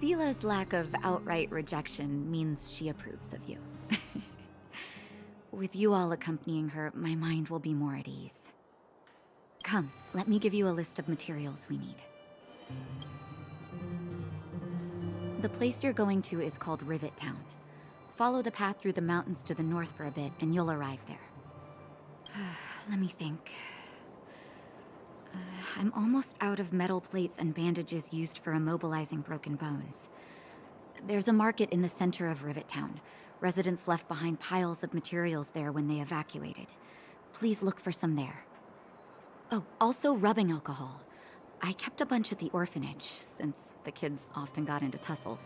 Zila's lack of outright rejection means she approves of you. With you all accompanying her, my mind will be more at ease. Come, let me give you a list of materials we need. The place you're going to is called Rivet Town. Follow the path through the mountains to the north for a bit, and you'll arrive there. Let me think. I'm almost out of metal plates and bandages used for immobilizing broken bones. There's a market in the center of Rivet Town. Residents left behind piles of materials there when they evacuated. Please look for some there. Oh, also rubbing alcohol. I kept a bunch at the orphanage, since the kids often got into tussles.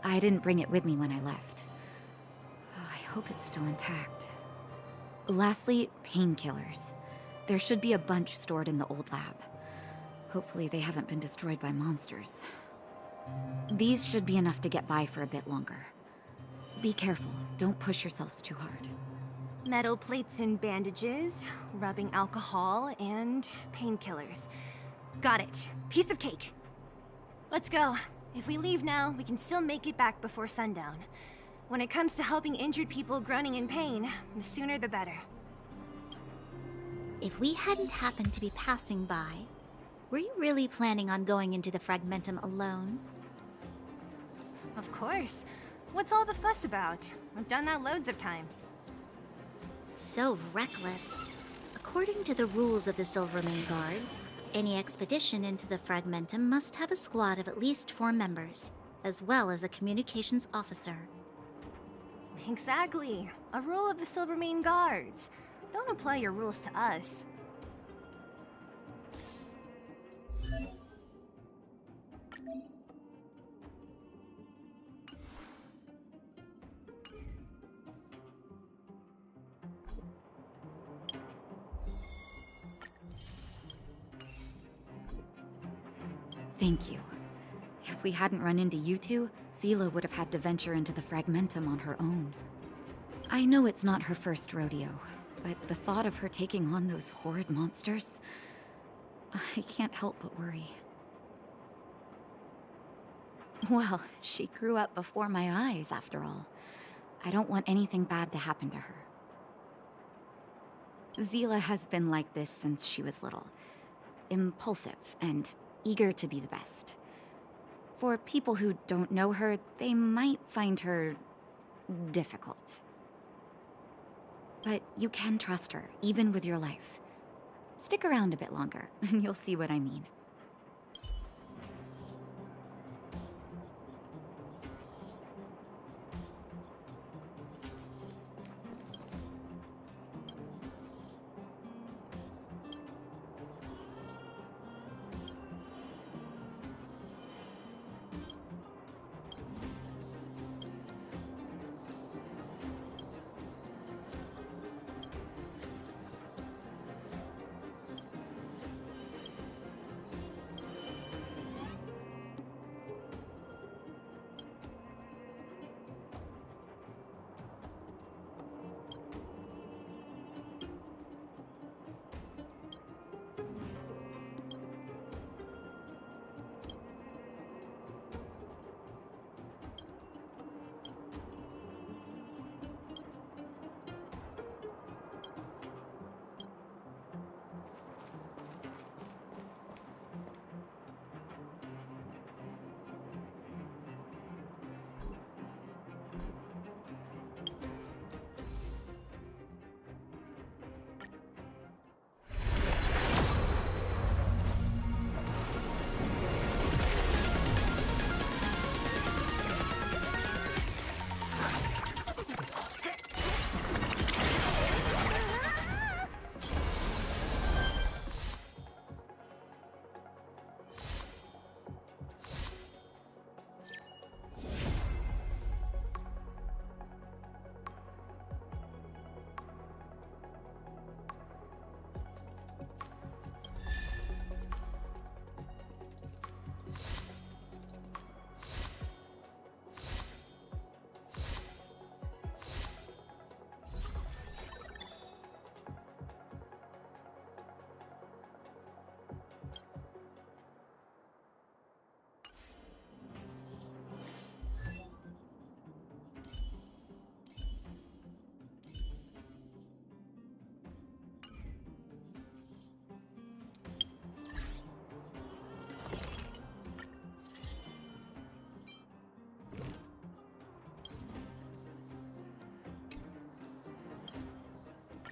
I didn't bring it with me when I left. I hope it's still intact. Lastly, painkillers. There should be a bunch stored in the old lab. Hopefully they haven't been destroyed by monsters. These should be enough to get by for a bit longer. Be careful, don't push yourselves too hard. Metal plates and bandages, rubbing alcohol, and painkillers. Got it. Piece of cake. Let's go. If we leave now, we can still make it back before sundown. When it comes to helping injured people groaning in pain, the sooner the better. If we hadn't happened to be passing by, were you really planning on going into the Fragmentum alone? Of course. What's all the fuss about? I've done that loads of times. So reckless. According to the rules of the Silvermane Guards, any expedition into the Fragmentum must have a squad of at least 4 members, as well as a communications officer. Exactly. A rule of the Silvermane Guards. Don't apply your rules to us. Thank you. If we hadn't run into you two, Zila would have had to venture into the Fragmentum on her own. I know it's not her first rodeo, but the thought of her taking on those horrid monsters, I can't help but worry. Well, she grew up before my eyes, after all. I don't want anything bad to happen to her. Zila has been like this since she was little. Impulsive and eager to be the best. For people who don't know her, they might find her difficult. But you can trust her, even with your life. Stick around a bit longer, and you'll see what I mean.